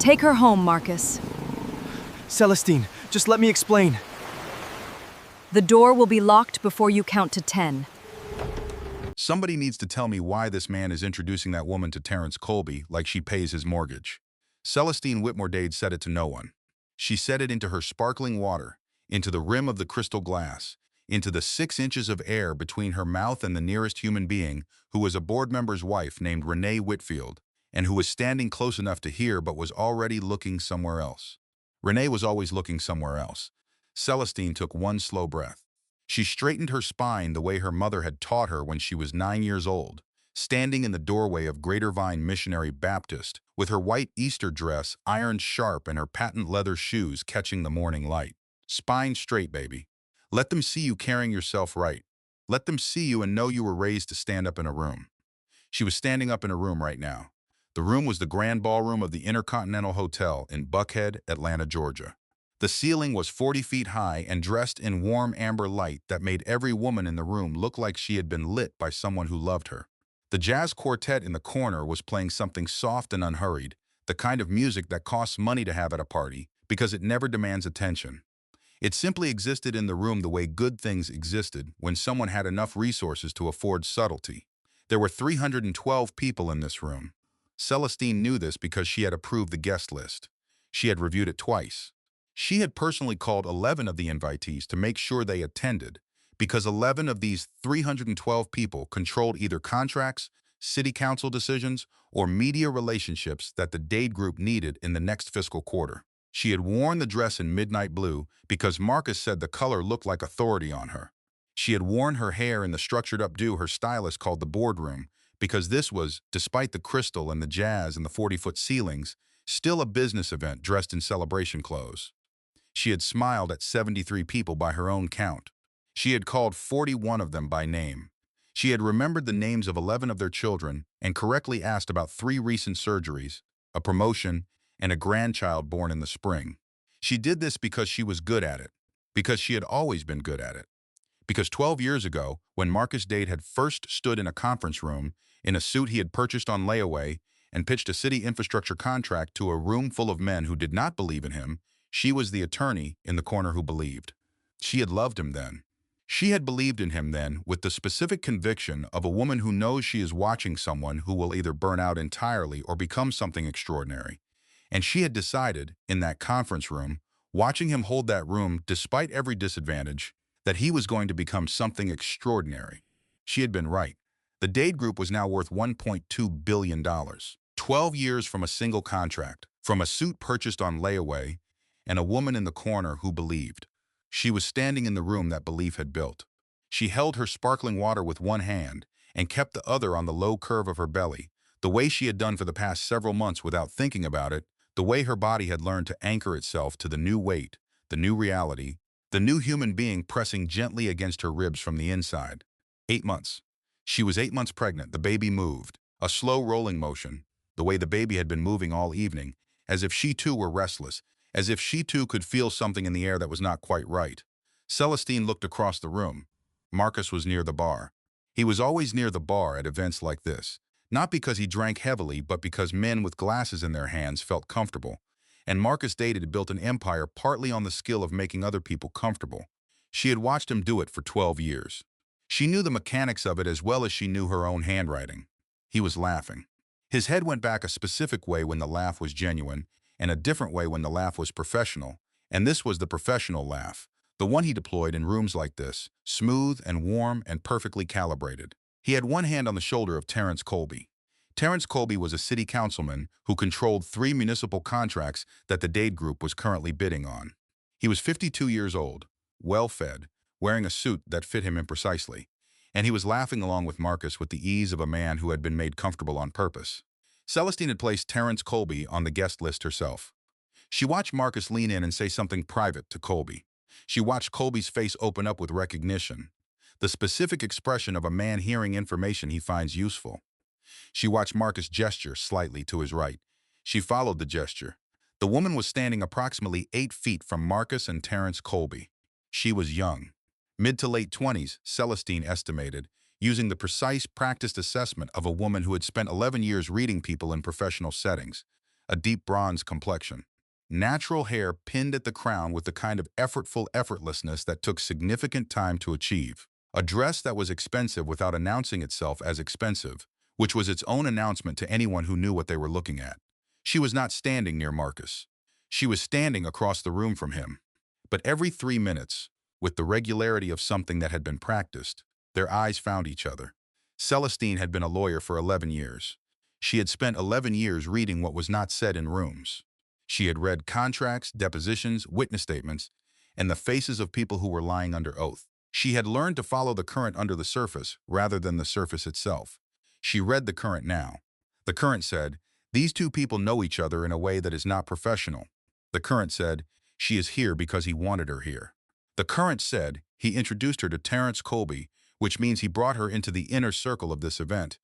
Take her home, Marcus. Celestine, just let me explain. The door will be locked before you count to 10. Somebody needs to tell me why this man is introducing that woman to Terrence Colby like she pays his mortgage. Celestine Whitmore-Dade said it to no one. She said it into her sparkling water, into the rim of the crystal glass, into the 6 inches of air between her mouth and the nearest human being, who was a board member's wife named Renee Whitfield, and who was standing close enough to hear but was already looking somewhere else. Renee was always looking somewhere else. Celestine took one slow breath. She straightened her spine the way her mother had taught her when she was 9 years old, standing in the doorway of Greater Vine Missionary Baptist, with her white Easter dress ironed sharp and her patent leather shoes catching the morning light. Spine straight, baby. Let them see you carrying yourself right. Let them see you and know you were raised to stand up in a room. She was standing up in a room right now. The room was the grand ballroom of the Intercontinental Hotel in Buckhead, Atlanta, Georgia. The ceiling was 40 feet high and dressed in warm amber light that made every woman in the room look like she had been lit by someone who loved her. The jazz quartet in the corner was playing something soft and unhurried, the kind of music that costs money to have at a party because it never demands attention. It simply existed in the room the way good things existed when someone had enough resources to afford subtlety. There were 312 people in this room. Celestine knew this because she had approved the guest list. She had reviewed it twice. She had personally called 11 of the invitees to make sure they attended, because 11 of these 312 people controlled either contracts, city council decisions, or media relationships that the Dade Group needed in the next fiscal quarter. She had worn the dress in midnight blue because Marcus said the color looked like authority on her. She had worn her hair in the structured updo her stylist called the boardroom because this was, despite the crystal and the jazz and the 40-foot ceilings, still a business event dressed in celebration clothes. She had smiled at 73 people by her own count. She had called 41 of them by name. She had remembered the names of 11 of their children and correctly asked about 3 recent surgeries, a promotion, and a grandchild born in the spring. She did this because she was good at it, because she had always been good at it. Because 12 years ago, when Marcus Dade had first stood in a conference room, in a suit he had purchased on layaway, and pitched a city infrastructure contract to a room full of men who did not believe in him, she was the attorney in the corner who believed. She had loved him then. She had believed in him then with the specific conviction of a woman who knows she is watching someone who will either burn out entirely or become something extraordinary. And she had decided, in that conference room, watching him hold that room despite every disadvantage, that he was going to become something extraordinary. She had been right. The Dade Group was now worth $1.2 billion. 12 years from a single contract, from a suit purchased on layaway, and a woman in the corner who believed. She was standing in the room that belief had built. She held her sparkling water with one hand and kept the other on the low curve of her belly, the way she had done for the past several months without thinking about it, the way her body had learned to anchor itself to the new weight, the new reality, the new human being pressing gently against her ribs from the inside. 8 months. She was 8 months pregnant. The baby moved, a slow rolling motion, the way the baby had been moving all evening, as if she too were restless, as if she too could feel something in the air that was not quite right. Celestine looked across the room. Marcus was near the bar. He was always near the bar at events like this, not because he drank heavily, but because men with glasses in their hands felt comfortable. And Marcus Dade had built an empire partly on the skill of making other people comfortable. She had watched him do it for 12 years. She knew the mechanics of it as well as she knew her own handwriting. He was laughing. His head went back a specific way when the laugh was genuine, and a different way when the laugh was professional, and this was the professional laugh, the one he deployed in rooms like this, smooth and warm and perfectly calibrated. He had one hand on the shoulder of Terrence Colby. Terrence Colby was a city councilman who controlled 3 municipal contracts that the Dade Group was currently bidding on. He was 52 years old, well-fed, wearing a suit that fit him imprecisely, and he was laughing along with Marcus with the ease of a man who had been made comfortable on purpose. Celestine had placed Terrence Colby on the guest list herself. She watched Marcus lean in and say something private to Colby. She watched Colby's face open up with recognition, the specific expression of a man hearing information he finds useful. She watched Marcus gesture slightly to his right. She followed the gesture. The woman was standing approximately 8 feet from Marcus and Terrence Colby. She was young. Mid to late 20s, Celestine estimated, using the precise, practiced assessment of a woman who had spent 11 years reading people in professional settings. a deep bronze complexion. Natural hair pinned at the crown with the kind of effortful effortlessness that took significant time to achieve. A dress that was expensive without announcing itself as expensive, which was its own announcement to anyone who knew what they were looking at. She was not standing near Marcus. She was standing across the room from him. But every 3 minutes, with the regularity of something that had been practiced, their eyes found each other. Celestine had been a lawyer for 11 years. She had spent 11 years reading what was not said in rooms. She had read contracts, depositions, witness statements, and the faces of people who were lying under oath. She had learned to follow the current under the surface rather than the surface itself. She read the current now. The current said, "These two people know each other in a way that is not professional." The current said, "She is here because he wanted her here." The current said, "He introduced her to Terrence Colby, which means he brought her into the inner circle of this event,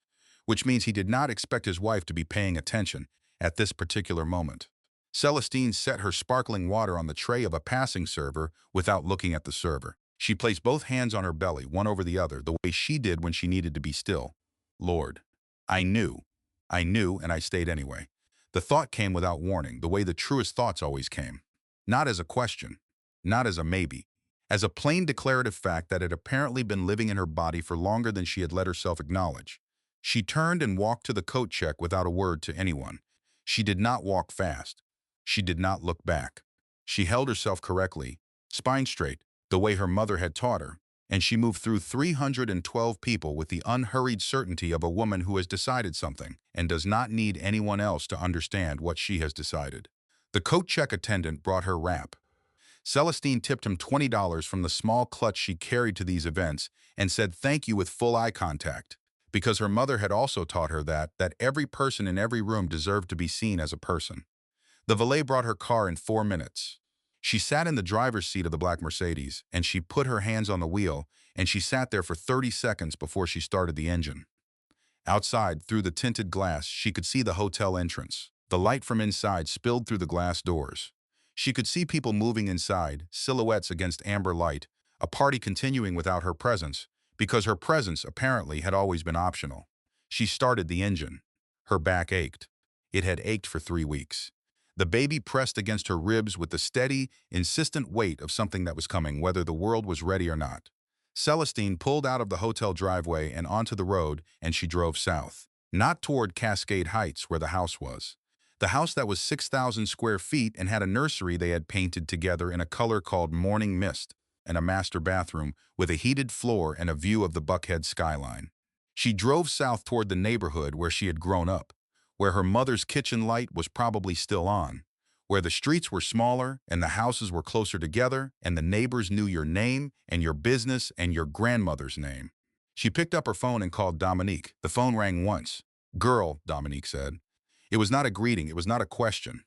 which means he did not expect his wife to be paying attention at this particular moment." Celestine set her sparkling water on the tray of a passing server without looking at the server. She placed both hands on her belly, one over the other, the way she did when she needed to be still. "Lord, I knew, and I stayed anyway." The thought came without warning, the way the truest thoughts always came. Not as a question, not as a maybe, as a plain declarative fact that had apparently been living in her body for longer than she had let herself acknowledge. She turned and walked to the coat check without a word to anyone. She did not walk fast. She did not look back. She held herself correctly, spine straight, the way her mother had taught her, and she moved through 312 people with the unhurried certainty of a woman who has decided something and does not need anyone else to understand what she has decided. The coat check attendant brought her wrap. Celestine tipped him $20 from the small clutch she carried to these events and said thank you with full eye contact, because her mother had also taught her that every person in every room deserved to be seen as a person. The valet brought her car in 4 minutes. She sat in the driver's seat of the black Mercedes, and she put her hands on the wheel, and she sat there for 30 seconds before she started the engine. Outside, through the tinted glass, she could see the hotel entrance. The light from inside spilled through the glass doors. She could see people moving inside, silhouettes against amber light, a party continuing without her presence, because her presence apparently had always been optional. She started the engine. Her back ached. It had ached for 3 weeks. The baby pressed against her ribs with the steady, insistent weight of something that was coming, whether the world was ready or not. Celestine pulled out of the hotel driveway and onto the road, and she drove south. Not toward Cascade Heights, where the house was. The house that was 6,000 square feet and had a nursery they had painted together in a color called morning mist, and a master bathroom with a heated floor and a view of the Buckhead skyline. She drove south toward the neighborhood where she had grown up, where her mother's kitchen light was probably still on, where the streets were smaller and the houses were closer together and the neighbors knew your name and your business and your grandmother's name. She picked up her phone and called Dominique. The phone rang once. "Girl," Dominique said. It was not a greeting, it was not a question.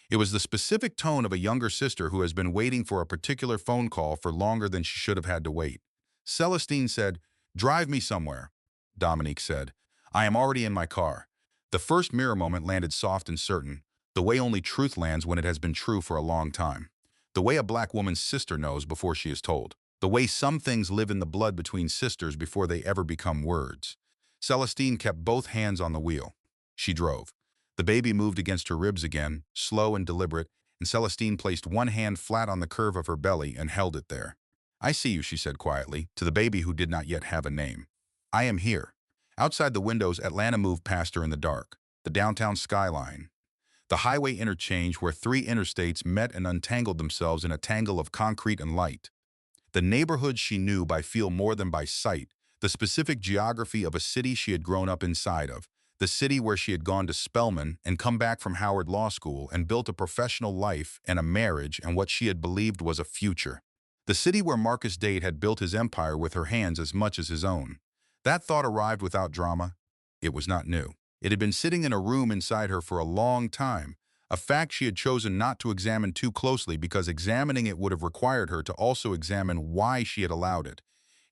It was the specific tone of a younger sister who has been waiting for a particular phone call for longer than she should have had to wait. Celestine said, "Drive me somewhere." Dominique said, "I am already in my car." The first mirror moment landed soft and certain, the way only truth lands when it has been true for a long time. The way a black woman's sister knows before she is told. The way some things live in the blood between sisters before they ever become words. Celestine kept both hands on the wheel. She drove. The baby moved against her ribs again, slow and deliberate, and Celestine placed one hand flat on the curve of her belly and held it there. "I see you," she said quietly, to the baby who did not yet have a name. "I am here." Outside the windows, Atlanta moved past her in the dark. The downtown skyline. The highway interchange where 3 interstates met and untangled themselves in a tangle of concrete and light. The neighborhood she knew by feel more than by sight, the specific geography of a city she had grown up inside of, the city where she had gone to Spelman and come back from Howard Law School and built a professional life and a marriage and what she had believed was a future. The city where Marcus Dade had built his empire with her hands as much as his own. That thought arrived without drama. It was not new. It had been sitting in a room inside her for a long time, a fact she had chosen not to examine too closely because examining it would have required her to also examine why she had allowed it,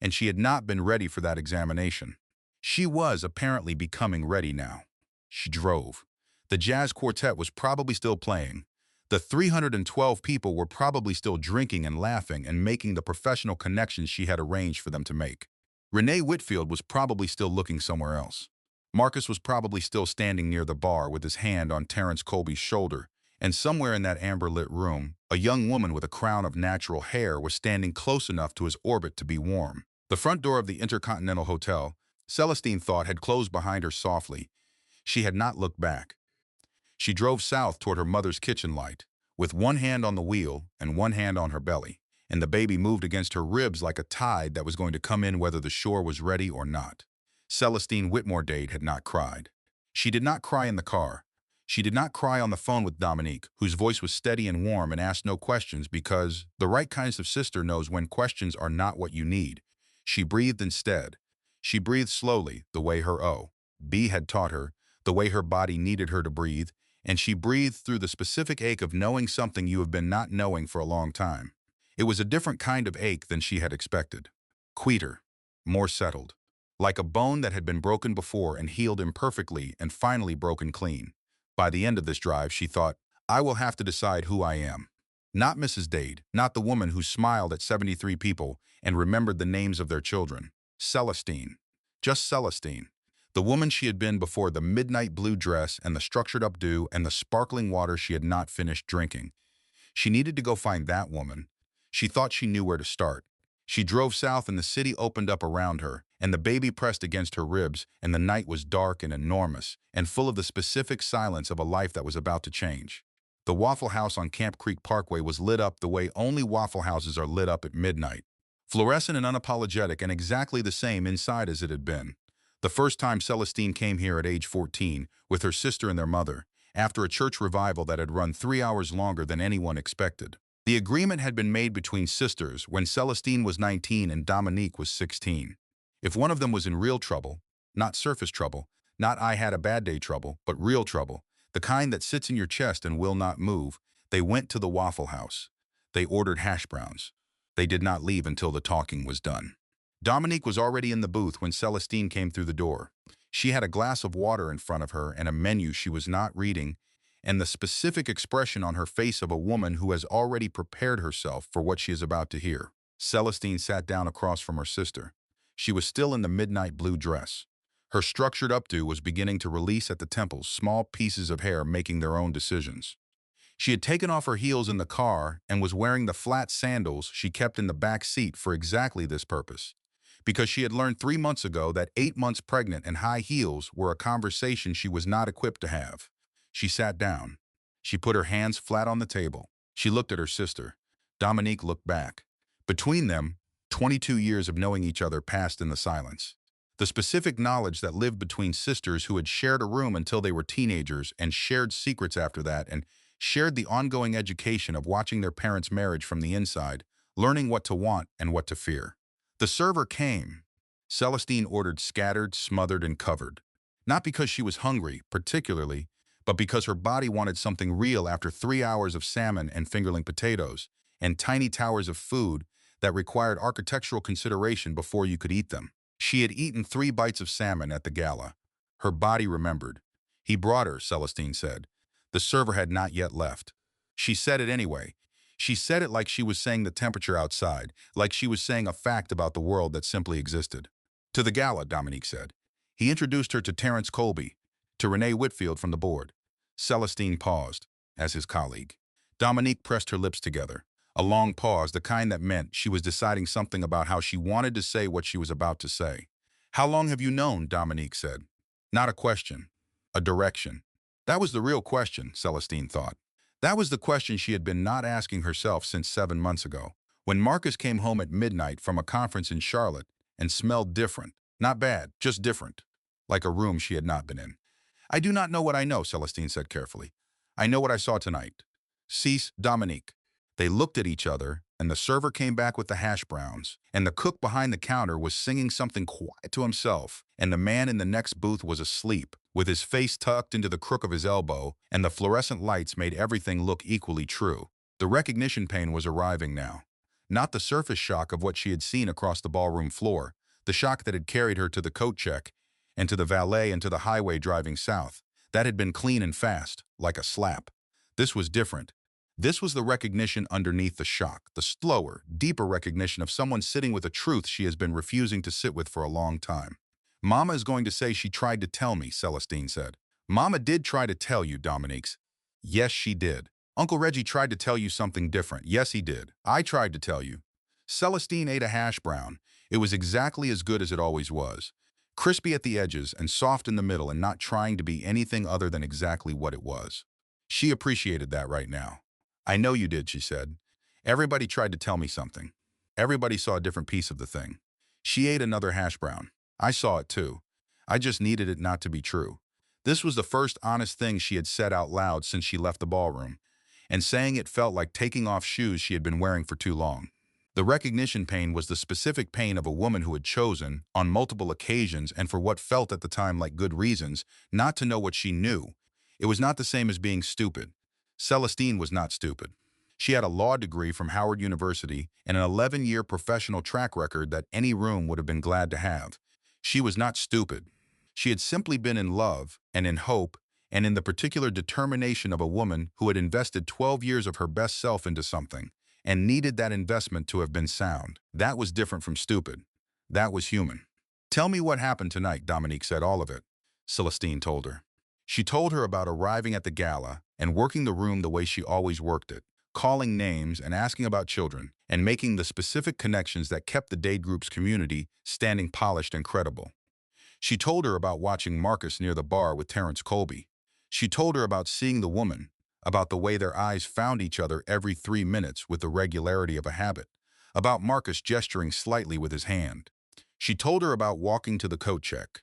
and she had not been ready for that examination. She was apparently becoming ready now. She drove. The jazz quartet was probably still playing. The 312 people were probably still drinking and laughing and making the professional connections she had arranged for them to make. Renee Whitfield was probably still looking somewhere else. Marcus was probably still standing near the bar with his hand on Terrence Colby's shoulder, and somewhere in that amber-lit room, a young woman with a crown of natural hair was standing close enough to his orbit to be warm. The front door of the Intercontinental Hotel, Celestine thought, had closed behind her softly. She had not looked back. She drove south toward her mother's kitchen light, with one hand on the wheel and one hand on her belly, and the baby moved against her ribs like a tide that was going to come in whether the shore was ready or not. Celestine Whitmore-Dade had not cried. She did not cry in the car. She did not cry on the phone with Dominique, whose voice was steady and warm and asked no questions because the right kinds of sister knows when questions are not what you need. She breathed instead. She breathed slowly, the way her O.B. had taught her, the way her body needed her to breathe, and she breathed through the specific ache of knowing something you have been not knowing for a long time. It was a different kind of ache than she had expected. Quieter, more settled, like a bone that had been broken before and healed imperfectly and finally broken clean. By the end of this drive, she thought, I will have to decide who I am. Not Mrs. Dade, not the woman who smiled at 73 people and remembered the names of their children. Celestine. Just Celestine. The woman she had been before the midnight blue dress and the structured updo and the sparkling water she had not finished drinking. She needed to go find that woman. She thought she knew where to start. She drove south and the city opened up around her, and the baby pressed against her ribs, and the night was dark and enormous, and full of the specific silence of a life that was about to change. The Waffle House on Camp Creek Parkway was lit up the way only Waffle Houses are lit up at midnight. Fluorescent and unapologetic and exactly the same inside as it had been. The first time Celestine came here at age 14, with her sister and their mother, after a church revival that had run 3 hours longer than anyone expected. The agreement had been made between sisters when Celestine was 19 and Dominique was 16. If one of them was in real trouble, not surface trouble, not I had a bad day trouble, but real trouble, the kind that sits in your chest and will not move, they went to the Waffle House. They ordered hash browns. They did not leave until the talking was done. Dominique was already in the booth when Celestine came through the door. She had a glass of water in front of her and a menu she was not reading, and the specific expression on her face of a woman who has already prepared herself for what she is about to hear. Celestine sat down across from her sister. She was still in the midnight blue dress. Her structured updo was beginning to release at the temples, small pieces of hair making their own decisions. She had taken off her heels in the car and was wearing the flat sandals she kept in the back seat for exactly this purpose. Because she had learned 3 months ago that 8 months pregnant and high heels were a conversation she was not equipped to have. She sat down. She put her hands flat on the table. She looked at her sister. Dominique looked back. Between them, 22 years of knowing each other passed in the silence. The specific knowledge that lived between sisters who had shared a room until they were teenagers and shared secrets after that and shared the ongoing education of watching their parents' marriage from the inside, learning what to want and what to fear. The server came. Celestine ordered scattered, smothered, and covered. Not because she was hungry, particularly, but because her body wanted something real after 3 hours of salmon and fingerling potatoes, and tiny towers of food that required architectural consideration before you could eat them. She had eaten 3 bites of salmon at the gala. Her body remembered. He brought her, Celestine said. The server had not yet left. She said it anyway. She said it like she was saying the temperature outside, like she was saying a fact about the world that simply existed. To the gala, Dominique said. He introduced her to Terrence Colby, to Renee Whitfield from the board. Celestine paused, as his colleague. Dominique pressed her lips together. A long pause, the kind that meant she was deciding something about how she wanted to say what she was about to say. How long have you known? Dominique said. Not a question, a direction. That was the real question, Celestine thought. That was the question she had been not asking herself since 7 months ago, when Marcus came home at midnight from a conference in Charlotte and smelled different. Not bad, just different, like a room she had not been in. I do not know what I know, Celestine said carefully. I know what I saw tonight. Cease, Dominique. They looked at each other, and the server came back with the hash browns, and the cook behind the counter was singing something quiet to himself, and the man in the next booth was asleep, with his face tucked into the crook of his elbow, and the fluorescent lights made everything look equally true. The recognition pain was arriving now. Not the surface shock of what she had seen across the ballroom floor, the shock that had carried her to the coat check, and to the valet and to the highway driving south. That had been clean and fast, like a slap. This was different. This was the recognition underneath the shock, the slower, deeper recognition of someone sitting with a truth she has been refusing to sit with for a long time. Mama is going to say she tried to tell me, Celestine said. Mama did try to tell you, Dominique. Yes, she did. Uncle Reggie tried to tell you something different. Yes, he did. I tried to tell you. Celestine ate a hash brown. It was exactly as good as it always was. Crispy at the edges and soft in the middle and not trying to be anything other than exactly what it was. She appreciated that right now. I know you did, she said. Everybody tried to tell me something. Everybody saw a different piece of the thing. She ate another hash brown. I saw it too. I just needed it not to be true. This was the first honest thing she had said out loud since she left the ballroom, and saying it felt like taking off shoes she had been wearing for too long. The recognition pain was the specific pain of a woman who had chosen, on multiple occasions and for what felt at the time like good reasons, not to know what she knew. It was not the same as being stupid. Celestine was not stupid. She had a law degree from Howard University and an 11-year professional track record that any room would have been glad to have. She was not stupid. She had simply been in love and in hope and in the particular determination of a woman who had invested 12 years of her best self into something and needed that investment to have been sound. That was different from stupid. That was human. Tell me what happened tonight, Dominique said. All of it, Celestine told her. She told her about arriving at the gala and working the room the way she always worked it, calling names and asking about children, and making the specific connections that kept the Dade Group's community standing polished and credible. She told her about watching Marcus near the bar with Terrence Colby. She told her about seeing the woman, about the way their eyes found each other every 3 minutes with the regularity of a habit, about Marcus gesturing slightly with his hand. She told her about walking to the coat check.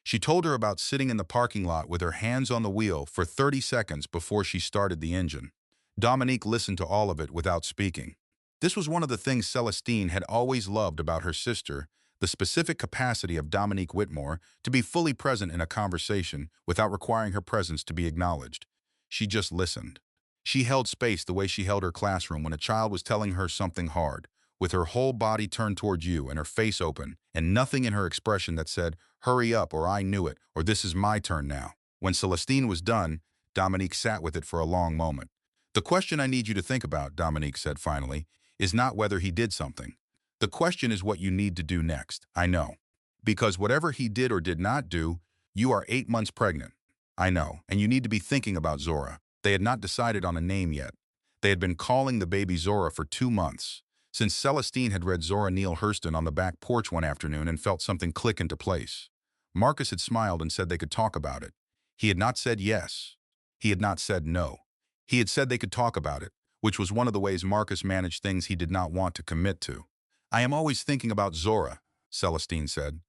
She told her about sitting in the parking lot with her hands on the wheel for 30 seconds before she started the engine. Dominique listened to all of it without speaking. This was one of the things Celestine had always loved about her sister, the specific capacity of Dominique Whitmore to be fully present in a conversation without requiring her presence to be acknowledged. She just listened. She held space the way she held her classroom when a child was telling her something hard, with her whole body turned towards you and her face open, and nothing in her expression that said, "Hurry up," or "I knew it," or "This is my turn now." When Celestine was done, Dominique sat with it for a long moment. "The question I need you to think about," Dominique said finally, "is not whether he did something. The question is what you need to do next. I know. Because whatever he did or did not do, you are 8 months pregnant. I know, and you need to be thinking about Zora." They had not decided on a name yet. They had been calling the baby Zora for 2 months, since Celestine had read Zora Neale Hurston on the back porch one afternoon and felt something click into place. Marcus had smiled and said they could talk about it. He had not said yes. He had not said no. He had said they could talk about it, which was one of the ways Marcus managed things he did not want to commit to. "I am always thinking about Zora," Celestine said.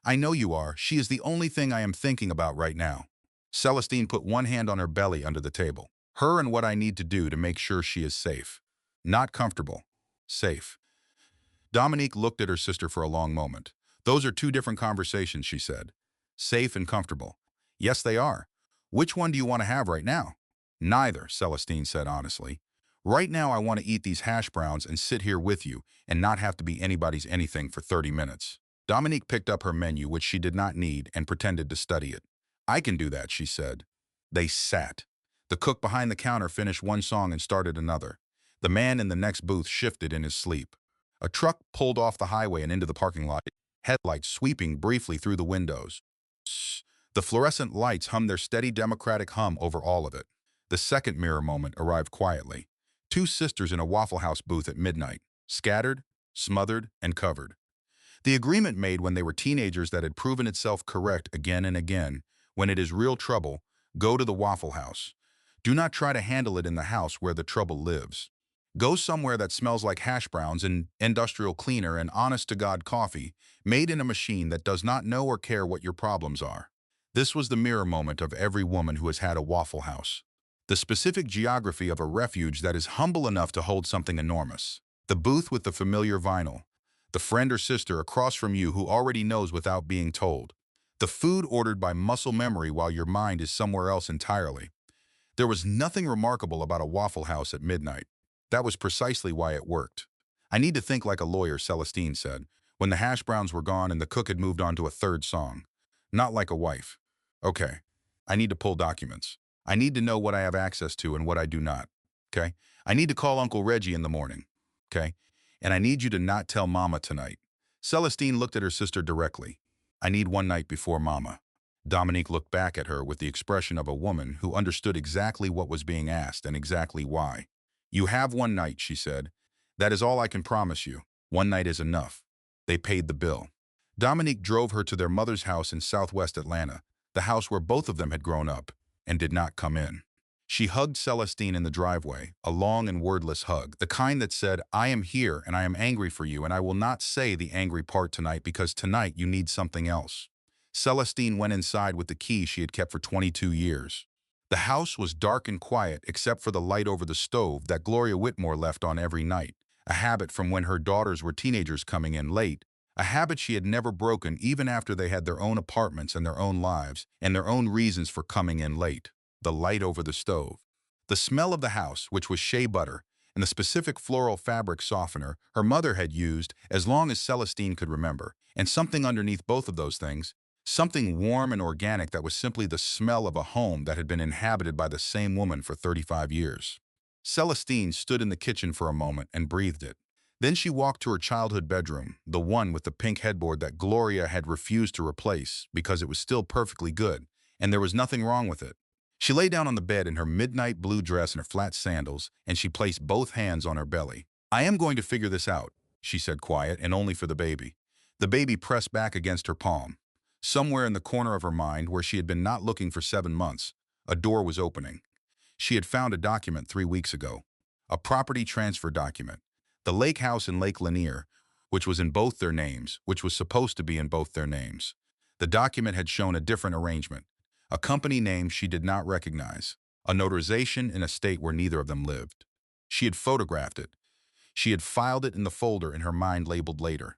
"I know you are. She is the only thing I am thinking about right now." Celestine put one hand on her belly under the table. "Her and what I need to do to make sure she is safe. Not comfortable. Safe." Dominique looked at her sister for a long moment. "Those are 2 different conversations," she said. "Safe and comfortable." "Yes, they are. Which one do you want to have right now?" "Neither," Celestine said honestly. "Right now I want to eat these hash browns and sit here with you and not have to be anybody's anything for 30 minutes. Dominique picked up her menu, which she did not need, and pretended to study it. "I can do that," she said. They sat. The cook behind the counter finished one song and started another. The man in the next booth shifted in his sleep. A truck pulled off the highway and into the parking lot, headlights sweeping briefly through the windows. The fluorescent lights hummed their steady democratic hum over all of it. The second mirror moment arrived quietly. 2 sisters in a Waffle House booth at midnight, scattered, smothered, and covered. The agreement made when they were teenagers that had proven itself correct again and again. When it is real trouble, go to the Waffle House. Do not try to handle it in the house where the trouble lives. Go somewhere that smells like hash browns and industrial cleaner and honest-to-God coffee, made in a machine that does not know or care what your problems are. This was the mirror moment of every woman who has had a Waffle House. The specific geography of a refuge that is humble enough to hold something enormous. The booth with the familiar vinyl. The friend or sister across from you who already knows without being told. The food ordered by muscle memory while your mind is somewhere else entirely. There was nothing remarkable about a Waffle House at midnight. That was precisely why it worked. "I need to think like a lawyer," Celestine said, when the hash browns were gone and the cook had moved on to a third song. "Not like a wife. Okay. I need to pull documents. I need to know what I have access to and what I do not. Okay? I need to call Uncle Reggie in the morning. Okay? And I need you to not tell Mama tonight." Celestine looked at her sister directly. I need one night before Mama. Dominique looked back at her with the expression of a woman who understood exactly what was being asked and exactly why. You have one night, she said. That is all I can promise you. One night is enough. They paid the bill. Dominique drove her to their mother's house in southwest Atlanta, the house where both of them had grown up, and did not come in. She hugged Celestine in the driveway, a long and wordless hug, the kind that said, I am here and I am angry for you and I will not say the angry part tonight because tonight you need something else. Celestine went inside with the key she had kept for 22 years. The house was dark and quiet except for the light over the stove that Gloria Whitmore left on every night, a habit from when her daughters were teenagers coming in late, a habit she had never broken even after they had their own apartments and their own lives and their own reasons for coming in late. The light over the stove. The smell of the house, which was shea butter, and the specific floral fabric softener her mother had used as long as Celestine could remember, and something underneath both of those things, something warm and organic that was simply the smell of a home that had been inhabited by the same woman for 35 years. Celestine stood in the kitchen for a moment and breathed it. Then she walked to her childhood bedroom, the one with the pink headboard that Gloria had refused to replace because it was still perfectly good, and there was nothing wrong with it. She lay down on the bed in her midnight blue dress and her flat sandals, and she placed both hands on her belly. I am going to figure this out, she said quiet, and only for the baby. The baby pressed back against her palm. Somewhere in the corner of her mind, where she had been not looking for 7 months, a door was opening. She had found a document 3 weeks ago. A property transfer document. The lake house in Lake Lanier, which was in both their names, which was supposed to be in both their names. The document had shown a different arrangement. A company name she did not recognize, a notarization in a state where neither of them lived. She had photographed it. She had filed it in the folder in her mind labeled later.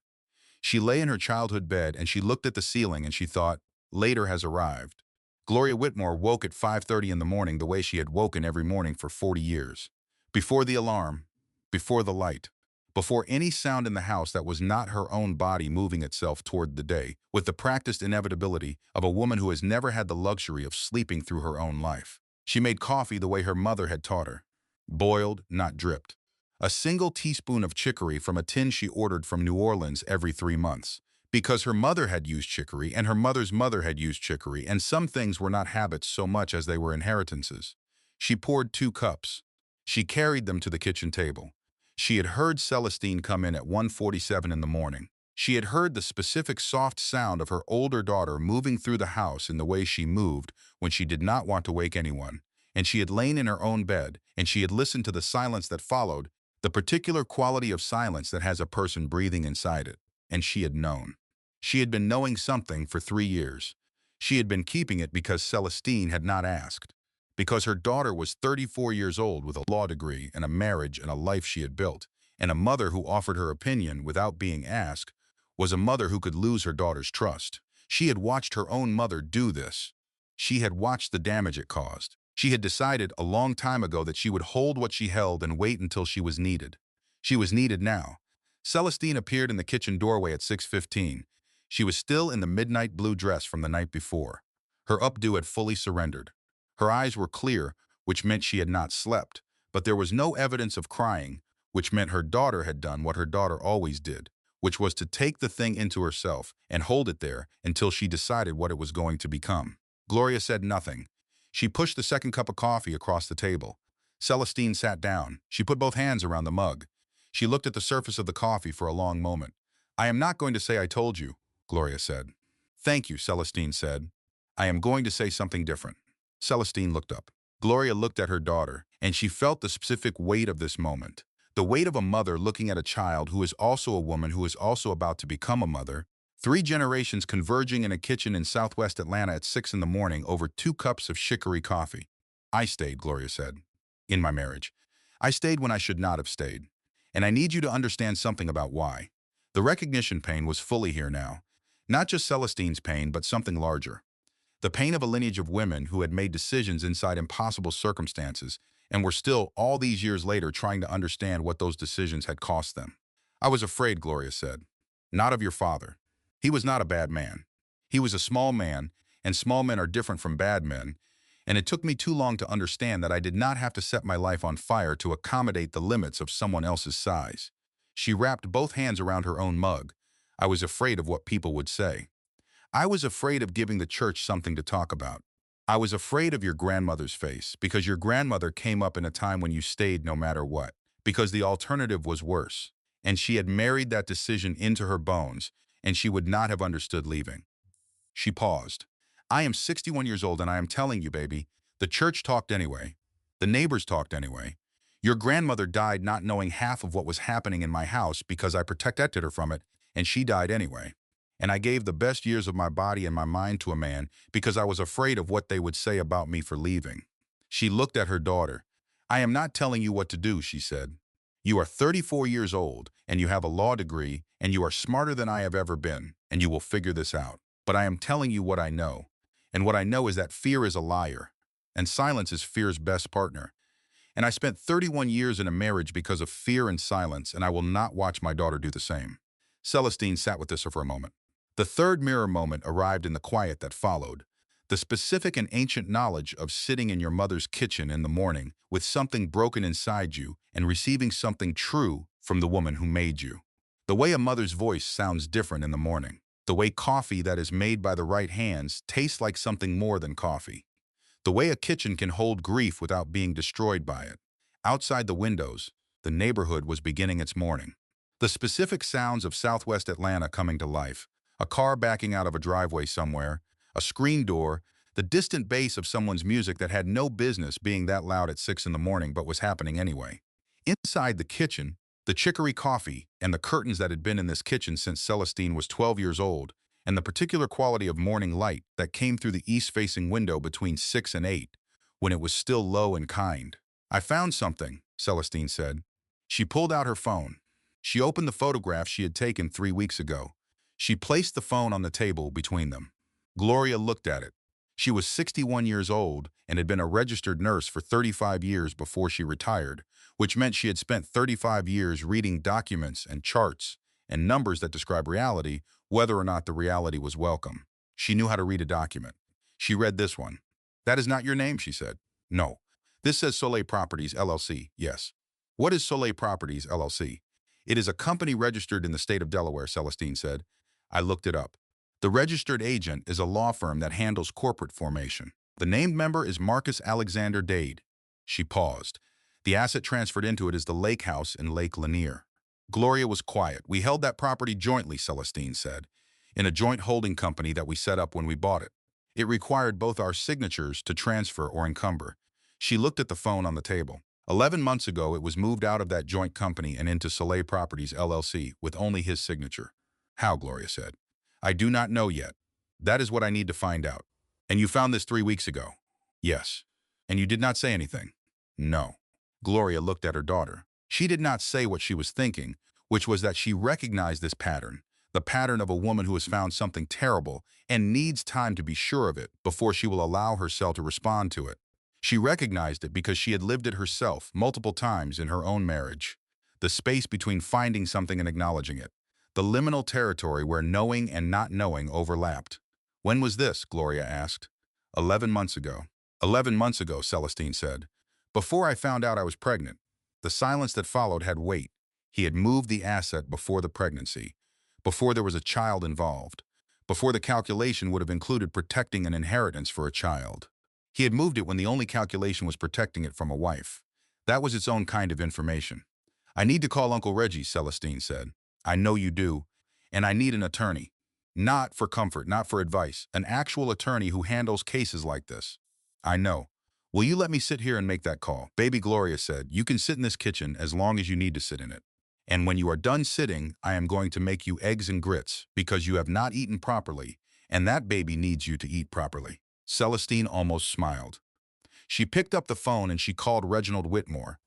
She lay in her childhood bed and she looked at the ceiling and she thought, later has arrived. Gloria Whitmore woke at 5:30 in the morning the way she had woken every morning for 40 years. Before the alarm, before the light, before any sound in the house that was not her own body moving itself toward the day, with the practiced inevitability of a woman who has never had the luxury of sleeping through her own life. She made coffee the way her mother had taught her. Boiled, not dripped. A single teaspoon of chicory from a tin she ordered from New Orleans every 3 months. Because her mother had used chicory and her mother's mother had used chicory, and some things were not habits so much as they were inheritances. She poured 2 cups. She carried them to the kitchen table. She had heard Celestine come in at 1:47 in the morning. She had heard the specific soft sound of her older daughter moving through the house in the way she moved when she did not want to wake anyone, and she had lain in her own bed, and she had listened to the silence that followed, the particular quality of silence that has a person breathing inside it, and she had known. She had been knowing something for 3 years. She had been keeping it because Celestine had not asked. Because her daughter was 34 years old with a law degree and a marriage and a life she had built, and a mother who offered her opinion without being asked, was a mother who could lose her daughter's trust. She had watched her own mother do this. She had watched the damage it caused. She had decided a long time ago that she would hold what she held and wait until she was needed. She was needed now. Celestine appeared in the kitchen doorway at 6:15. She was still in the midnight blue dress from the night before. Her updo had fully surrendered. Her eyes were clear, which meant she had not slept, but there was no evidence of crying, which meant her daughter had done what her daughter always did, which was to take the thing into herself and hold it there until she decided what it was going to become. Gloria said nothing. She pushed the second cup of coffee across the table. Celestine sat down. She put both hands around the mug. She looked at the surface of the coffee for a long moment. I am not going to say I told you, Gloria said. Thank you, Celestine said. I am going to say something different. Celestine looked up. Gloria looked at her daughter, and she felt the specific weight of this moment. The weight of a mother looking at a child who is also a woman who is also about to become a mother. 3 generations converging in a kitchen in southwest Atlanta at 6 in the morning over 2 cups of chicory coffee. I stayed, Gloria said. In my marriage. I stayed when I should not have stayed. And I need you to understand something about why. The recognition pain was fully here now. Not just Celestine's pain, but something larger. The pain of a lineage of women who had made decisions inside impossible circumstances and were still, all these years later, trying to understand what those decisions had cost them. I was afraid, Gloria said. Not of your father. He was not a bad man. He was a small man, and small men are different from bad men, and it took me too long to understand that I did not have to set my life on fire to accommodate the limits of someone else's size. She wrapped both hands around her own mug. I was afraid of what people would say. I was afraid of giving the church something to talk about. I was afraid of your grandmother's face because your grandmother came up in a time when you stayed no matter what, because the alternative was worse. And she had married that decision into her bones, and she would not have understood leaving. She paused. I am 61 years old and I am telling you, baby, the church talked anyway. The neighbors talked anyway. Your grandmother died not knowing half of what was happening in my house because I protected her from it, and she died anyway. And I gave the best years of my body and my mind to a man because I was afraid of what they would say about me for leaving. She looked at her daughter. I am not telling you what to do, she said. You are 34 years old, and you have a law degree, and you are smarter than I have ever been, and you will figure this out. But I am telling you what I know. And what I know is that fear is a liar, and silence is fear's best partner. And I spent 31 years in a marriage because of fear and silence, and I will not watch my daughter do the same. Celestine sat with this for a moment. The third mirror moment arrived in the quiet that followed. The specific and ancient knowledge of sitting in your mother's kitchen in the morning with something broken inside you and receiving something true from the woman who made you. The way a mother's voice sounds different in the morning. The way coffee that is made by the right hands tastes like something more than coffee. The way a kitchen can hold grief without being destroyed by it. Outside the windows, the neighborhood was beginning its morning. The specific sounds of Southwest Atlanta coming to life. A car backing out of a driveway somewhere, a screen door, the distant bass of someone's music that had no business being that loud at 6 in the morning but was happening anyway. Inside the kitchen, the chicory coffee and the curtains that had been in this kitchen since Celestine was 12 years old, and the particular quality of morning light that came through the east-facing window between 6 and 8, when it was still low and kind. I found something, Celestine said. She pulled out her phone. She opened the photograph she had taken 3 weeks ago. She placed the phone on the table between them. Gloria looked at it. She was 61 years old and had been a registered nurse for 35 years before she retired, which meant she had spent 35 years reading documents and charts and numbers that describe reality, whether or not the reality was welcome. She knew how to read a document. She read this one. That is not your name, she said. No. This says Soleil Properties, LLC, yes. What is Soleil Properties, LLC? It is a company registered in the state of Delaware, Celestine said. I looked it up. The registered agent is a law firm that handles corporate formation. The named member is Marcus Alexander Dade. She paused. The asset transferred into it is the lake house in Lake Lanier. Gloria was quiet. We held that property jointly, Celestine said, in a joint holding company that we set up when we bought it. It required both our signatures to transfer or encumber. She looked at the phone on the table. 11 months ago, it was moved out of that joint company and into Soleil Properties, LLC, with only his signature. How, Gloria said. I do not know yet. That is what I need to find out. And you found this 3 weeks ago? Yes. And you did not say anything? No. Gloria looked at her daughter. She did not say what she was thinking, which was that she recognized this pattern, the pattern of a woman who has found something terrible and needs time to be sure of it before she will allow herself to respond to it. She recognized it because she had lived it herself multiple times in her own marriage. The space between finding something and acknowledging it. The liminal territory where knowing and not knowing overlapped. When was this? Gloria asked. 11 months ago. 11 months ago, Celestine said. Before I found out I was pregnant. The silence that followed had weight. He had moved the asset before the pregnancy, before there was a child involved, before the calculation would have included protecting an inheritance for a child. He had moved it when the only calculation was protecting it from a wife. That was its own kind of information. I need to call Uncle Reggie, Celestine said. I know you do, and I need an attorney. Not for comfort, not for advice, an actual attorney who handles cases like this. I know. Will you let me sit here and make that call? Baby Gloria said, you can sit in this kitchen as long as you need to sit in it. And when you are done sitting, I am going to make you eggs and grits because you have not eaten properly, and that baby needs you to eat properly. Celestine almost smiled. She picked up the phone and she called Reginald Whitmore,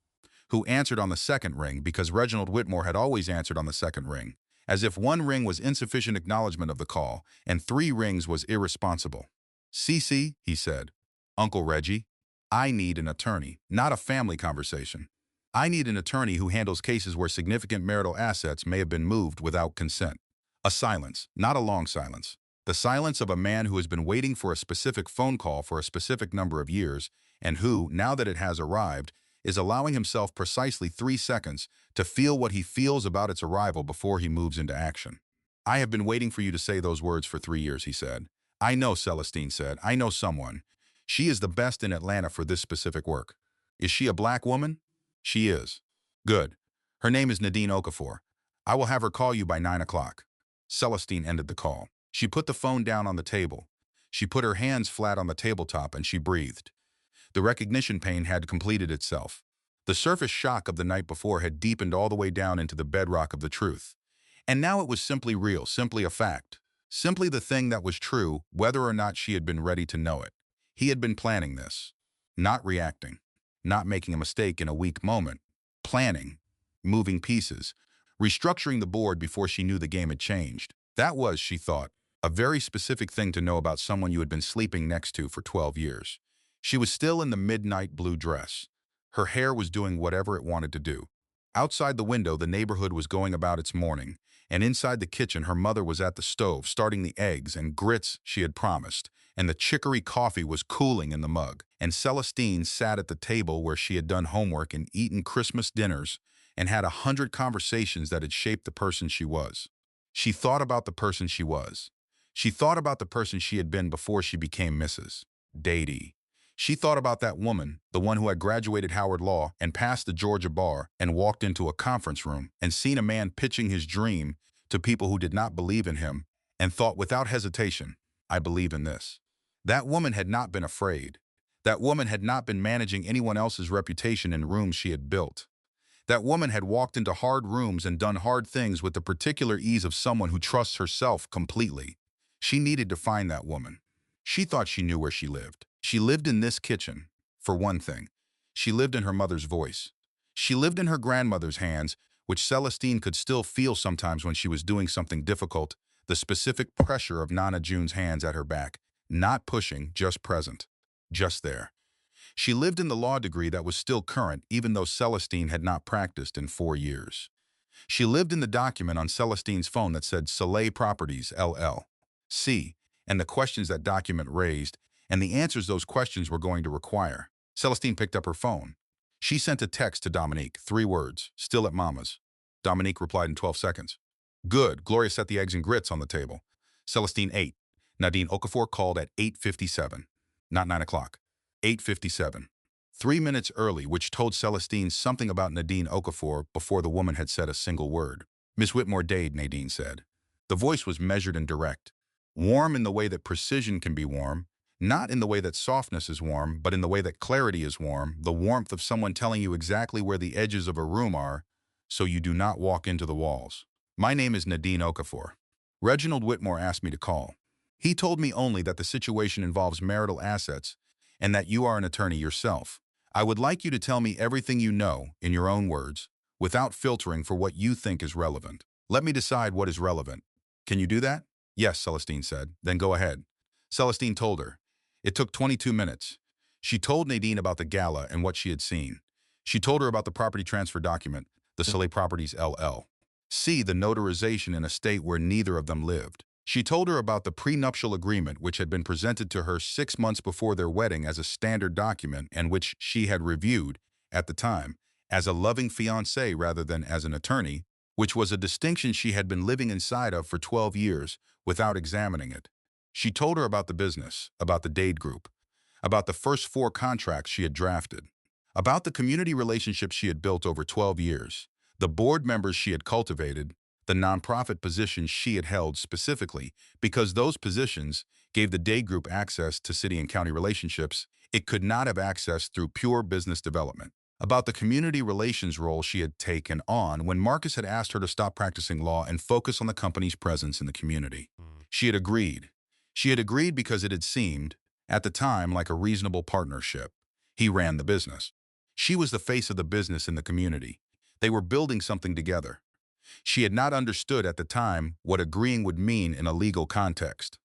who answered on the second ring because Reginald Whitmore had always answered on the second ring, as if 1 ring was insufficient acknowledgement of the call and 3 rings was irresponsible. Cece, he said. Uncle Reggie, I need an attorney, not a family conversation. I need an attorney who handles cases where significant marital assets may have been moved without consent. A silence, not a long silence. The silence of a man who has been waiting for a specific phone call for a specific number of years and who, now that it has arrived, is allowing himself precisely 3 seconds to feel what he feels about its arrival before he moves into action. I have been waiting for you to say those words for 3 years, he said. I know, Celestine said. I know someone. She is the best in Atlanta for this specific work. Is she a black woman? She is. Good. Her name is Nadine Okafor. I will have her call you by 9 o'clock. Celestine ended the call. She put the phone down on the table. She put her hands flat on the tabletop and she breathed. The recognition pain had completed itself. The surface shock of the night before had deepened all the way down into the bedrock of the truth. And now it was simply real, simply a fact. Simply the thing that was true, whether or not she had been ready to know it. He had been planning this. Not reacting. Not making a mistake in a weak moment. Planning. Moving pieces. Restructuring the board before she knew the game had changed. That was, she thought, a very specific thing to know about someone you had been sleeping next to for 12 years. She was still in the midnight blue dress. Her hair was doing whatever it wanted to do. Outside the window, the neighborhood was going about its morning, and inside the kitchen, her mother was at the stove starting the eggs and grits she had promised, and the chicory coffee was cooling in the mug, and Celestine sat at the table where she had done homework and eaten Christmas dinners and had 100 conversations that had shaped the person she was. She thought about the person she was. She thought about the person she had been before she became Mrs. Dade. She thought about that woman, the one who had graduated Howard Law and passed the Georgia bar and walked into a conference room and seen a man pitching his dream to people who did not believe in him and thought without hesitation, I believe in this. That woman had not been afraid. That woman had not been managing anyone else's reputation in rooms she had built. That woman had walked into hard rooms and done hard things with the particular ease of someone who trusts herself completely. She needed to find that woman. She thought she knew where she lived. She lived in this kitchen, for one thing. She lived in her mother's voice. She lived in her grandmother's hands, which Celestine could still feel sometimes when she was doing something difficult, the specific pressure of Nana June's hands at her back, not pushing, just present, just there. She lived in the law degree that was still current, even though Celestine had not practiced in 4 years. She lived in the document on Celestine's phone that said Soleil Properties, LLC, and the questions that document raised, and the answers those questions were going to require. Celestine picked up her phone. She sent a text to Dominique, 3 words, still at Mama's. Dominique replied in 12 seconds. Good, Gloria set the eggs and grits on the table. Celestine ate. Nadine Okafor called at 8:57, not 9 o'clock. 8:57. 3 minutes early, which told Celestine something about Nadine Okafor before the woman had said a single word. Miss Whitmore-Dade, Nadine said. The voice was measured and direct. Warm in the way that precision can be warm, not in the way that softness is warm, but in the way that clarity is warm, the warmth of someone telling you exactly where the edges of a room are, so you do not walk into the walls. My name is Nadine Okafor. Reginald Whitmore asked me to call. He told me only that the situation involves marital assets and that you are an attorney yourself. I would like you to tell me everything you know, in your own words, without filtering for what you think is relevant. Let me decide what is relevant. Can you do that? Yes, Celestine said. Then go ahead. Celestine told her. It took 22 minutes. She told Nadine about the gala and what she had seen. She told her about the property transfer document, the Soleil Properties LLC, the notarization in a state where neither of them lived. She told her about the prenuptial agreement which had been presented to her 6 months before their wedding as a standard document and which she had reviewed, at the time, as a loving fiancé rather than as an attorney, which was a distinction she had been living inside of for 12 years without examining it. She told her about the business, about the Dade Group, about the first 4 contracts she had drafted, about the community relationships she had built over 12 years, the board members she had cultivated, the nonprofit positions she had held specifically because those positions gave the Dade Group access to city and county relationships it could not have access through pure business development, about the community relations role she had taken on when Marcus had asked her to stop practicing law and focus on the company's presence in the community. She had agreed. She had agreed because it had seemed, at the time, like a reasonable partnership. He ran the business. She was the face of the business in the community. They were building something together. She had not understood at the time what agreeing would mean in a legal context.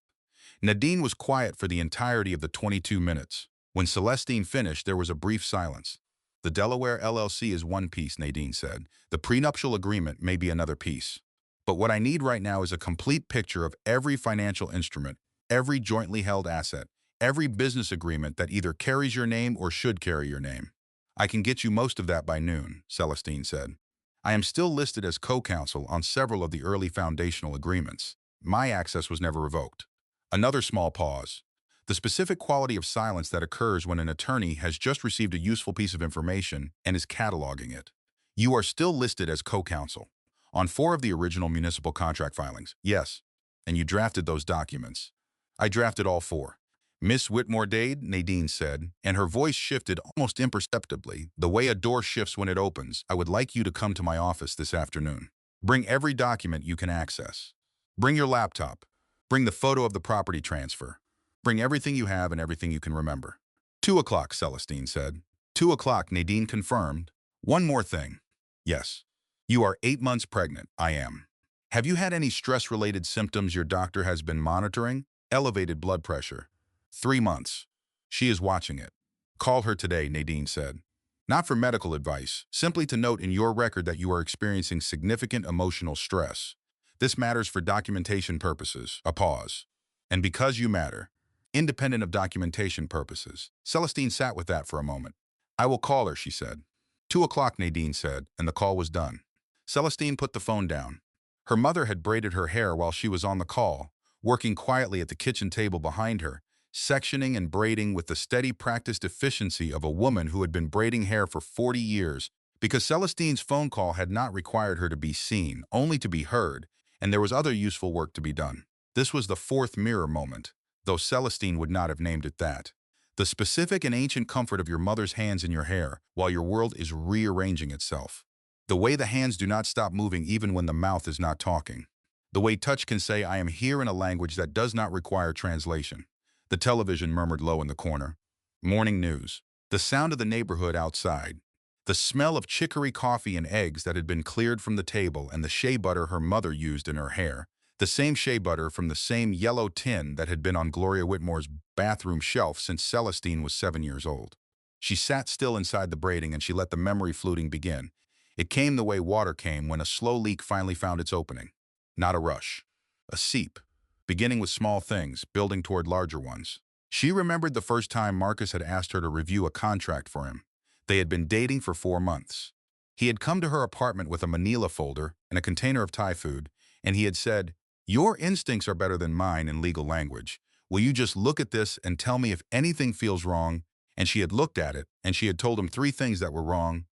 Nadine was quiet for the entirety of the 22 minutes. When Celestine finished, there was a brief silence. The Delaware LLC is one piece, Nadine said. The prenuptial agreement may be another piece. But what I need right now is a complete picture of every financial instrument, every jointly held asset, every business agreement that either carries your name or should carry your name. I can get you most of that by noon, Celestine said. I am still listed as co-counsel on several of the early foundational agreements. My access was never revoked. Another small pause. The specific quality of silence that occurs when an attorney has just received a useful piece of information and is cataloging it. You are still listed as co-counsel on 4 of the original municipal contract filings. Yes, and you drafted those documents. I drafted all 4. Miss Whitmore-Dade, Nadine said, and her voice shifted almost imperceptibly, the way a door shifts when it opens. I would like you to come to my office this afternoon. Bring every document you can access. Bring your laptop. Bring the photo of the property transfer. Bring everything you have and everything you can remember. 2 o'clock, Celestine said. 2 o'clock, Nadine confirmed. One more thing. Yes. You are 8 months pregnant. I am. Have you had any stress-related symptoms your doctor has been monitoring? Elevated blood pressure. 3 months. She is watching it. Call her today, Nadine said. Not for medical advice, simply to note in your record that you are experiencing significant emotional stress. This matters for documentation purposes. A pause. And because you matter, independent of documentation purposes. Celestine sat with that for a moment. I will call her, she said. 2 o'clock, Nadine said, and the call was done. Celestine put the phone down. Her mother had braided her hair while she was on the call, working quietly at the kitchen table behind her, sectioning and braiding with the steady practiced efficiency of a woman who had been braiding hair for 40 years, because Celestine's phone call had not required her to be seen, only to be heard, and there was other useful work to be done. This was the 4th mirror moment, though Celestine would not have named it that. The specific and ancient comfort of your mother's hands in your hair while your world is rearranging itself. The way the hands do not stop moving even when the mouth is not talking. The way touch can say, I am here in a language that does not require translation. The television murmured low in the corner. Morning news. The sound of the neighborhood outside. The smell of chicory coffee and eggs that had been cleared from the table and the shea butter her mother used in her hair. The same shea butter from the same yellow tin that had been on Gloria Whitmore's bathroom shelf since Celestine was 7 years old. She sat still inside the braiding and she let the memory fluting begin. It came the way water came when a slow leak finally found its opening. Not a rush. A seep. Beginning with small things, building toward larger ones. She remembered the first time Marcus had asked her to review a contract for him. They had been dating for 4 months. He had come to her apartment with a manila folder and a container of Thai food, and he had said, "Your instincts are better than mine in legal language. Will you just look at this and tell me if anything feels wrong?" And she had looked at it, and she had told him 3 things that were wrong,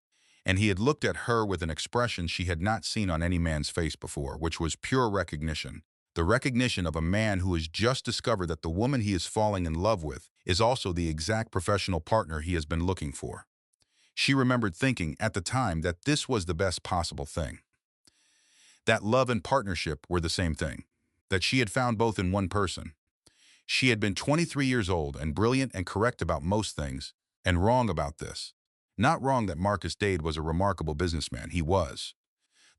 and he had looked at her with an expression she had not seen on any man's face before, which was pure recognition. The recognition of a man who has just discovered that the woman he is falling in love with is also the exact professional partner he has been looking for. She remembered thinking at the time that this was the best possible thing. That love and partnership were the same thing. That she had found both in one person. She had been 23 years old and brilliant and correct about most things, and wrong about this. Not wrong that Marcus Dade was a remarkable businessman. He was.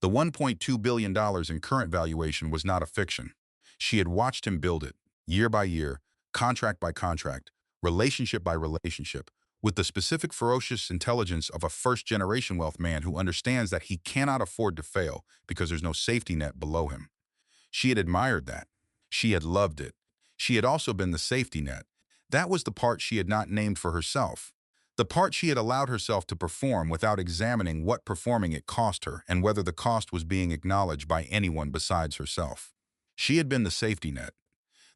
The $1.2 billion in current valuation was not a fiction. She had watched him build it, year by year, contract by contract, relationship by relationship, with the specific ferocious intelligence of a first-generation wealth man who understands that he cannot afford to fail because there's no safety net below him. She had admired that. She had loved it. She had also been the safety net. That was the part she had not named for herself. The part she had allowed herself to perform without examining what performing it cost her and whether the cost was being acknowledged by anyone besides herself. She had been the safety net.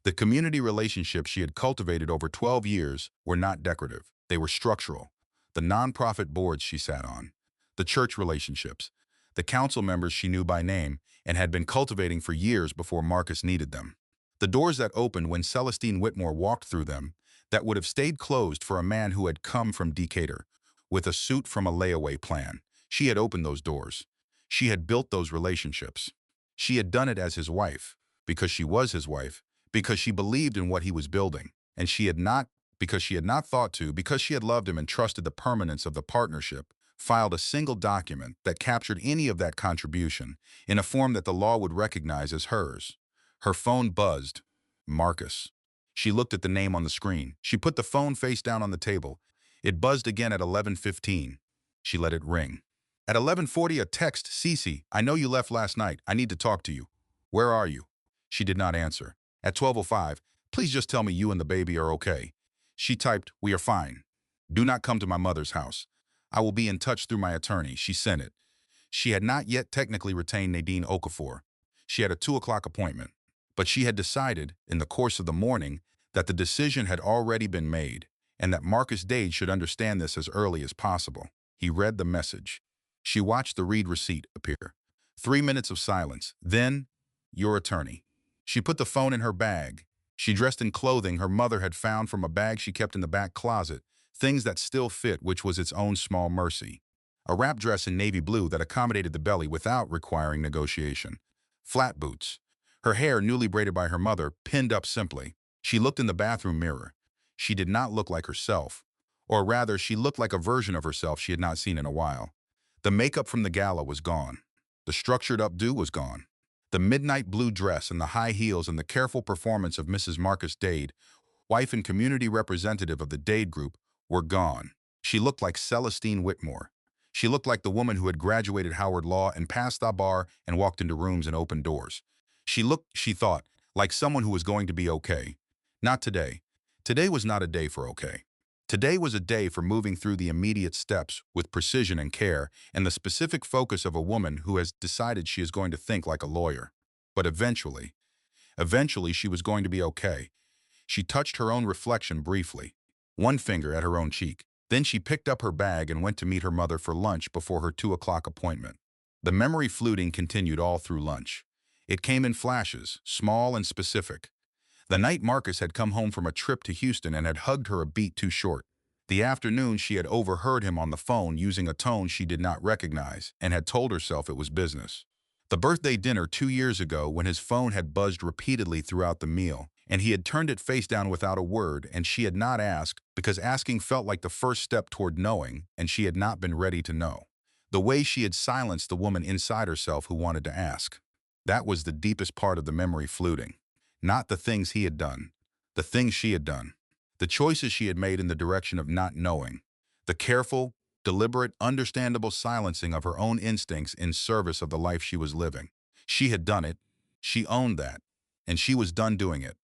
The community relationships she had cultivated over 12 years were not decorative. They were structural. The nonprofit boards she sat on, the church relationships, the council members she knew by name and had been cultivating for years before Marcus needed them. The doors that opened when Celestine Whitmore walked through them, that would have stayed closed for a man who had come from Decatur, with a suit from a layaway plan. She had opened those doors. She had built those relationships. She had done it as his wife, because she was his wife, because she believed in what he was building, and she had not, because she had not thought to, because she had loved him and trusted the permanence of the partnership, filed a single document that captured any of that contribution in a form that the law would recognize as hers. Her phone buzzed. Marcus. She looked at the name on the screen. She put the phone face down on the table. It buzzed again at 11:15. She let it ring. At 11:40, a text, "Cece, I know you left last night. I need to talk to you. Where are you?" She did not answer. At 12:05, "Please just tell me you and the baby are okay." She typed, "We are fine. Do not come to my mother's house. I will be in touch through my attorney." She sent it. She had not yet technically retained Nadine Okafor. She had a 2 o'clock appointment. But she had decided, in the course of the morning, that the decision had already been made, and that Marcus Dade should understand this as early as possible. He read the message. She watched the read receipt appear. 3 minutes of silence. Then, your attorney. She put the phone in her bag. She dressed in clothing her mother had found from a bag she kept in the back closet, things that still fit, which was its own small mercy. A wrap dress in navy blue that accommodated the belly without requiring negotiation. Flat boots. Her hair, newly braided by her mother, pinned up simply. She looked in the bathroom mirror. She did not look like herself. Or rather, she looked like a version of herself she had not seen in a while. The makeup from the gala was gone. The structured updo was gone. The midnight blue dress and the high heels and the careful performance of Mrs. Marcus Dade, wife and community representative of the Dade Group, were gone. She looked like Celestine Whitmore. She looked like the woman who had graduated Howard Law and passed the bar and walked into rooms and opened doors. She looked, she thought, like someone who was going to be okay. Not today. Today was not a day for okay. Today was a day for moving through the immediate steps with precision and care and the specific focus of a woman who has decided she is going to think like a lawyer. But eventually she was going to be okay. She touched her own reflection briefly, one finger at her own cheek. Then she picked up her bag and went to meet her mother for lunch before her 2 o'clock appointment. The memory fluting continued all through lunch. It came in flashes, small and specific. The night Marcus had come home from a trip to Houston and had hugged her a beat too short. The afternoon she had overheard him on the phone using a tone she did not recognize and had told herself it was business. The birthday dinner 2 years ago when his phone had buzzed repeatedly throughout the meal, and he had turned it face down without a word, and she had not asked because asking felt like the first step toward knowing, and she had not been ready to know. The way she had silenced the woman inside herself who wanted to ask. That was the deepest part of the memory fluting. Not the things he had done, the things she had done, the choices she had made in the direction of not knowing, the careful, deliberate, understandable silencing of her own instincts in service of the life she was living. She had done it, she owned that, and she was done doing it.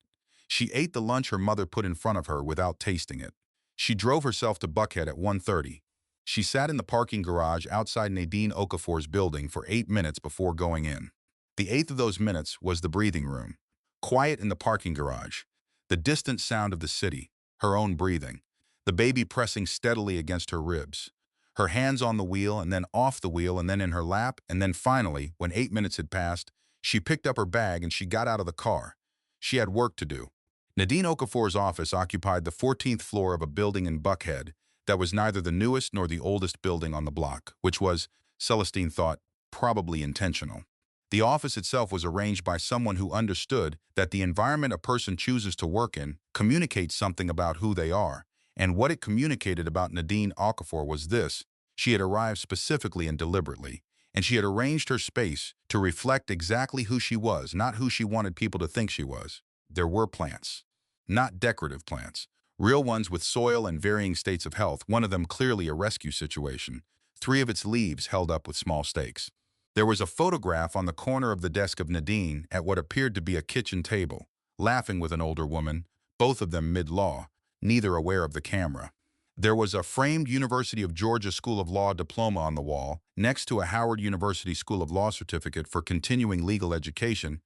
She ate the lunch her mother put in front of her without tasting it. She drove herself to Buckhead at 1:30. She sat in the parking garage outside Nadine Okafor's building for 8 minutes before going in. The eighth of those minutes was the breathing room. Quiet in the parking garage, the distant sound of the city, her own breathing, the baby pressing steadily against her ribs, her hands on the wheel and then off the wheel and then in her lap, and then finally, when 8 minutes had passed, she picked up her bag and she got out of the car. She had work to do. Nadine Okafor's office occupied the 14th floor of a building in Buckhead that was neither the newest nor the oldest building on the block, which was, Celestine thought, probably intentional. The office itself was arranged by someone who understood that the environment a person chooses to work in communicates something about who they are, and what it communicated about Nadine Okafor was this: she had arrived specifically and deliberately, and she had arranged her space to reflect exactly who she was, not who she wanted people to think she was. There were plants. Not decorative plants. Real ones with soil and varying states of health, one of them clearly a rescue situation. 3 of its leaves held up with small stakes. There was a photograph on the corner of the desk of Nadine at what appeared to be a kitchen table, laughing with an older woman, both of them mid-law, neither aware of the camera. There was a framed University of Georgia School of Law diploma on the wall, next to a Howard University School of Law certificate for continuing legal education,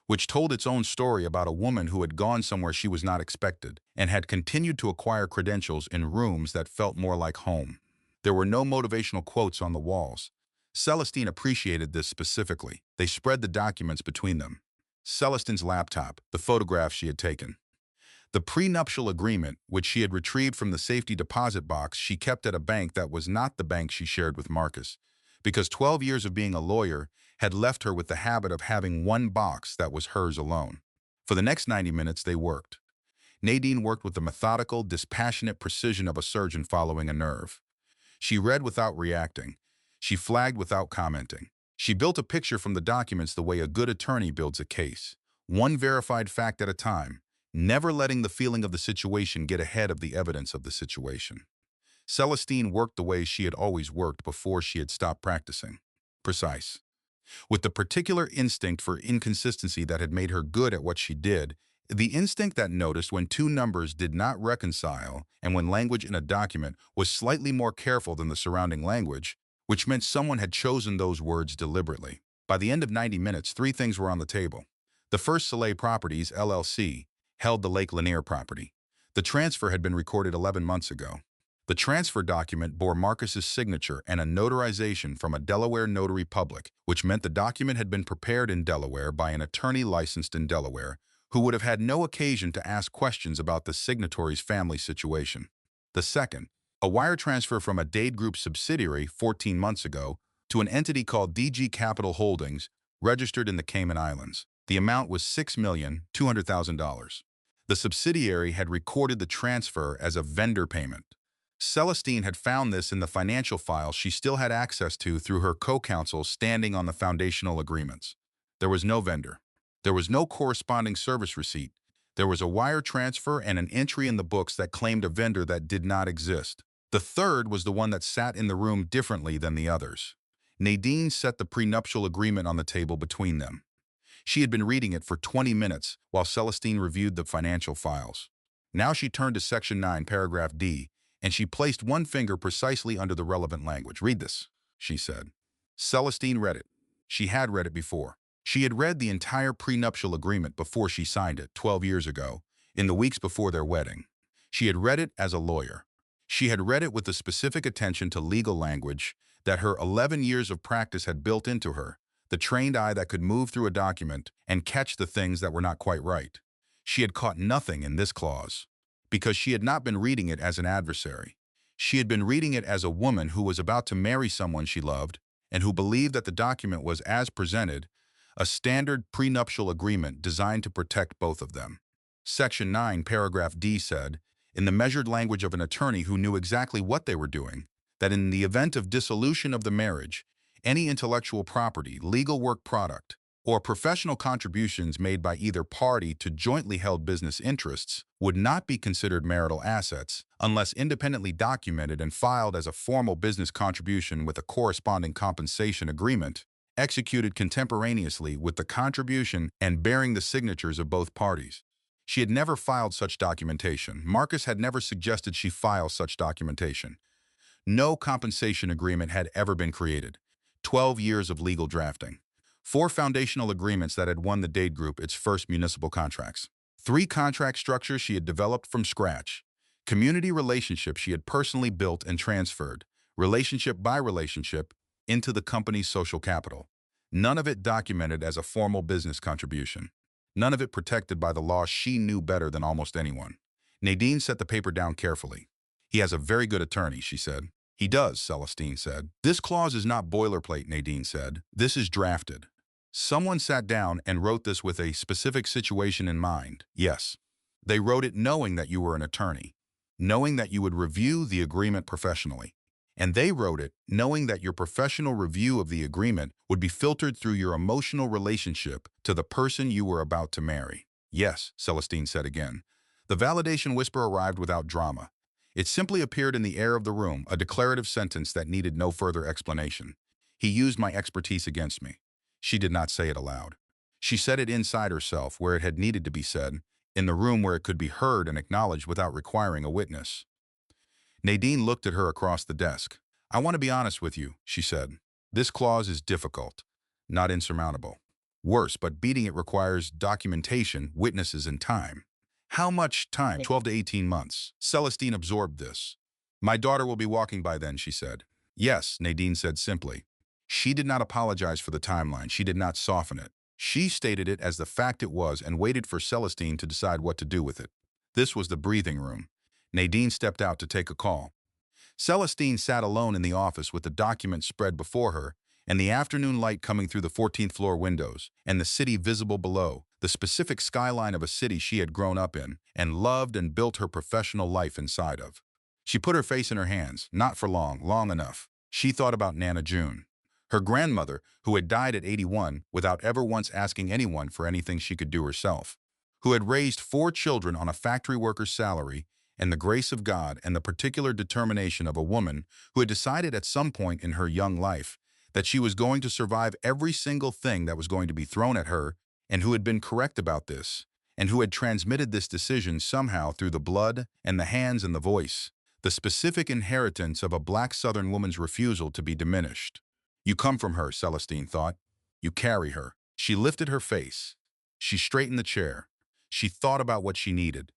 which told its own story about a woman who had gone somewhere she was not expected and had continued to acquire credentials in rooms that felt more like home. There were no motivational quotes on the walls. Celestine appreciated this specifically. They spread the documents between them. Celestine's laptop, the photographs she had taken. The prenuptial agreement, which she had retrieved from the safety deposit box she kept at a bank that was not the bank she shared with Marcus, because 12 years of being a lawyer had left her with the habit of having one box that was hers alone. For the next 90 minutes, they worked. Nadine worked with the methodical, dispassionate precision of a surgeon following a nerve. She read without reacting. She flagged without commenting. She built a picture from the documents the way a good attorney builds a case, one verified fact at a time, never letting the feeling of the situation get ahead of the evidence of the situation. Celestine worked the way she had always worked before she had stopped practicing. Precise. With the particular instinct for inconsistency that had made her good at what she did, the instinct that noticed when 2 numbers did not reconcile and when language in a document was slightly more careful than the surrounding language, which meant someone had chosen those words deliberately. By the end of 90 minutes, three things were on the table. The first, Soleil Properties, LLC, held the Lake Lanier property. The transfer had been recorded 11 months ago. The transfer document bore Marcus's signature and a notarization from a Delaware notary public, which meant the document had been prepared in Delaware by an attorney licensed in Delaware, who would have had no occasion to ask questions about the signatory's family situation. The second, a wire transfer from a Dade Group subsidiary 14 months ago to an entity called DG Capital Holdings, registered in the Cayman Islands. The amount was $6,200,000. The subsidiary had recorded the transfer as a vendor payment. Celestine had found this in the financial files she still had access to through her co-counsel standing on the foundational agreements. There was no vendor. There was no corresponding service receipt. There was a wire transfer and an entry in the books that claimed a vendor that did not exist. The third was the one that sat in the room differently than the others. Nadine set the prenuptial agreement on the table between them. She had been reading it for 20 minutes while Celestine reviewed the financial files. Now she turned to Section 9, Paragraph D, and she placed one finger precisely under the relevant language. "Read this," she said. Celestine read it. She had read it before. She had read the entire prenuptial agreement before she signed it 12 years ago, in the weeks before their wedding. She had read it as a lawyer. She had read it with the specific attention to legal language that her 11 years of practice had built into her, the trained eye that could move through a document and catch the things that were not quite right. She had caught nothing in this clause, because she had not been reading it as an adversary. She had been reading it as a woman who was about to marry someone she loved and who believed that the document was, as presented, a standard prenuptial agreement designed to protect both of them. Section 9, Paragraph D said, in the measured language of an attorney who knew exactly what they were doing, that in the event of dissolution of the marriage, any intellectual property, legal work product, or professional contributions made by either party to jointly held business interests would not be considered marital assets unless independently documented and filed as a formal business contribution with a corresponding compensation agreement, executed contemporaneously with the contribution and bearing the signatures of both parties. She had never filed such documentation. Marcus had never suggested she file such documentation. No compensation agreement had ever been created. 12 years of legal drafting. 4 foundational agreements that had won the Dade Group its first municipal contracts. 3 contract structures she had developed from scratch. Community relationships she had personally built and transferred, relationship by relationship, into the company's social capital. None of it documented as a formal business contribution. None of it protected by the law she knew better than almost anyone. Nadine set the paper down carefully. "He has a very good attorney," she said. "He does," Celestine said. "This clause is not boilerplate," Nadine said. "This is drafted. Someone sat down and wrote this with a specific situation in mind. Yes. They wrote it knowing that you were an attorney, knowing that you would review the agreement professionally. And they wrote it knowing that your professional review of the agreement would be filtered through your emotional relationship to the person you were about to marry." "Yes," Celestine said again. The validation whisper arrived without drama. It simply appeared in the air of the room, a declarative sentence that needed no further explanation. "He used my expertise against me." She did not say it aloud. She said it inside herself, where it had needed to be said, in the room where it could be heard and acknowledged without requiring a witness. Nadine looked at her across the desk. "I want to be honest with you," she said. "This clause is difficult, not insurmountable. Worse, but beating it requires documentation, witnesses, and time." "How much time?" 12 to 18 months. Celestine absorbed this. "My daughter will be walking by then," she said. "Yes," Nadine said simply. She did not apologize for the timeline. She did not soften it. She stated it as the fact it was and waited for Celestine to decide what to do with it. This was the breathing room. Nadine stepped out to take a call. Celestine sat alone in the office with the document spread before her and the afternoon light coming through the 14th floor windows and the city visible below, the specific skyline of a city she had grown up in and loved and built her professional life inside of. She put her face in her hands, not for long enough. She thought about Nana June, her grandmother who had died at 81 without ever once asking anyone for anything she could do herself, who had raised 4 children on a factory worker's salary and the grace of God and the particular determination of a woman who had decided at some point in her young life that she was going to survive every single thing that was going to be thrown at her, and who had been correct about this, and who had transmitted this decision somehow through the blood and the hands and the voice, the specific inheritance of a black Southern woman's refusal to be diminished. You come from her, Celestine thought. You carry her. She lifted her face. She straightened the chair. She thought about what she needed.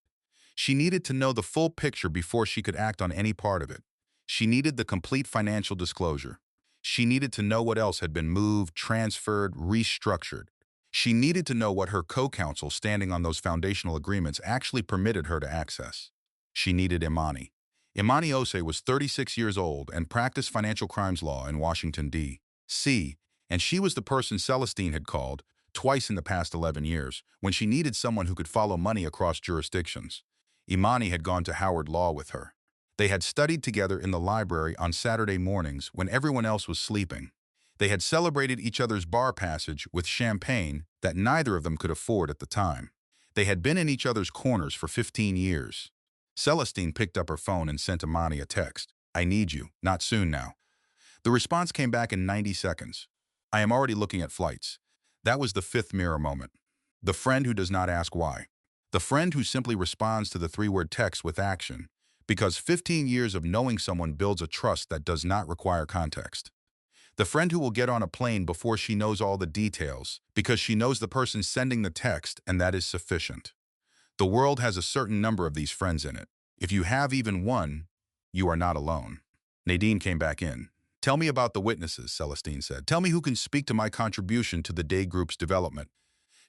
She needed to know the full picture before she could act on any part of it. She needed the complete financial disclosure. She needed to know what else had been moved, transferred, restructured. She needed to know what her co-counsel standing on those foundational agreements actually permitted her to access. She needed Imani. Imani Osei was 36 years old and practiced financial crimes law in Washington, D.C., and she was the person Celestine had called, twice in the past 11 years, when she needed someone who could follow money across jurisdictions. Imani had gone to Howard Law with her. They had studied together in the library on Saturday mornings when everyone else was sleeping. They had celebrated each other's bar passage with champagne that neither of them could afford at the time. They had been in each other's corners for 15 years. Celestine picked up her phone and sent Imani a text. I need you, not soon now. The response came back in 90 seconds. I am already looking at flights. That was the fifth mirror moment. The friend who does not ask why. The friend who simply responds to the three-word text with action, because 15 years of knowing someone builds a trust that does not require context. The friend who will get on a plane before she knows all the details, because she knows the person sending the text and that is sufficient. The world has a certain number of these friends in it. If you have even one, you are not alone. Nadine came back in. Tell me about the witnesses, Celestine said. Tell me who can speak to my contribution to the Dade Group's development.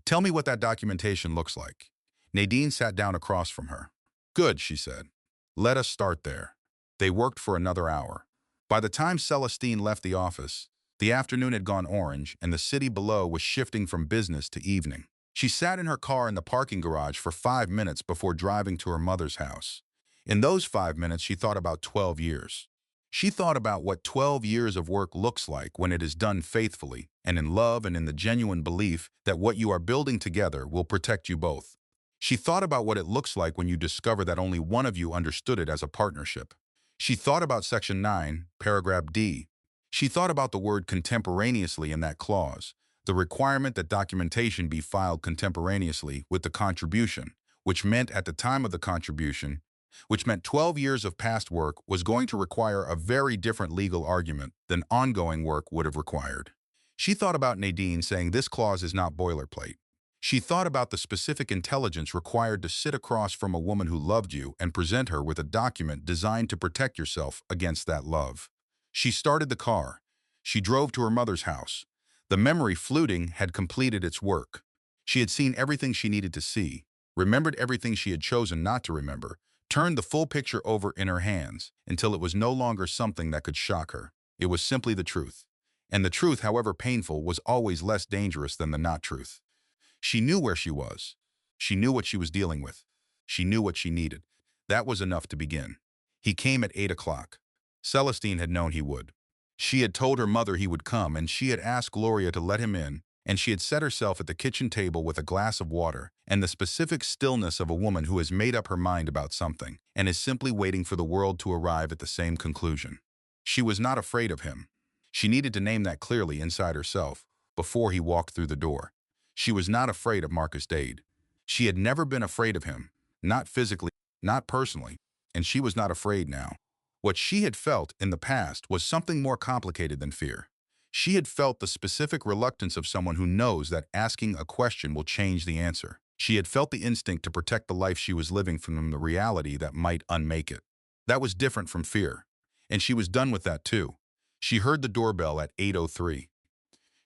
Tell me what that documentation looks like. Nadine sat down across from her. Good, she said. Let us start there. They worked for another hour. By the time Celestine left the office, the afternoon had gone orange and the city below was shifting from business to evening. She sat in her car in the parking garage for 5 minutes before driving to her mother's house. In those 5 minutes, she thought about 12 years. She thought about what 12 years of work looks like when it is done faithfully and in love and in the genuine belief that what you are building together will protect you both. She thought about what it looks like when you discover that only one of you understood it as a partnership. She thought about Section 9, Paragraph D. She thought about the word contemporaneously in that clause, the requirement that documentation be filed contemporaneously with the contribution, which meant at the time of the contribution, which meant 12 years of past work was going to require a very different legal argument than ongoing work would have required. She thought about Nadine saying this clause is not boilerplate. She thought about the specific intelligence required to sit across from a woman who loved you and present her with a document designed to protect yourself against that love. She started the car. She drove to her mother's house. The memory fluting had completed its work. She had seen everything she needed to see, remembered everything she had chosen not to remember, turned the full picture over in her hands until it was no longer something that could shock her. It was simply the truth. And the truth, however painful, was always less dangerous than the not truth. She knew where she was. She knew what she was dealing with. She knew what she needed. That was enough to begin. He came at 8 o'clock. Celestine had known he would. She had told her mother he would come, and she had asked Gloria to let him in, and she had set herself at the kitchen table with a glass of water and the specific stillness of a woman who has made up her mind about something and is simply waiting for the world to arrive at the same conclusion. She was not afraid of him. She needed to name that clearly inside herself before he walked through the door. She was not afraid of Marcus Dade. She had never been afraid of him, not physically, not personally, and she was not afraid now. What she had felt in the past was something more complicated than fear. She had felt the specific reluctance of someone who knows that asking a question will change the answer. She had felt the instinct to protect the life she was living from the reality that might unmake it. That was different from fear, and she was done with that too. She heard the doorbell at 8:03.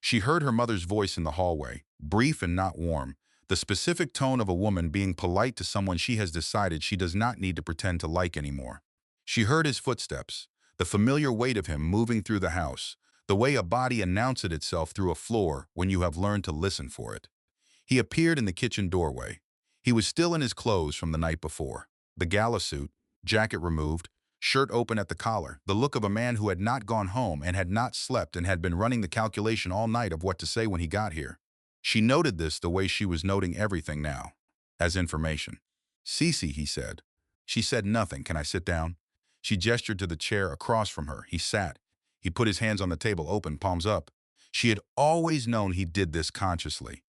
She heard her mother's voice in the hallway, brief and not warm, the specific tone of a woman being polite to someone she has decided she does not need to pretend to like anymore. She heard his footsteps, the familiar weight of him moving through the house, the way a body announces itself through a floor when you have learned to listen for it. He appeared in the kitchen doorway. He was still in his clothes from the night before, the gala suit, jacket removed, shirt open at the collar, the look of a man who had not gone home and had not slept and had been running the calculation all night of what to say when he got here. She noted this the way she was noting everything now, as information. Cece, he said. She said nothing. Can I sit down? She gestured to the chair across from her. He sat. He put his hands on the table open, palms up. She had always known he did this consciously.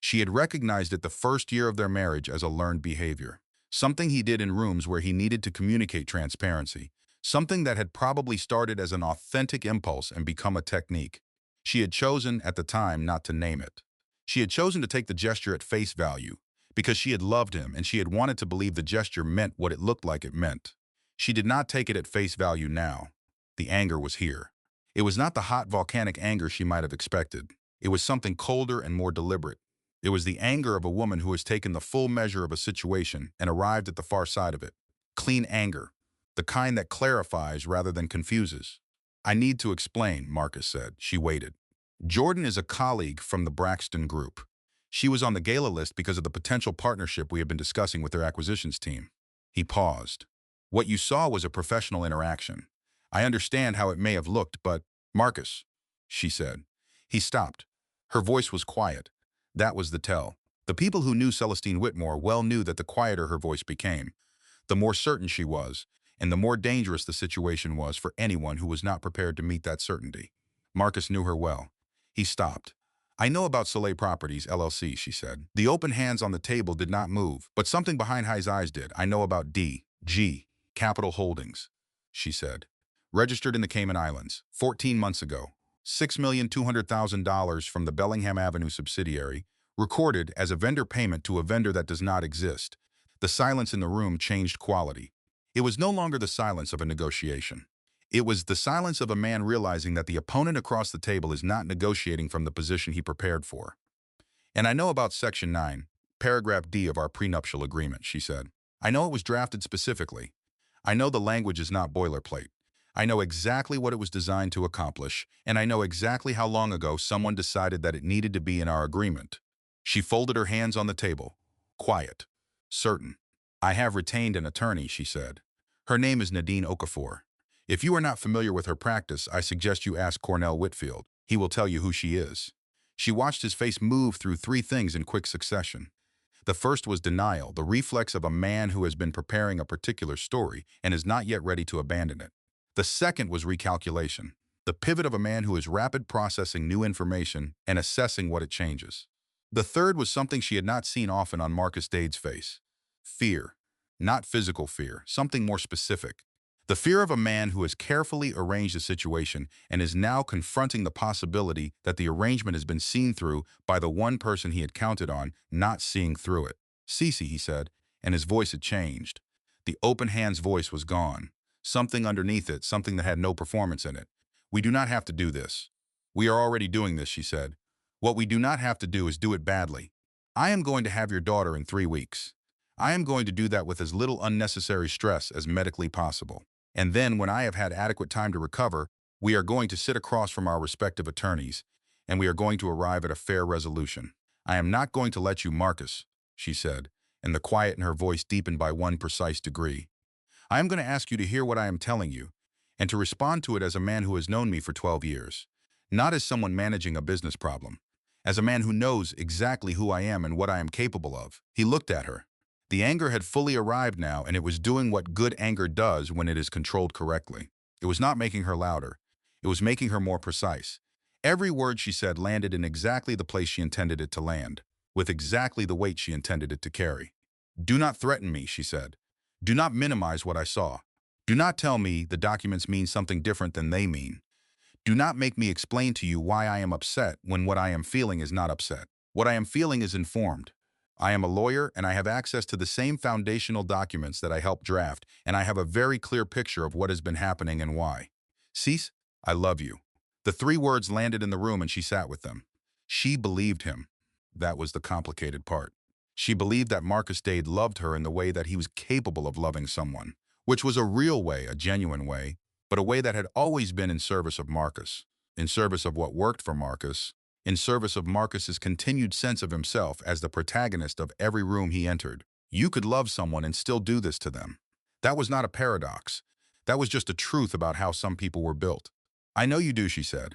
She had recognized it the first year of their marriage as a learned behavior. Something he did in rooms where he needed to communicate transparency. Something that had probably started as an authentic impulse and become a technique. She had chosen, at the time, not to name it. She had chosen to take the gesture at face value, because she had loved him and she had wanted to believe the gesture meant what it looked like it meant. She did not take it at face value now. The anger was here. It was not the hot volcanic anger she might have expected. It was something colder and more deliberate. It was the anger of a woman who has taken the full measure of a situation and arrived at the far side of it. Clean anger. The kind that clarifies rather than confuses. "I need to explain," Marcus said. She waited. "Jordan is a colleague from the Braxton Group. She was on the gala list because of the potential partnership we have been discussing with their acquisitions team." He paused. "What you saw was a professional interaction. I understand how it may have looked, but—" "Marcus," she said. He stopped. Her voice was quiet. That was the tell. The people who knew Celestine Whitmore well knew that the quieter her voice became, the more certain she was, and the more dangerous the situation was for anyone who was not prepared to meet that certainty. Marcus knew her well. He stopped. "I know about Soleil Properties, LLC," she said. The open hands on the table did not move, but something behind High's eyes did. "I know about D.G. Capital Holdings," she said. "Registered in the Cayman Islands, 14 months ago. $6,200,000 from the Bellingham Avenue subsidiary, recorded as a vendor payment to a vendor that does not exist." The silence in the room changed quality. It was no longer the silence of a negotiation. It was the silence of a man realizing that the opponent across the table is not negotiating from the position he prepared for. "And I know about Section 9, Paragraph D of our prenuptial agreement," she said. "I know it was drafted specifically. I know the language is not boilerplate. I know exactly what it was designed to accomplish, and I know exactly how long ago someone decided that it needed to be in our agreement." She folded her hands on the table. Quiet. Certain. "I have retained an attorney," she said. "Her name is Nadine Okafor. If you are not familiar with her practice, I suggest you ask Cornell Whitfield. He will tell you who she is." She watched his face move through three things in quick succession. The first was denial, the reflex of a man who has been preparing a particular story and is not yet ready to abandon it. The second was recalculation, the pivot of a man who is rapid processing new information and assessing what it changes. The third was something she had not seen often on Marcus Dade's face. Fear. Not physical fear, something more specific. The fear of a man who has carefully arranged a situation and is now confronting the possibility that the arrangement has been seen through by the one person he had counted on not seeing through it. "Cece," he said, and his voice had changed. The open hand's voice was gone. Something underneath it, something that had no performance in it. "We do not have to do this. We are already doing this," she said. "What we do not have to do is do it badly. I am going to have your daughter in 3 weeks. I am going to do that with as little unnecessary stress as medically possible. And then, when I have had adequate time to recover, we are going to sit across from our respective attorneys, and we are going to arrive at a fair resolution. I am not going to let you, Marcus," she said, and the quiet in her voice deepened by one precise degree. "I am going to ask you to hear what I am telling you, and to respond to it as a man who has known me for 12 years. Not as someone managing a business problem. As a man who knows exactly who I am and what I am capable of." He looked at her. The anger had fully arrived now, and it was doing what good anger does when it is controlled correctly. It was not making her louder. It was making her more precise. Every word she said landed in exactly the place she intended it to land, with exactly the weight she intended it to carry. "Do not threaten me," she said. "Do not minimize what I saw. Do not tell me the documents mean something different than they mean. Do not make me explain to you why I am upset when what I am feeling is not upset. What I am feeling is informed. I am a lawyer, and I have access to the same foundational documents that I helped draft, and I have a very clear picture of what has been happening and why. Cease, I love you." The 3 words landed in the room, and she sat with them. She believed him. That was the complicated part. She believed that Marcus Dade loved her in the way that he was capable of loving someone, which was a real way, a genuine way, but a way that had always been in service of Marcus, in service of what worked for Marcus, in service of Marcus's continued sense of himself as the protagonist of every room he entered. You could love someone and still do this to them. That was not a paradox. That was just a truth about how some people were built. "I know you do," she said,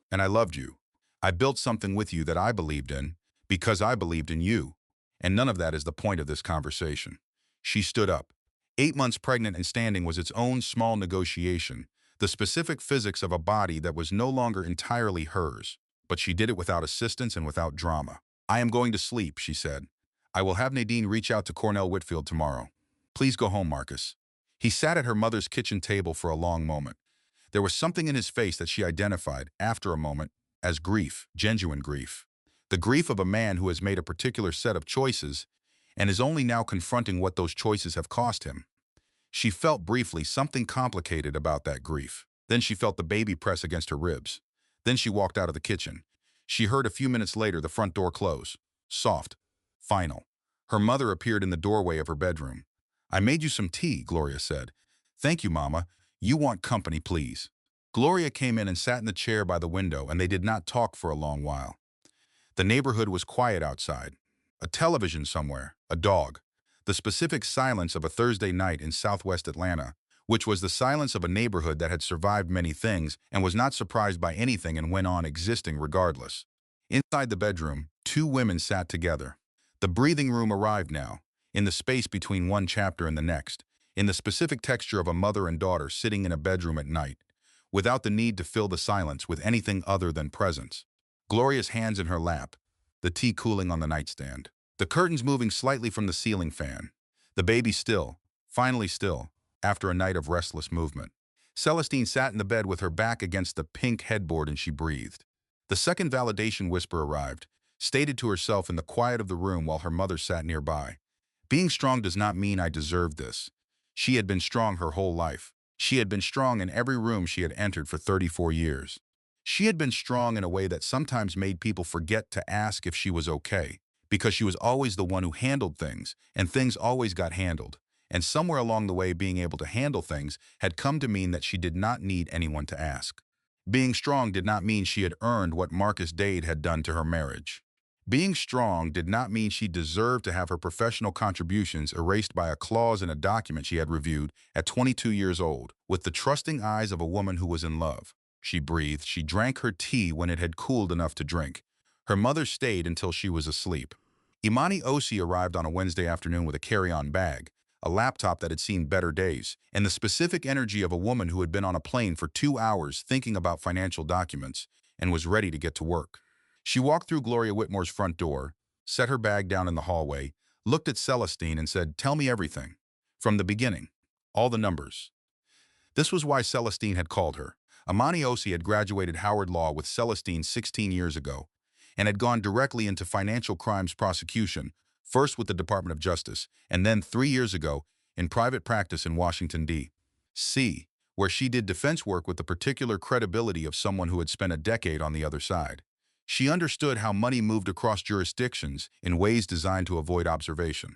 "and I loved you. I built something with you that I believed in, because I believed in you. And none of that is the point of this conversation." She stood up. 8 months pregnant and standing was its own small negotiation, the specific physics of a body that was no longer entirely hers. But she did it without assistance and without drama. "I am going to sleep," she said. "I will have Nadine reach out to Cornell Whitfield tomorrow." Please go home, Marcus. He sat at her mother's kitchen table for a long moment. There was something in his face that she identified, after a moment, as grief, genuine grief. The grief of a man who has made a particular set of choices and is only now confronting what those choices have cost him. She felt briefly something complicated about that grief. Then she felt the baby press against her ribs. Then she walked out of the kitchen. She heard a few minutes later the front door close. Soft. Final. Her mother appeared in the doorway of her bedroom. "I made you some tea," Gloria said. "Thank you, Mama. You want company, please." Gloria came in and sat in the chair by the window, and they did not talk for a long while. The neighborhood was quiet outside. A television somewhere, a dog. The specific silence of a Thursday night in southwest Atlanta, which was the silence of a neighborhood that had survived many things and was not surprised by anything and went on existing regardless. Inside the bedroom, two women sat together. The breathing room arrived now, in the space between one chapter and the next, in the specific texture of a mother and daughter sitting in a bedroom at night, without the need to fill the silence with anything other than presence. Gloria's hands in her lap, the tea cooling on the nightstand, the curtains moving slightly from the ceiling fan, the baby still, finally still, after a night of restless movement. Celestine sat in the bed with her back against the pink headboard and she breathed. The second validation whisper arrived, stated to herself in the quiet of the room while her mother sat nearby. Being strong does not mean I deserve this. She had been strong her whole life. She had been strong in every room she had entered for 34 years. She had been strong in a way that sometimes made people forget to ask if she was okay, because she was always the one who handled things, and things always got handled. And somewhere along the way, being able to handle things had come to mean that she did not need anyone to ask. Being strong did not mean she had earned what Marcus Dade had done to her marriage. Being strong did not mean she deserved to have her professional contributions erased by a clause in a document she had reviewed at 22 years old, with the trusting eyes of a woman who was in love. She breathed. She drank her tea when it had cooled enough to drink. Her mother stayed until she was asleep. Imani Osi arrived on a Wednesday afternoon with a carry-on bag, a laptop that had seen better days, and the specific energy of a woman who had been on a plane for 2 hours thinking about financial documents and was ready to get to work. She walked through Gloria Whitmore's front door, set her bag down in the hallway, looked at Celestine and said, "Tell me everything. From the beginning. All the numbers." This was why Celestine had called her. Imani Osi had graduated Howard Law with Celestine 16 years ago and had gone directly into financial crimes prosecution, first with the Department of Justice, and then 3 years ago in private practice in Washington, D.C., where she did defense work with the particular credibility of someone who had spent a decade on the other side. She understood how money moved across jurisdictions in ways designed to avoid observation.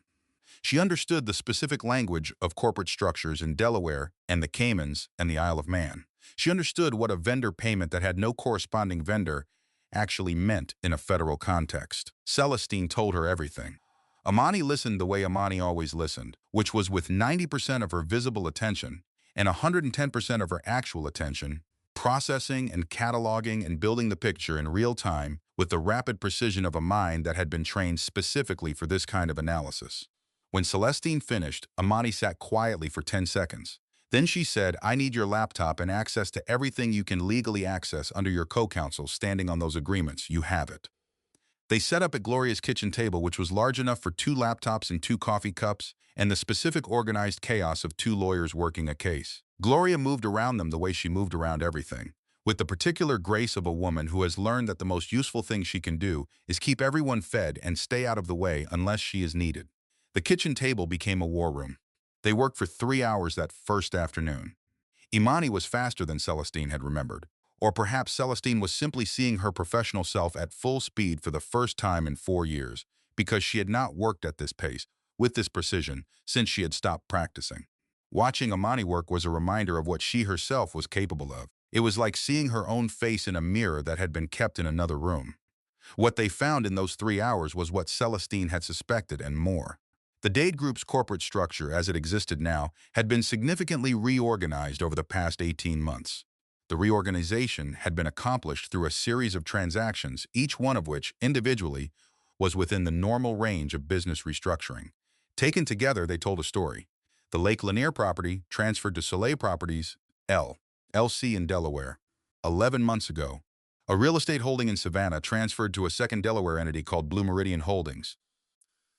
She understood the specific language of corporate structures in Delaware and the Caymans and the Isle of Man. She understood what a vendor payment that had no corresponding vendor actually meant in a federal context. Celestine told her everything. Imani listened the way Imani always listened, which was with 90% of her visible attention and 110% of her actual attention, processing and cataloging and building the picture in real time with the rapid precision of a mind that had been trained specifically for this kind of analysis. When Celestine finished, Imani sat quietly for 10 seconds. Then she said, "I need your laptop and access to everything you can legally access under your co-counsel standing on those agreements. You have it." They set up at Gloria's kitchen table, which was large enough for 2 laptops and 2 coffee cups, and the specific organized chaos of 2 lawyers working a case. Gloria moved around them the way she moved around everything, with the particular grace of a woman who has learned that the most useful thing she can do is keep everyone fed and stay out of the way unless she is needed. The kitchen table became a war room. They worked for 3 hours that first afternoon. Imani was faster than Celestine had remembered. Or perhaps Celestine was simply seeing her professional self at full speed for the first time in 4 years, because she had not worked at this pace, with this precision, since she had stopped practicing. Watching Imani work was a reminder of what she herself was capable of. It was like seeing her own face in a mirror that had been kept in another room. What they found in those 3 hours was what Celestine had suspected and more. The Dade Group's corporate structure, as it existed now, had been significantly reorganized over the past 18 months. The reorganization had been accomplished through a series of transactions, each one of which, individually, was within the normal range of business restructuring. Taken together, they told a story. The Lake Lanier property transferred to Soleil Properties, LLC in Delaware. 11 months ago, a real estate holding in Savannah transferred to a second Delaware entity called Blue Meridian Holdings.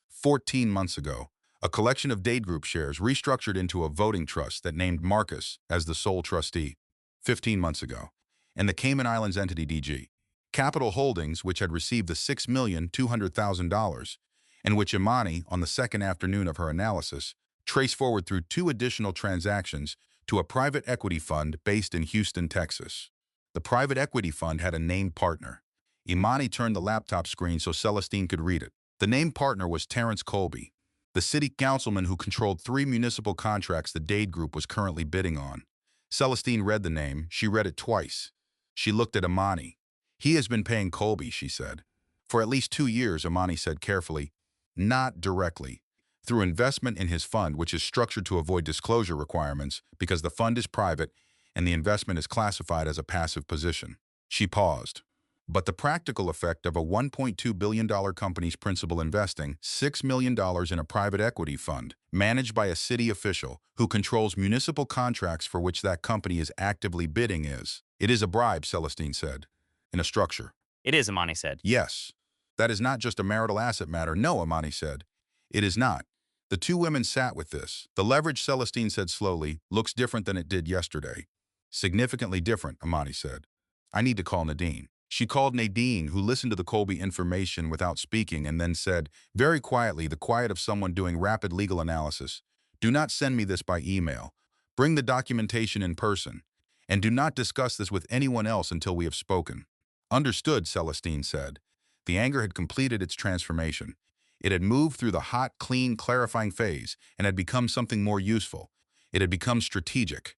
14 months ago, a collection of Dade Group shares restructured into a voting trust that named Marcus as the sole trustee 15 months ago, and the Cayman Islands entity DG. Capital Holdings, which had received the $6,200,000, and which Imani, on the second afternoon of her analysis, traced forward through 2 additional transactions to a private equity fund based in Houston, Texas. The private equity fund had a named partner. Imani turned the laptop screen so Celestine could read it. The named partner was Terrence Colby, the city councilman who controlled 3 municipal contracts the Dade Group was currently bidding on. Celestine read the name. She read it twice. She looked at Imani. "He has been paying Colby," she said. "For at least 2 years," Imani said carefully. "Not directly. Through investment in his fund, which is structured to avoid disclosure requirements because the fund is private and the investment is classified as a passive position." She paused. "But the practical effect of a $1.2 billion company's principal investing $6 million in a private equity fund managed by a city official who controls municipal contracts for which that company is actively bidding is, it is a bribe," Celestine said. "In a structure." It is, Imani said. "Yes. That is not just a marital asset matter." "No," Imani said. "It is not." The 2 women sat with this. "The leverage," Celestine said slowly, "looks different than it did yesterday." "Significantly different," Imani said. "I need to call Nadine." She called Nadine, who listened to the Colby information without speaking, and then said, very quietly, the quiet of someone doing rapid legal analysis, "Do not send me this by email. Bring the documentation in person. And do not discuss this with anyone else until we have spoken." "Understood," Celestine said. The anger had completed its transformation. It had moved through the hot, clean, clarifying phase and had become something more useful. It had become strategic.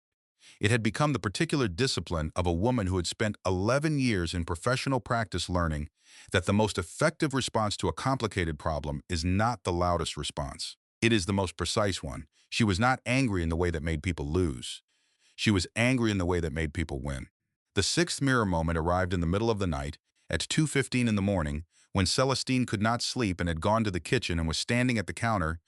It had become the particular discipline of a woman who had spent 11 years in professional practice learning that the most effective response to a complicated problem is not the loudest response. It is the most precise one. She was not angry in the way that made people lose. She was angry in the way that made people win. The 6th mirror moment arrived in the middle of the night at 2:15 in the morning when Celestine could not sleep and had gone to the kitchen and was standing at the counter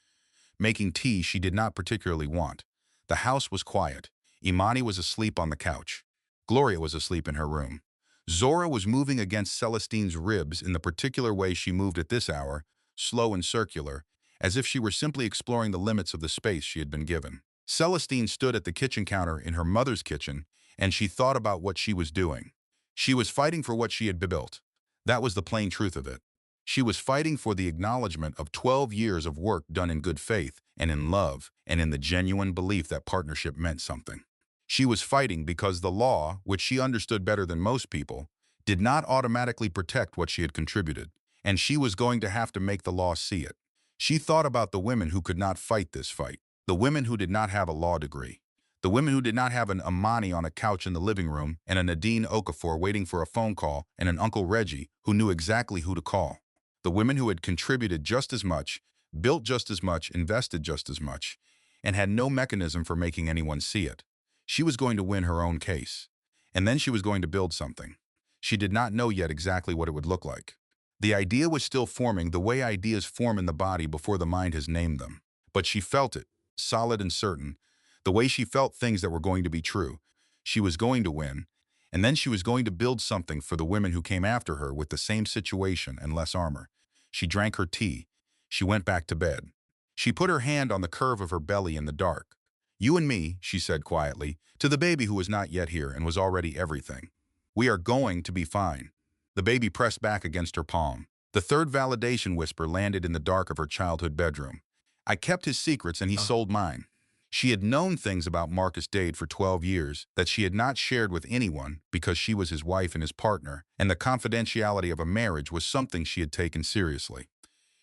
making tea she did not particularly want. The house was quiet. Imani was asleep on the couch. Gloria was asleep in her room. Zora was moving against Celestine's ribs in the particular way she moved at this hour, slow and circular, as if she were simply exploring the limits of the space she had been given. Celestine stood at the kitchen counter in her mother's kitchen, and she thought about what she was doing. She was fighting for what she had built. That was the plain truth of it. She was fighting for the acknowledgment of 12 years of work done in good faith and in love and in the genuine belief that partnership meant something. She was fighting because the law, which she understood better than most people, did not automatically protect what she had contributed, and she was going to have to make the law see it. She thought about the women who could not fight this fight, the women who did not have a law degree, the women who did not have an Imani on a couch in the living room and a Nadine Okafor waiting for a phone call and an Uncle Reggie who knew exactly who to call. The women who had contributed just as much, built just as much, invested just as much, and had no mechanism for making anyone see it. She was going to win her own case. And then she was going to build something. She did not know yet exactly what it would look like. The idea was still forming the way ideas form in the body before the mind has named them. But she felt it, solid and certain, the way she felt things that were going to be true. She was going to win, and then she was going to build something for the women who came after her with the same situation and less armor. She drank her tea. She went back to bed. She put her hand on the curve of her belly in the dark. "You and me," she said quietly, to the baby who was not yet here and was already everything. "We are going to be fine." The baby pressed back against her palm. The third validation whisper landed in the dark of her childhood bedroom. "I kept his secrets and he sold mine." She had known things about Marcus Dade for 12 years that she had not shared with anyone because she was his wife and his partner, and the confidentiality of a marriage was something she had taken seriously.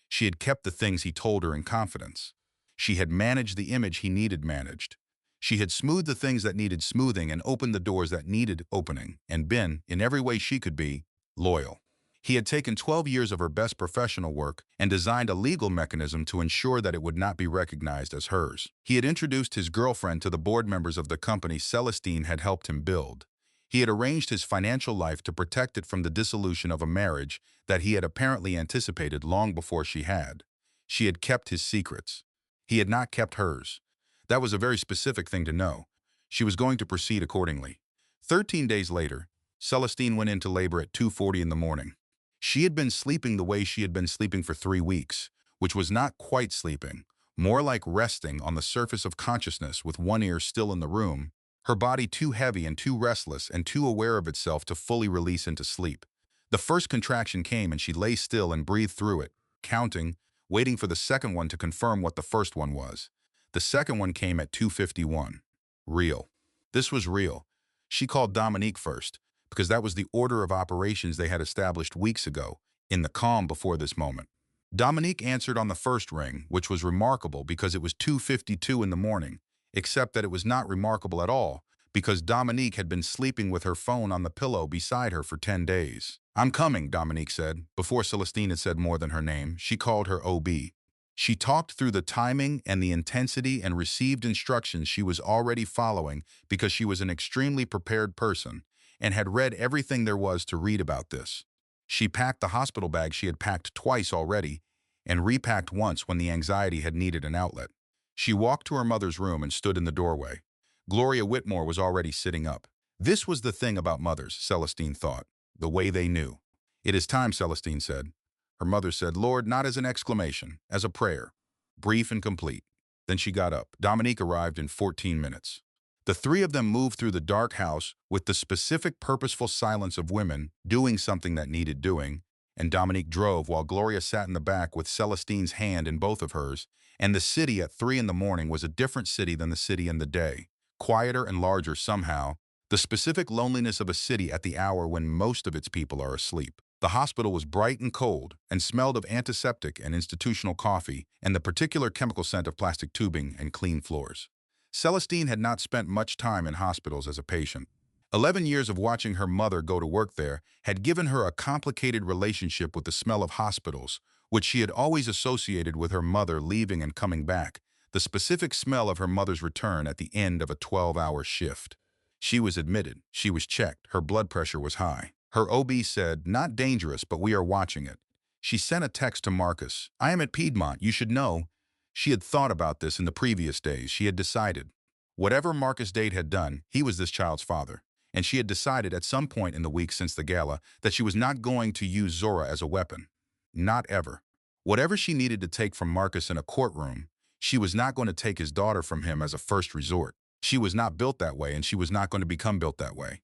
She had kept the things he told her in confidence. She had managed the image he needed managed. She had smoothed the things that needed smoothing and opened the doors that needed opening, and been, in every way she could be, loyal. He had taken 12 years of her best professional work and designed a legal mechanism to ensure that it would not be recognized as hers. He had introduced his girlfriend to the board members of the company Celestine had helped him build. He had arranged his financial life to protect it from the dissolution of a marriage that he had apparently anticipated long before she had. She had kept his secrets. He had not kept hers. That was a very specific thing to know. She was going to proceed accordingly. 13 days later, Celestine went into labor at 2:40 in the morning. She had been sleeping the way she had been sleeping for 3 weeks, which was not quite sleeping, more like resting on the surface of consciousness with one ear still in the room, her body too heavy and too restless and too aware of itself to fully release into sleep. The first contraction came and she lay still and breathed through it, counting, waiting for the second one to confirm what the first one was. The second one came at 2:51. Real. This was real. She called Dominique first, because that was the order of operations they had established weeks ago, in the calm before this moment. Dominique answered on the first ring, which was remarkable because it was 2:52 in the morning, except that it was not remarkable at all, because Dominique had been sleeping with her phone on the pillow beside her for 10 days. "I'm coming," Dominique said. Before Celestine had said more than her name, she called her OB. She talked through the timing and the intensity and received instructions she was already following because she was an extremely prepared person and had read everything there was to read about this. She packed the hospital bag she had packed twice already and repacked once when the anxiety had needed an outlet. She walked to her mother's room and stood in the doorway. Gloria Whitmore was already sitting up. This was the thing about mothers, Celestine thought, the way they knew. "It is time," Celestine said. Her mother said, "Lord," not as an exclamation, as a prayer, brief and complete. Then she got up. Dominique arrived in 14 minutes. The three of them moved through the dark house with the specific purposeful silence of women doing something that needed doing, and Dominique drove while Gloria sat in the back with Celestine's hand in both of hers, and the city at 3 in the morning was a different city than the city in the day, quieter and larger somehow, the specific loneliness of a city at the hour when most of its people are asleep. The hospital was bright and cold and smelled of antiseptic and institutional coffee and the particular chemical scent of plastic tubing and clean floors. Celestine had not spent much time in hospitals as a patient. 11 years of watching her mother go to work there had given her a complicated relationship with the smell of hospitals, which she had always associated with her mother leaving and coming back, the specific smell of her mother's return at the end of a 12-hour shift. She was admitted, she was checked, her blood pressure was high. Her OB said, "Not dangerous, but we are watching it." She sent a text to Marcus, "I am at Piedmont, you should know." She had thought about this in the previous days. She had decided. Whatever Marcus Dade had done, he was this child's father. And she had decided at some point in the week since the gala that she was not going to use Zora as a weapon. Not ever. Whatever she needed to take from Marcus in a courtroom, she was not going to take his daughter from him as a first resort. She was not built that way, and she was not going to become built that way.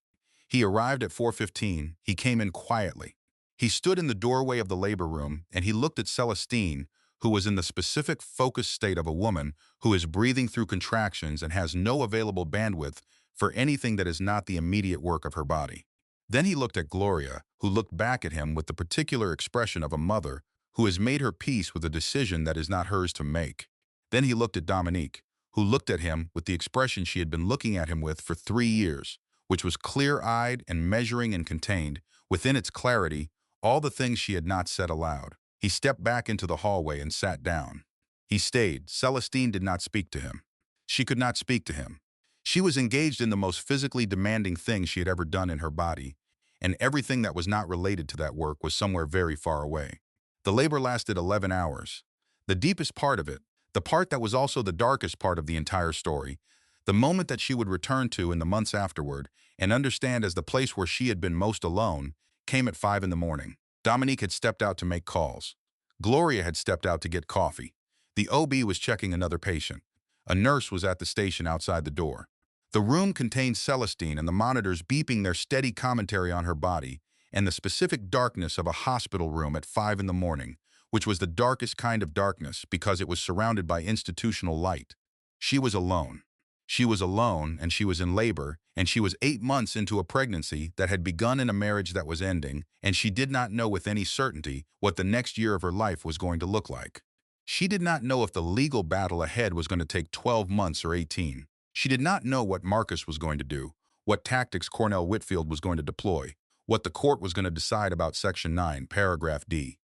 He arrived at 4:15. He came in quietly. He stood in the doorway of the labor room, and he looked at Celestine, who was in the specific focused state of a woman who is breathing through contractions and has no available bandwidth for anything that is not the immediate work of her body. Then he looked at Gloria, who looked back at him with the particular expression of a mother who has made her peace with a decision that is not hers to make. Then he looked at Dominique, who looked at him with the expression she had been looking at him with for 3 years, which was clear-eyed and measuring and contained, within its clarity, all the things she had not said aloud. He stepped back into the hallway and sat down. He stayed. Celestine did not speak to him. She could not speak to him. She was engaged in the most physically demanding thing she had ever done in her body, and everything that was not related to that work was somewhere very far away. The labor lasted 11 hours. The deepest part of it, the part that was also the darkest part of the entire story, the moment that she would return to in the months afterward and understand as the place where she had been most alone, came at 5 in the morning. Dominique had stepped out to make calls. Gloria had stepped out to get coffee. The OB was checking another patient. A nurse was at the station outside the door. The room contained Celestine and the monitors beeping their steady commentary on her body and the specific darkness of a hospital room at 5 in the morning, which was the darkest kind of darkness because it was surrounded by institutional light. She was alone. She was alone, and she was in labor, and she was 8 months into a pregnancy that had begun in a marriage that was ending, and she did not know with any certainty what the next year of her life was going to look like. She did not know if the legal battle ahead was going to take 12 months or 18. She did not know what Marcus was going to do, what tactics Cornell Whitfield was going to deploy, what the court was going to decide about Section 9, Paragraph D.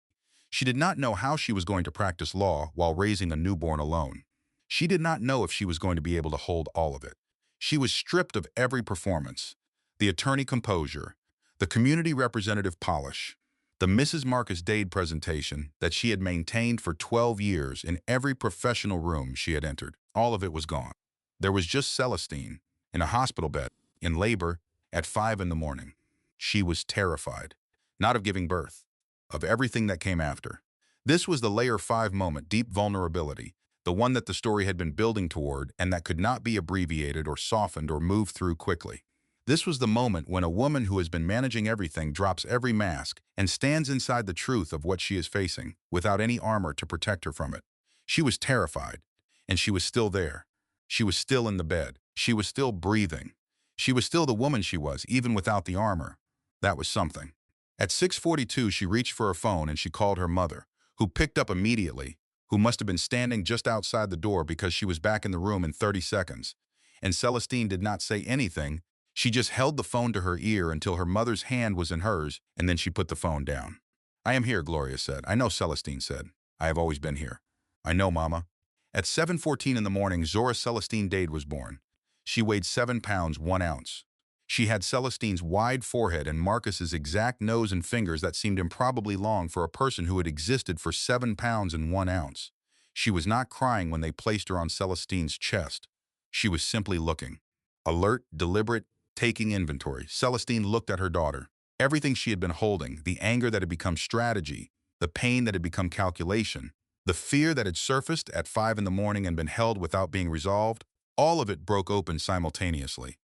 She did not know how she was going to practice law while raising a newborn alone. She did not know if she was going to be able to hold all of it. She was stripped of every performance, the attorney composure, the community representative polish, the Mrs. Marcus Dade presentation that she had maintained for 12 years in every professional room she had entered. All of it was gone. There was just Celestine, in a hospital bed, in labor, at 5 in the morning. She was terrified, not of giving birth, of everything that came after. This was the Layer 5 moment, deep vulnerability, the one that the story had been building toward and that could not be abbreviated or softened or moved through quickly. This was the moment when a woman who has been managing everything drops every mask and stands inside the truth of what she is facing, without any armor to protect her from it. She was terrified, and she was still there. She was still in the bed. She was still breathing. She was still the woman she was, even without the armor. That was something. At 6:42, she reached for her phone and she called her mother, who picked up immediately, who must have been standing just outside the door because she was back in the room in 30 seconds. And Celestine did not say anything. She just held the phone to her ear until her mother's hand was in hers, and then she put the phone down. "I am here," Gloria said. "I know," Celestine said. "I have always been here." "I know, Mama." At 7:14 in the morning, Zora Celestine Dade was born. She weighed 7 pounds 1 ounce. She had Celestine's wide forehead and Marcus's exact nose and fingers that seemed improbably long for a person who had existed for 7 pounds and 1 ounce. She was not crying when they placed her on Celestine's chest. She was simply looking. Alert, deliberate, taking inventory. Celestine looked at her daughter. Everything she had been holding, the anger that had become strategy, the pain that had become calculation, the fear that had surfaced at 5 in the morning and been held without being resolved, all of it broke open simultaneously.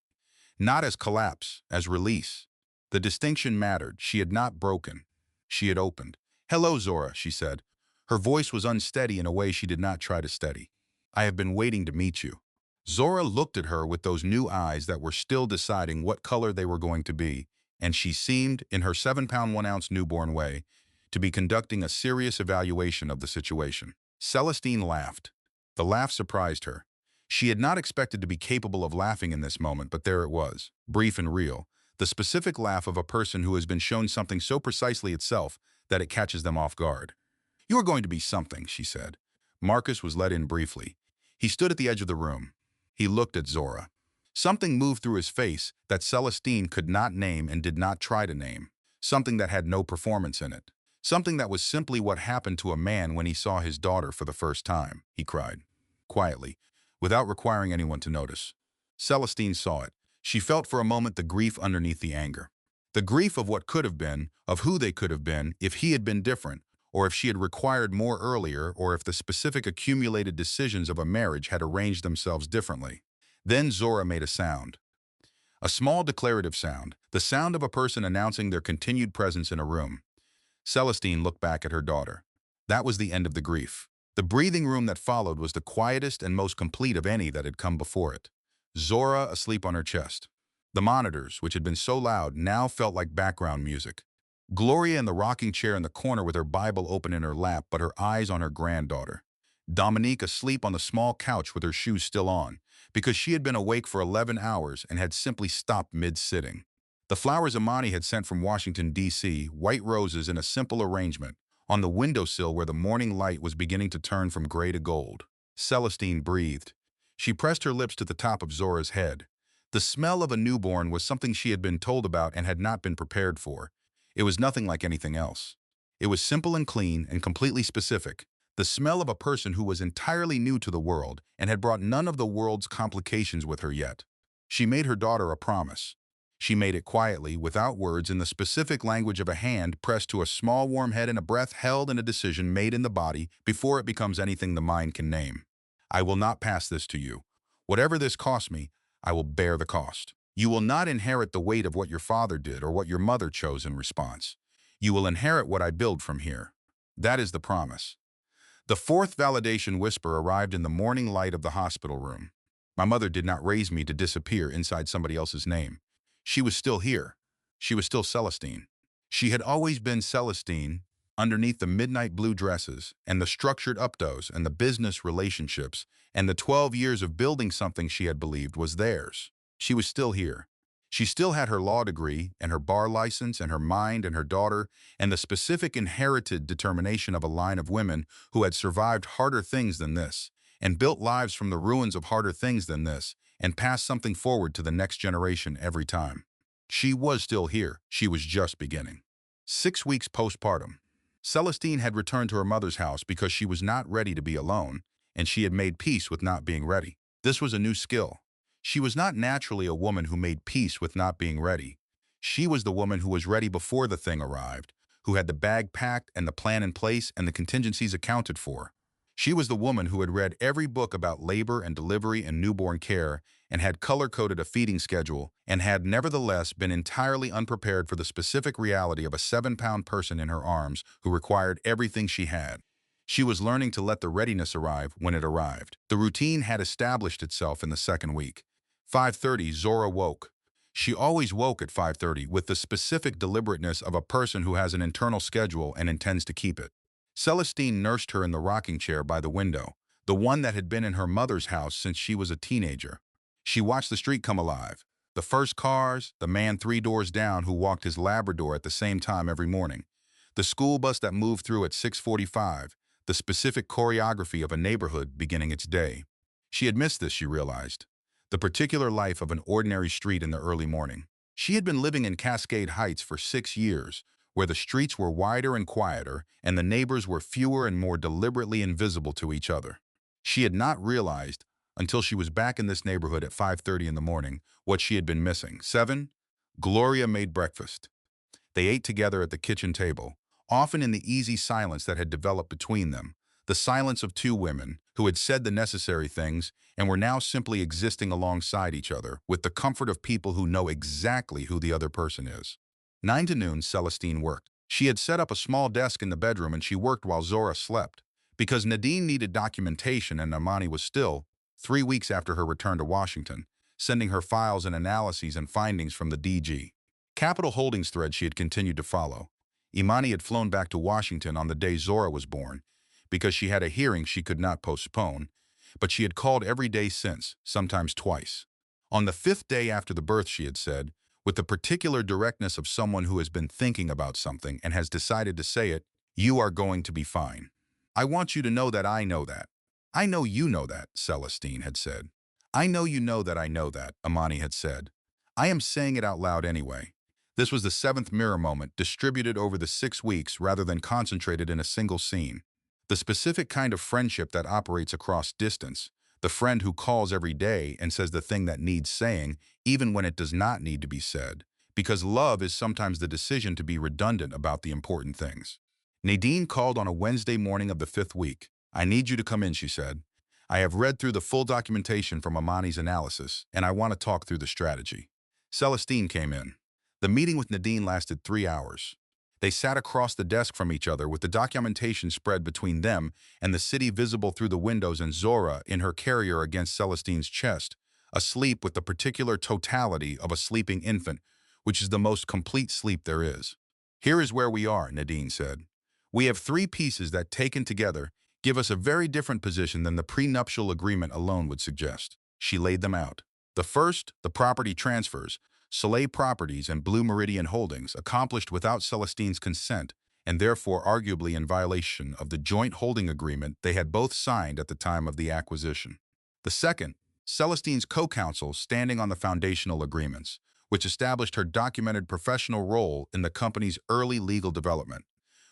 Not as collapse, as release. The distinction mattered. She had not broken. She had opened. "Hello, Zora," she said. Her voice was unsteady in a way she did not try to steady. "I have been waiting to meet you." Zora looked at her with those new eyes that were still deciding what color they were going to be, and she seemed, in her 7 pound 1 ounce newborn way, to be conducting a serious evaluation of the situation. Celestine laughed. The laugh surprised her. She had not expected to be capable of laughing in this moment, but there it was, brief and real, the specific laugh of a person who has been shown something so precisely itself that it catches them off guard. "You are going to be something," she said. Marcus was let in briefly. He stood at the edge of the room. He looked at Zora. Something moved through his face that Celestine could not name and did not try to name. Something that had no performance in it. Something that was simply what happened to a man when he saw his daughter for the first time. He cried. Quietly, without requiring anyone to notice. Celestine saw it. She felt for a moment the grief underneath the anger. The grief of what could have been, of who they could have been if he had been different, or if she had required more earlier, or if the specific accumulated decisions of a marriage had arranged themselves differently. Then Zora made a sound. A small declarative sound, the sound of a person announcing their continued presence in a room. Celestine looked back at her daughter. That was the end of the grief. The breathing room that followed was the quietest and most complete of any that had come before it. Zora asleep on her chest. The monitors, which had been so loud, now felt like background music. Gloria in the rocking chair in the corner with her Bible open in her lap, but her eyes on her granddaughter. Dominique asleep on the small couch with her shoes still on, because she had been awake for 11 hours and had simply stopped mid-sitting. The flowers Amani had sent from Washington, D.C., white roses in a simple arrangement, on the windowsill where the morning light was beginning to turn from gray to gold. Celestine breathed. She pressed her lips to the top of Zora's head. The smell of a newborn was something she had been told about and had not been prepared for. It was nothing like anything else. It was simple and clean and completely specific. The smell of a person who was entirely new to the world and had brought none of the world's complications with her yet. She made her daughter a promise. She made it quietly, without words, in the specific language of a hand pressed to a small warm head and a breath held in a decision made in the body before it becomes anything the mind can name. "I will not pass this to you. Whatever this costs me, I will bear the cost. You will not inherit the weight of what your father did or what your mother chose in response. You will inherit what I build from here." That is the promise. The fourth validation whisper arrived in the morning light of the hospital room. My mother did not raise me to disappear inside somebody else's name. She was still here. She was still Celestine. She had always been Celestine, underneath the midnight blue dresses, and the structured updos, and the business relationships, and the 12 years of building something she had believed was theirs. She was still here. She still had her law degree, and her bar license, and her mind, and her daughter, and the specific inherited determination of a line of women who had survived harder things than this, and built lives from the ruins of harder things than this, and passed something forward to the next generation every time. She was still here. She was just beginning. 6 weeks postpartum. Celestine had returned to her mother's house because she was not ready to be alone, and she had made peace with not being ready. This was a new skill. She was not naturally a woman who made peace with not being ready. She was the woman who was ready before the thing arrived, who had the bag packed and the plan in place and the contingencies accounted for. She was the woman who had read every book about labor and delivery and newborn care and had color-coded a feeding schedule and had nevertheless been entirely unprepared for the specific reality of a 7-pound person in her arms who required everything she had. She was learning to let the readiness arrive when it arrived. The routine had established itself in the second week. 5:30, Zora woke. She always woke at 5:30 with the specific deliberateness of a person who has an internal schedule and intends to keep it. Celestine nursed her in the rocking chair by the window, the one that had been in her mother's house since she was a teenager. She watched the street come alive. The first cars, the man 3 doors down who walked his Labrador at the same time every morning, the school bus that moved through at 6:45, the specific choreography of a neighborhood beginning its day. She had missed this, she realized. The particular life of an ordinary street in the early morning. She had been living in Cascade Heights for 6 years, where the streets were wider and quieter, and the neighbors were fewer and more deliberately invisible to each other. She had not realized, until she was back in this neighborhood at 5:30 in the morning, what she had been missing. 7. Gloria made breakfast. They ate together at the kitchen table, often in the easy silence that had developed between them, the silence of 2 women who had said the necessary things and were now simply existing alongside each other with the comfort of people who know exactly who the other person is. 9 to noon, Celestine worked. She had set up a small desk in the bedroom and she worked while Zora slept. Because Nadine needed documentation and Imani was still, 3 weeks after her return to Washington, sending her files and analyses and findings from the DG. Capital Holdings thread she had continued to follow. Imani had flown back to Washington on the day Zora was born, because she had a hearing she could not postpone, but she had called every day since, sometimes twice. On the 5th day after the birth, she had said, with the particular directness of someone who has been thinking about something and has decided to say it, "You are going to be fine. I want you to know that I know that." "I know you know that," Celestine had said. "I know you know that I know that," Imani had said. "I am saying it out loud anyway." This was the 7th mirror moment, distributed over the 6 weeks rather than concentrated in a single scene. The specific kind of friendship that operates across distance, the friend who calls every day and says the thing that needs saying, even when it does not need to be said, because love is sometimes the decision to be redundant about the important things. Nadine called on a Wednesday morning of the 5th week. "I need you to come in," she said. "I have read through the full documentation from Imani's analysis, and I want to talk through the strategy." Celestine came in. The meeting with Nadine lasted 3 hours. They sat across the desk from each other with the documentation spread between them and the city visible through the windows and Zora in her carrier against Celestine's chest, asleep with the particular totality of a sleeping infant, which is the most complete sleep there is. "Here is where we are," Nadine said. "We have 3 pieces that, taken together, give us a very different position than the prenuptial agreement alone would suggest." She laid them out. The first, the property transfers, Soleil Properties and Blue Meridian Holdings, accomplished without Celestine's consent and therefore arguably in violation of the joint holding agreement they had both signed at the time of the acquisition. The second, Celestine's co-counsel standing on the foundational agreements, which established her documented professional role in the company's early legal development,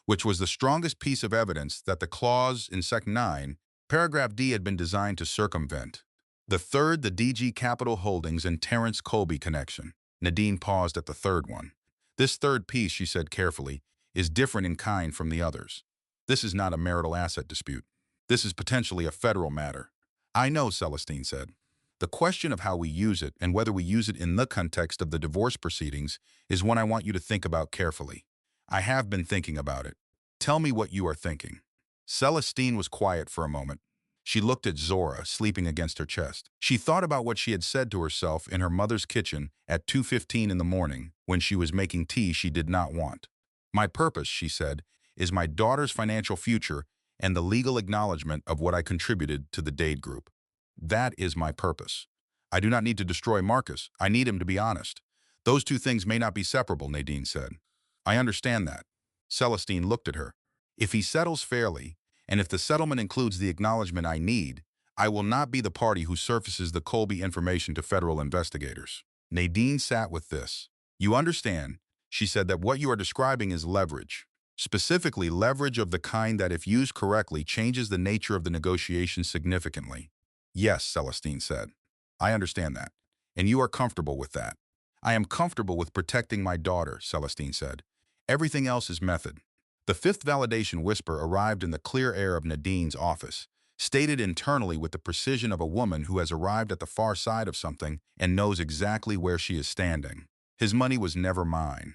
which was the strongest piece of evidence that the clause in Sec. 9, paragraph D had been designed to circumvent. The third, the DG Capital Holdings and Terrence Colby connection. Nadine paused at the third one. "This third piece," she said carefully, "is different in kind from the others. This is not a marital asset dispute. This is potentially a federal matter." "I know," Celestine said. "The question of how we use it and whether we use it in the context of the divorce proceedings is one I want you to think about carefully." "I have been thinking about it." "Tell me what you are thinking." Celestine was quiet for a moment. She looked at Zora, sleeping against her chest. She thought about what she had said to herself in her mother's kitchen at 2:15 in the morning when she was making tea she did not want. "My purpose," she said, "is my daughter's financial future and the legal acknowledgement of what I contributed to the Dade Group. That is my purpose. I do not need to destroy Marcus. I need him to be honest. Those 2 things may not be separable," Nadine said. "I understand that." Celestine looked at her. "If he settles fairly, and if the settlement includes the acknowledgement I need, I will not be the party who surfaces the Colby information to federal investigators." Nadine sat with this. "You understand," she said, "that what you are describing is leverage. Specifically, leverage of the kind that, if used correctly, changes the nature of the negotiation significantly." "Yes," Celestine said. "I understand that. And you are comfortable with that." "I am comfortable with protecting my daughter," Celestine said. "Everything else is method." The 5th validation whisper arrived in the clear air of Nadine's office, stated internally with the precision of a woman who has arrived at the far side of something and knows exactly where she is standing. His money was never mine,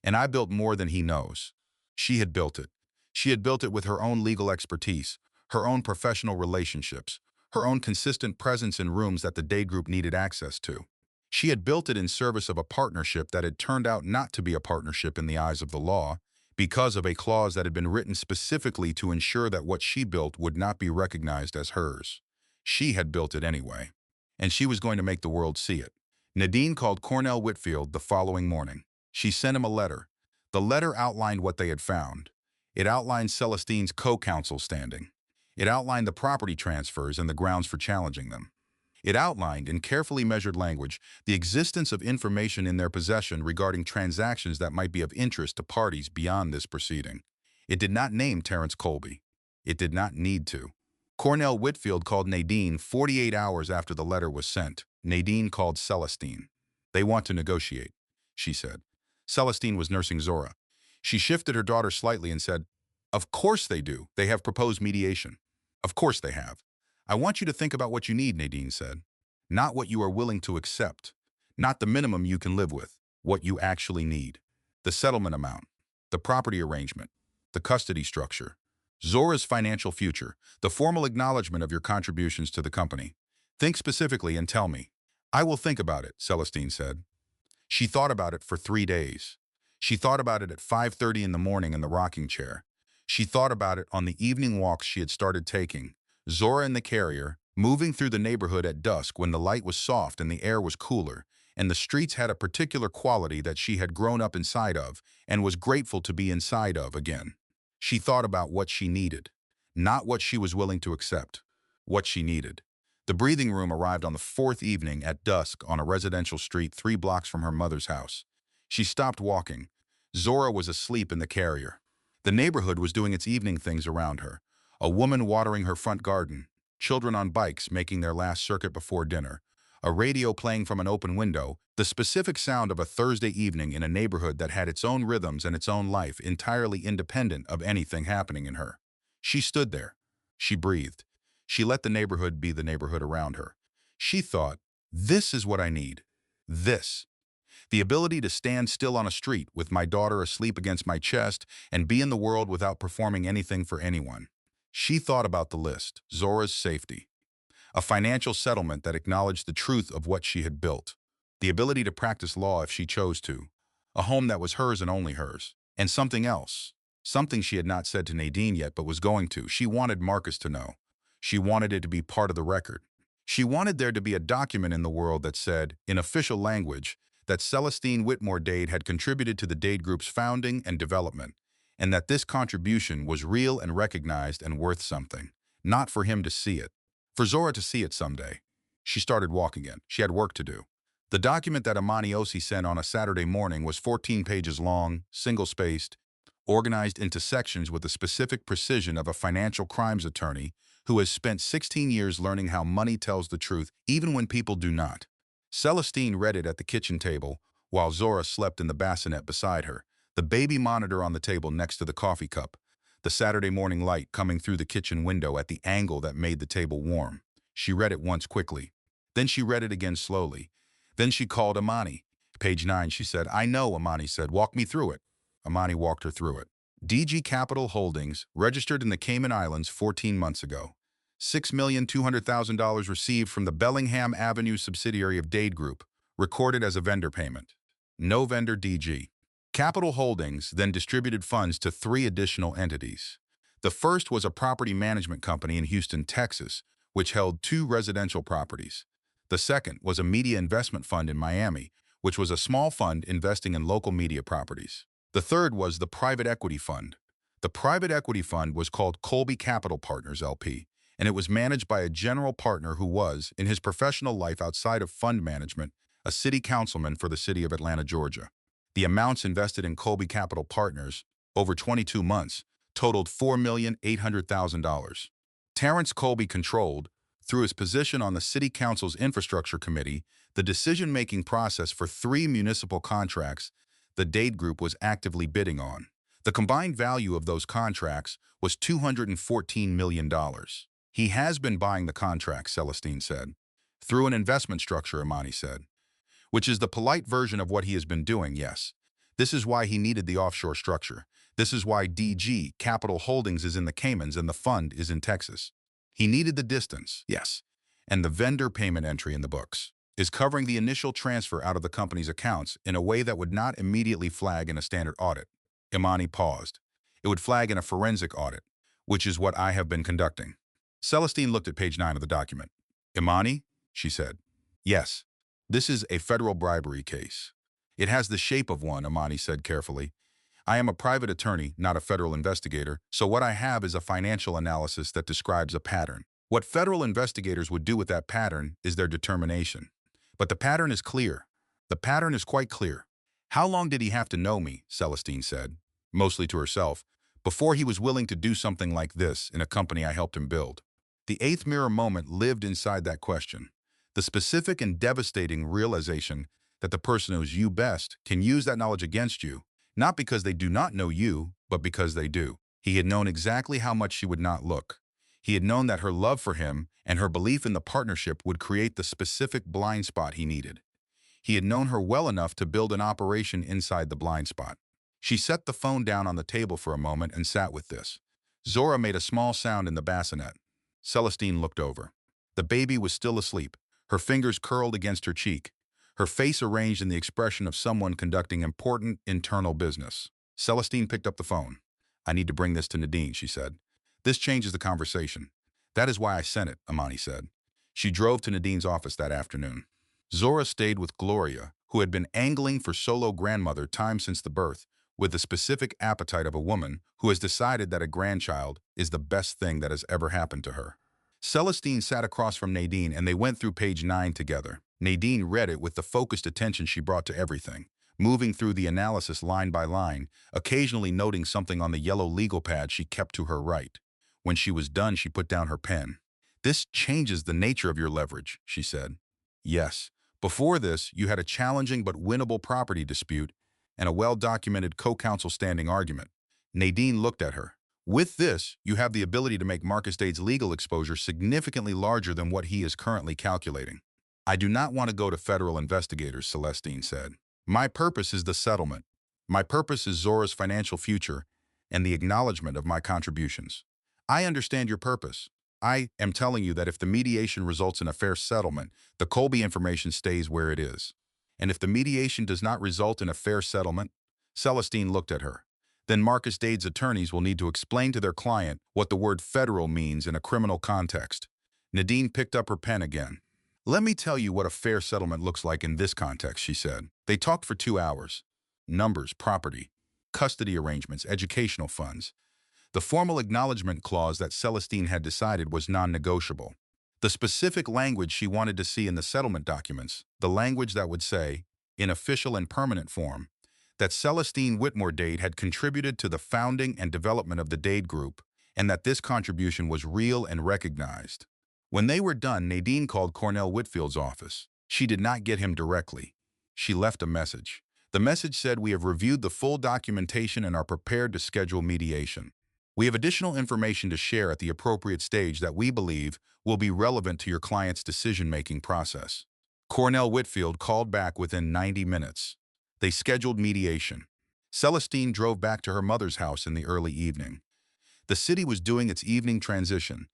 and I built more than he knows. She had built it. She had built it with her own legal expertise, her own professional relationships, her own consistent presence in rooms that the Dade Group needed access to. She had built it in service of a partnership that had turned out not to be a partnership in the eyes of the law, because of a clause that had been written specifically to ensure that what she built would not be recognized as hers. She had built it anyway, and she was going to make the world see it. Nadine called Cornell Whitfield the following morning. She sent him a letter. The letter outlined what they had found. It outlined Celestine's co-counsel standing. It outlined the property transfers and the grounds for challenging them. It outlined, in carefully measured language, the existence of information in their possession regarding transactions that might be of interest to parties beyond this proceeding. It did not name Terrence Colby. It did not need to. Cornell Whitfield called Nadine 48 hours after the letter was sent. Nadine called Celestine. "They want to negotiate," she said. Celestine was nursing Zora. She shifted her daughter slightly and said, "Of course they do. They have proposed mediation." "Of course they have. I want you to think about what you need," Nadine said. "Not what you are willing to accept. Not the minimum you can live with. What you actually need. The settlement amount. The property arrangement. The custody structure. Zora's financial future. The formal acknowledgement of your contributions to the company. Think specifically and tell me." "I will think about it," Celestine said. She thought about it for 3 days. She thought about it at 5:30 in the morning in the rocking chair. She thought about it on the evening walks she had started taking. Zora in the carrier, moving through the neighborhood at dusk when the light was soft and the air was cooler, and the streets had a particular quality that she had grown up inside of and was grateful to be inside of again. She thought about what she needed, not what she was willing to accept, what she needed. The breathing room arrived on the 4th evening at dusk on a residential street 3 blocks from her mother's house. She stopped walking. Zora was asleep in the carrier. The neighborhood was doing its evening things around her. A woman watering her front garden, children on bikes making their last circuit before dinner, a radio playing from an open window, the specific sound of a Thursday evening in a neighborhood that had its own rhythms and its own life entirely independent of anything happening in her. She stood there. She breathed. She let the neighborhood be the neighborhood around her. She thought, "This is what I need. This. The ability to stand still on a street with my daughter asleep against my chest and be in the world without performing anything for anyone." She thought about the list: Zora's safety, a financial settlement that acknowledged the truth of what she had built, the ability to practice law if she chose to, a home that was hers and only hers, and something else, something she had not said to Nadine yet but was going to. She wanted Marcus to know. She wanted it to be part of the record. She wanted there to be a document in the world that said, in official language, that Celestine Whitmore-Dade had contributed to the Dade Group's founding and development, and that this contribution was real and recognized and worth something, not for him to see it, for Zora to see it someday. She started walking again. She had work to do. The document that Amani Osi sent on a Saturday morning was 14 pages long, single-spaced, organized into sections with the specific precision of a financial crimes attorney who has spent 16 years learning how money tells the truth even when people do not. Celestine read it at the kitchen table while Zora slept in the bassinet beside her, the baby monitor on the table next to the coffee cup, the Saturday morning light coming through the kitchen window at the angle that made the table warm. She read it once quickly. Then she read it again slowly. Then she called Amani. "Page 9, she said. "I know," Amani said. "Walk me through it." Amani walked her through it. DG Capital Holdings, registered in the Cayman Islands 14 months ago. $6,200,000 received from the Bellingham Avenue subsidiary of Dade Group, recorded as a vendor payment. No vendor DG. Capital Holdings then distributed funds to 3 additional entities. The first was a property management company in Houston, Texas, which held 2 residential properties. The second was a media investment fund in Miami, which was a small fund investing in local media properties. The third was the private equity fund. The private equity fund was called Colby Capital Partners, LP, and it was managed by a general partner who was, in his professional life outside of fund management, a city councilman for the city of Atlanta, Georgia. The amounts invested in Colby Capital Partners, over 22 months, totaled $4,800,000. Terrence Colby controlled, through his position on the City Council's Infrastructure Committee, the decision-making process for 3 municipal contracts the Dade Group was actively bidding on. The combined value of those contracts was $214 million. He has been buying the contract, Celestine said. Through an investment structure, Imani said. Which is the polite version of what he has been doing, yes. This is why he needed the offshore structure. This is why DG Capital Holdings is in the Caymans and the fund is in Texas. He needed the distance, yes. And the vendor payment entry in the books is covering the initial transfer out of the company's accounts in a way that would not immediately flag in a standard audit. Imani paused. It would flag in a forensic audit, which is what I have been conducting. Celestine looked at page 9 of the document. Imani, she said. Yes, this is a federal bribery case. It has the shape of one, Imani said carefully. I am a private attorney, not a federal investigator, so what I have is a financial analysis that describes a pattern. What federal investigators would do with that pattern is their determination. But the pattern is clear. The pattern is quite clear. How long did he have to know me, Celestine said, mostly to herself, before he was willing to do something like this in a company I helped him build? The eighth mirror moment lived inside that question. The specific and devastating realization that the person who knows you best can use that knowledge against you, not because they do not know you, but because they do. He had known exactly how much she would not look. He had known that her love for him and her belief in the partnership would create the specific blind spot he needed. He had known her well enough to build an operation inside the blind spot. She set the phone down on the table for a moment and sat with this. Zora made a small sound in the bassinet. Celestine looked over. The baby was still asleep, her fingers curled against her cheek, her face arranged in the expression of someone conducting important internal business. Celestine picked up the phone. I need to bring this to Nadine, she said. This changes the conversation. That is why I sent it, Imani said. She drove to Nadine's office that afternoon. Zora stayed with Gloria, who had been angling for solo grandmother time since the birth, with the specific appetite of a woman who has decided that a grandchild is the best thing that has ever happened to her. Celestine sat across from Nadine and they went through page 9 together. Nadine read it with the focused attention she brought to everything, moving through the analysis line by line, occasionally noting something on the yellow legal pad she kept to her right. When she was done, she put down her pen. This changes the nature of your leverage, she said. Yes. Before this, you had a challenging but winnable property dispute and a well-documented co-counsel standing argument. Nadine looked at her. With this, you have the ability to make Marcus Dade's legal exposure significantly larger than what he is currently calculating. I do not want to go to federal investigators, Celestine said. My purpose is the settlement. My purpose is Zora's financial future and the acknowledgement of my contributions. I understand your purpose. I am telling you that if the mediation results in a fair settlement, the Colby information stays where it is. And if the mediation does not result in a fair settlement, Celestine looked at her. Then Marcus Dade's attorneys will need to explain to their client what the word federal means in a criminal context. Nadine picked up her pen again. Let me tell you what a fair settlement looks like in this context, she said. They talked for 2 hours. Numbers, property, custody arrangements, educational funds. The formal acknowledgement clause that Celestine had decided was non-negotiable. The specific language she wanted to see in the settlement documents, the language that would say, in official and permanent form, that Celestine Whitmore-Dade had contributed to the founding and development of the Dade Group, and that this contribution was real and recognized. When they were done, Nadine called Cornell Whitfield's office. She did not get him directly. She left a message. The message said, "We have reviewed the full documentation and are prepared to schedule mediation. We have additional information to share at the appropriate stage that we believe will be relevant to your client's decision-making process." Cornell Whitfield called back within 90 minutes. They scheduled mediation. Celestine drove back to her mother's house in the early evening. The city was doing its evening transition,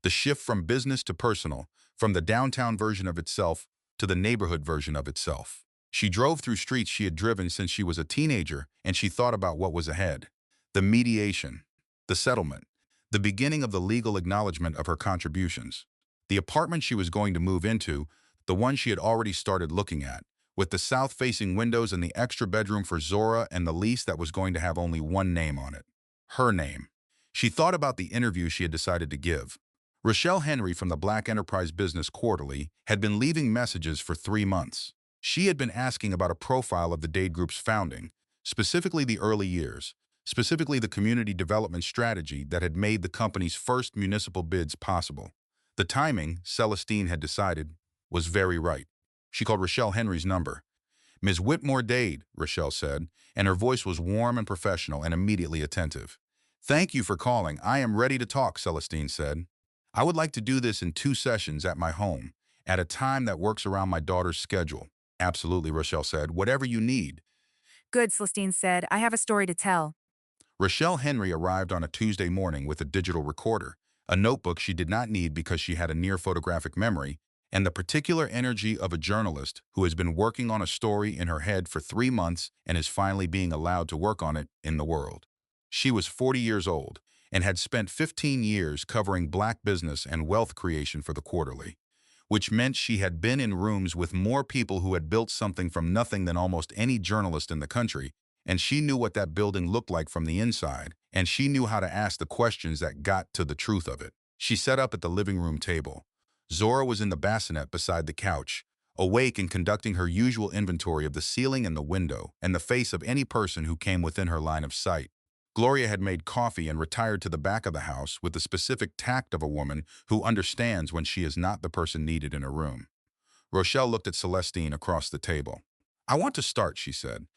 the shift from business to personal, from the downtown version of itself to the neighborhood version of itself. She drove through streets she had driven since she was a teenager, and she thought about what was ahead. The mediation, the settlement, the beginning of the legal acknowledgement of her contributions. The apartment she was going to move into, the one she had already started looking at, with the south-facing windows and the extra bedroom for Zora and the lease that was going to have only one name on it. Her name. She thought about the interview she had decided to give. Rochelle Henry from the Black Enterprise Business Quarterly had been leaving messages for 3 months. She had been asking about a profile of the Dade Group's founding, specifically the early years, specifically the community development strategy that had made the company's first municipal bids possible. The timing, Celestine had decided, was very right. She called Rochelle Henry's number. "Ms. Whitmore-Dade," Rochelle said, and her voice was warm and professional and immediately attentive. "Thank you for calling. I am ready to talk," Celestine said. I would like to do this in 2 sessions at my home, at a time that works around my daughter's schedule. Absolutely, Rochelle said. Whatever you need. Good, Celestine said. I have a story to tell. Rochelle Henry arrived on a Tuesday morning with a digital recorder, a notebook she did not need because she had a near photographic memory, and the particular energy of a journalist who has been working on a story in her head for 3 months and is finally being allowed to work on it in the world. She was 40 years old and had spent 15 years covering black business and wealth creation for the Quarterly, which meant she had been in rooms with more people who had built something from nothing than almost any journalist in the country, and she knew what that building looked like from the inside, and she knew how to ask the questions that got to the truth of it. She sat up at the living room table. Zora was in the bassinet beside the couch, awake and conducting her usual inventory of the ceiling and the window and the face of any person who came within her line of sight. Gloria had made coffee and retired to the back of the house with the specific tact of a woman who understands when she is not the person needed in a room. Rochelle looked at Celestine across the table. "I want to start," she said,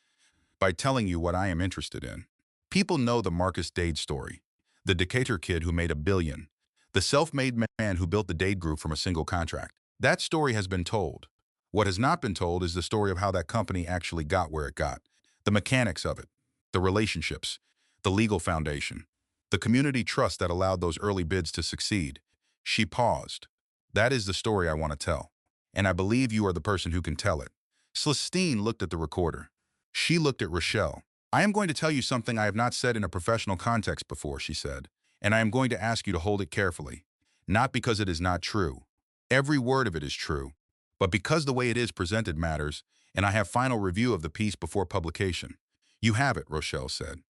"by telling you what I am interested in. People know the Marcus Dade story, the Decatur kid who made $1 billion, the self-made man who built the Dade Group from a single contract. That story has been told. What has not been told is the story of how that company actually got where it got, the mechanics of it, the relationships, the legal foundation, the community trust that allowed those early bids to succeed." She paused. "That is the story I want to tell, and I believe you are the person who can tell it." Celestine looked at the recorder. She looked at Rochelle. "I am going to tell you something I have not said in a professional context before," she said, "and I am going to ask you to hold it carefully. Not because it is not true. Every word of it is true, but because the way it is presented matters, and I have final review of the piece before publication." "You have it," Rochelle said.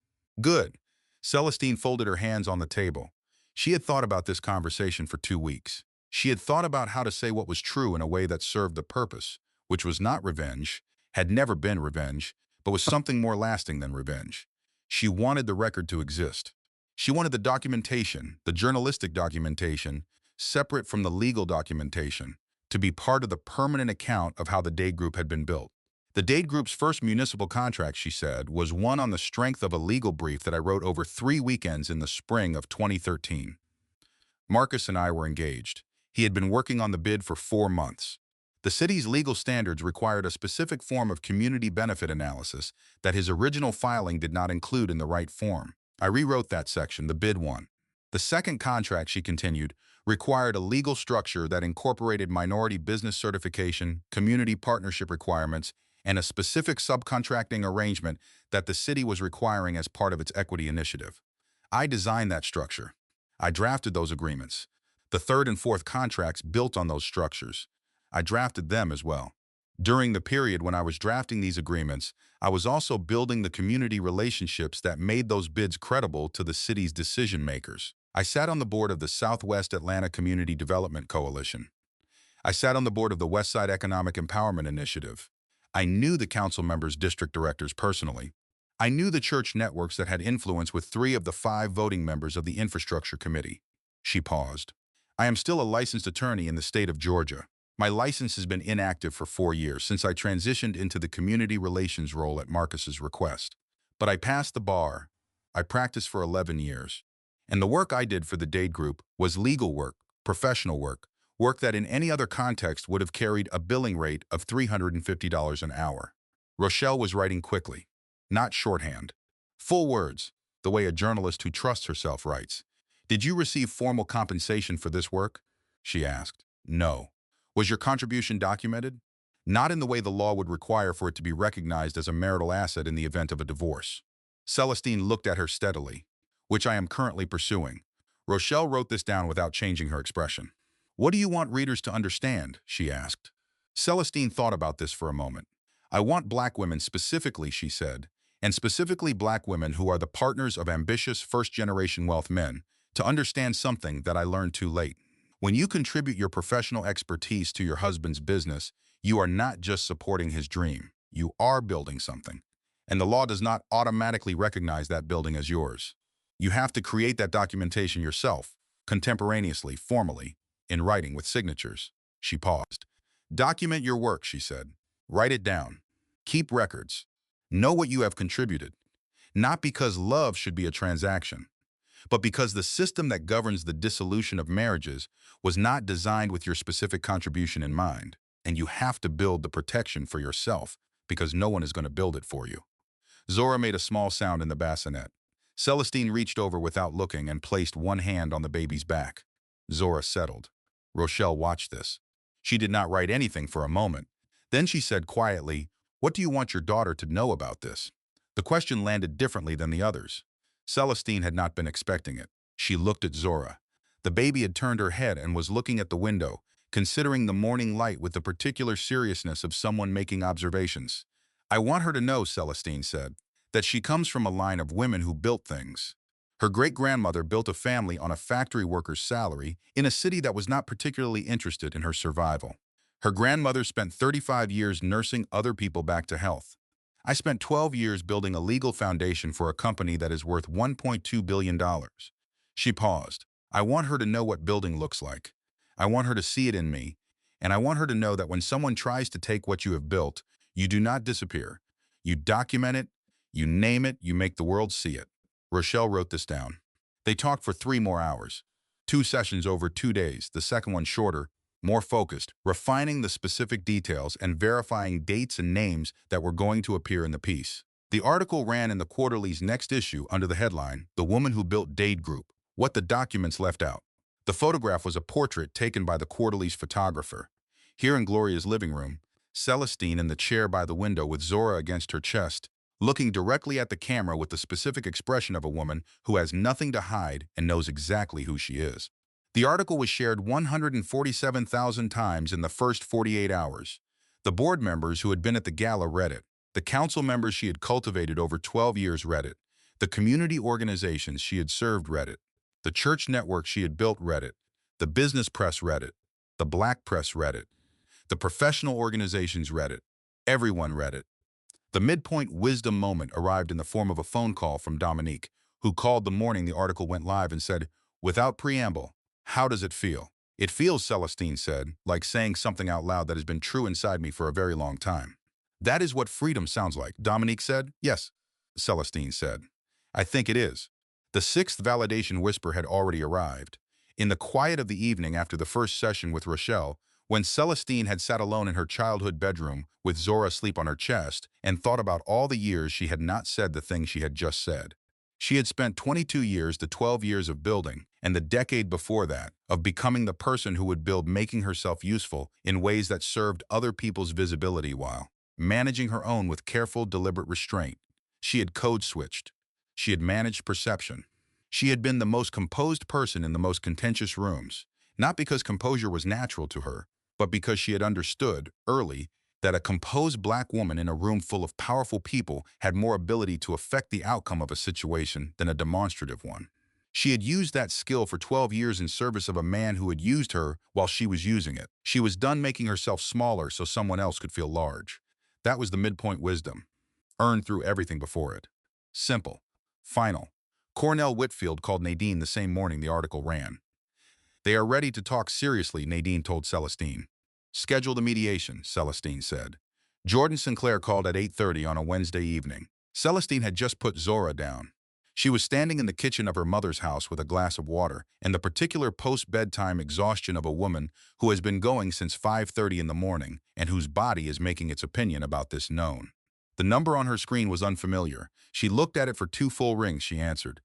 "Good." Celestine folded her hands on the table. She had thought about this conversation for 2 weeks. She had thought about how to say what was true in a way that served the purpose, which was not revenge, had never been revenge, but was something more lasting than revenge. She wanted the record to exist. She wanted the documentation, the journalistic documentation, separate from the legal documentation, to be part of the permanent account of how the Dade Group had been built. The Dade Group's first municipal contract, she said, was won on the strength of a legal brief that I wrote over 3 weekends in the spring of 2013. Marcus and I were engaged. He had been working on the bid for 4 months. The city's legal standards required a specific form of community benefit analysis that his original filing did not include in the right form. I rewrote that section, the bid won. The second contract, she continued, required a legal structure that incorporated minority business certification, community partnership requirements, and a specific subcontracting arrangement that the city was requiring as part of its equity initiative. I designed that structure. I drafted those agreements. The third and fourth contracts built on those structures. I drafted them as well. During the period when I was drafting these agreements, I was also building the community relationships that made those bids credible to the city's decision makers. I sat on the board of the Southwest Atlanta Community Development Coalition. I sat on the board of the Westside Economic Empowerment Initiative. I knew the council members' district directors personally. I knew the church networks that had influence with 3 of the 5 voting members of the Infrastructure Committee. She paused. I am still a licensed attorney in the state of Georgia. My license has been inactive for 4 years since I transitioned into the community relations role at Marcus's request. But I passed the bar. I practiced for 11 years. And the work I did for the Dade Group was legal work, professional work, work that in any other context would have carried a billing rate of $350 an hour. Rochelle was writing quickly, not shorthand. Full words, the way a journalist who trusts herself writes. "Did you receive formal compensation for this work?" she asked. "No." "Was your contribution documented?" "Not in the way the law would require for it to be recognized as a marital asset in the event of a divorce." Celestine looked at her steadily. "Which I am currently pursuing." Rochelle wrote this down without changing her expression. "What do you want readers to understand?" she asked. Celestine thought about this for a moment. "I want black women specifically," she said, "and specifically black women who are the partners of ambitious first-generation wealth men, to understand something that I learned too late. When you contribute your professional expertise to your husband's business, you are not just supporting his dream. You are building something. And the law does not automatically recognize that building as yours. You have to create that documentation yourself, contemporaneously, formally, in writing with signatures." She paused. "Document your work," she said. "Write it down. Keep records. Know what you have contributed. Not because love should be a transaction, but because the system that governs the dissolution of marriages was not designed with your specific contribution in mind, and you have to build the protection for yourself because no one is going to build it for you. Zora made a small sound in the bassinet. Celestine reached over without looking and placed one hand on the baby's back. Zora settled. Rochelle watched this. She did not write anything for a moment. Then she said quietly, "What do you want your daughter to know about this?" The question landed differently than the others. Celestine had not been expecting it. She looked at Zora. The baby had turned her head and was looking at the window, considering the morning light with the particular seriousness of someone making observations. "I want her to know," Celestine said, "that she comes from a line of women who built things. Her great-grandmother built a family on a factory worker's salary in a city that was not particularly interested in her survival. Her grandmother spent 35 years nursing other people back to health. I spent 12 years building a legal foundation for a company that is worth $1.2 billion. She paused. "I want her to know what building looks like. I want her to see it in me, and I want her to know that when someone tries to take what you have built, you do not disappear. You document it, you name it, you make the world see it." Rochelle wrote this down. They talked for 3 more hours. 2 sessions over 2 days, the second one shorter, more focused, refining the specific details and verifying dates and names that were going to appear in the piece. The article ran in the Quarterly's next issue under the headline, "The Woman Who Built Dade Group, What the Documents Left Out." The photograph was a portrait taken by the Quarterly's photographer. Here in Gloria's living room, Celestine in the chair by the window with Zora against her chest, looking directly at the camera with the specific expression of a woman who has nothing to hide and knows exactly who she is. The article was shared 147,000 times in the first 48 hours. The board members who had been at the gala read it. The council members she had cultivated over 12 years read it. The community organizations she had served read it. The church network she had built read it. The business press read it. The black press read it. The professional organizations read it. Everyone read it. The midpoint wisdom moment arrived in the form of a phone call from Dominique, who called the morning the article went live and said, without preamble, "How does it feel?" "It feels," Celestine said, "like saying something out loud that has been true inside me for a very long time." "That is what freedom sounds like," Dominique said. "Yes," Celestine said. "I think it is." The 6th validation whisper had already arrived. In the quiet of the evening after the first session with Rochelle, when Celestine had sat alone in her childhood bedroom with Zora asleep on her chest and thought about all the years she had not said the thing she had just said. She had spent 22 years to 12 years of building, and the decade before that, of becoming the person who would build, making herself useful in ways that served other people's visibility while managing her own with careful, deliberate restraint. She had code-switched. She had managed perception. She had been the most composed person in the most contentious rooms, not because composure was natural to her, but because she had understood, early, that a composed black woman in a room full of powerful people had more ability to affect the outcome of a situation than a demonstrative one. She had used that skill for 12 years in service of a man who had used her while she was using it. She was done making herself smaller so someone else could feel large. That was the midpoint wisdom, earned through everything before it. Simple. Final. Cornell Whitfield called Nadine the same morning the article ran. "They are ready to talk seriously," Nadine told Celestine. "Schedule the mediation," Celestine said. Jordan Sinclair called at 8:30 on a Wednesday evening. Celestine had just put Zora down. She was standing in the kitchen of her mother's house with a glass of water and the particular post-bedtime exhaustion of a woman who has been going since 5:30 in the morning and whose body is making its opinion about this known. The number on her screen was unfamiliar. She looked at it for 2 full rings. She answered.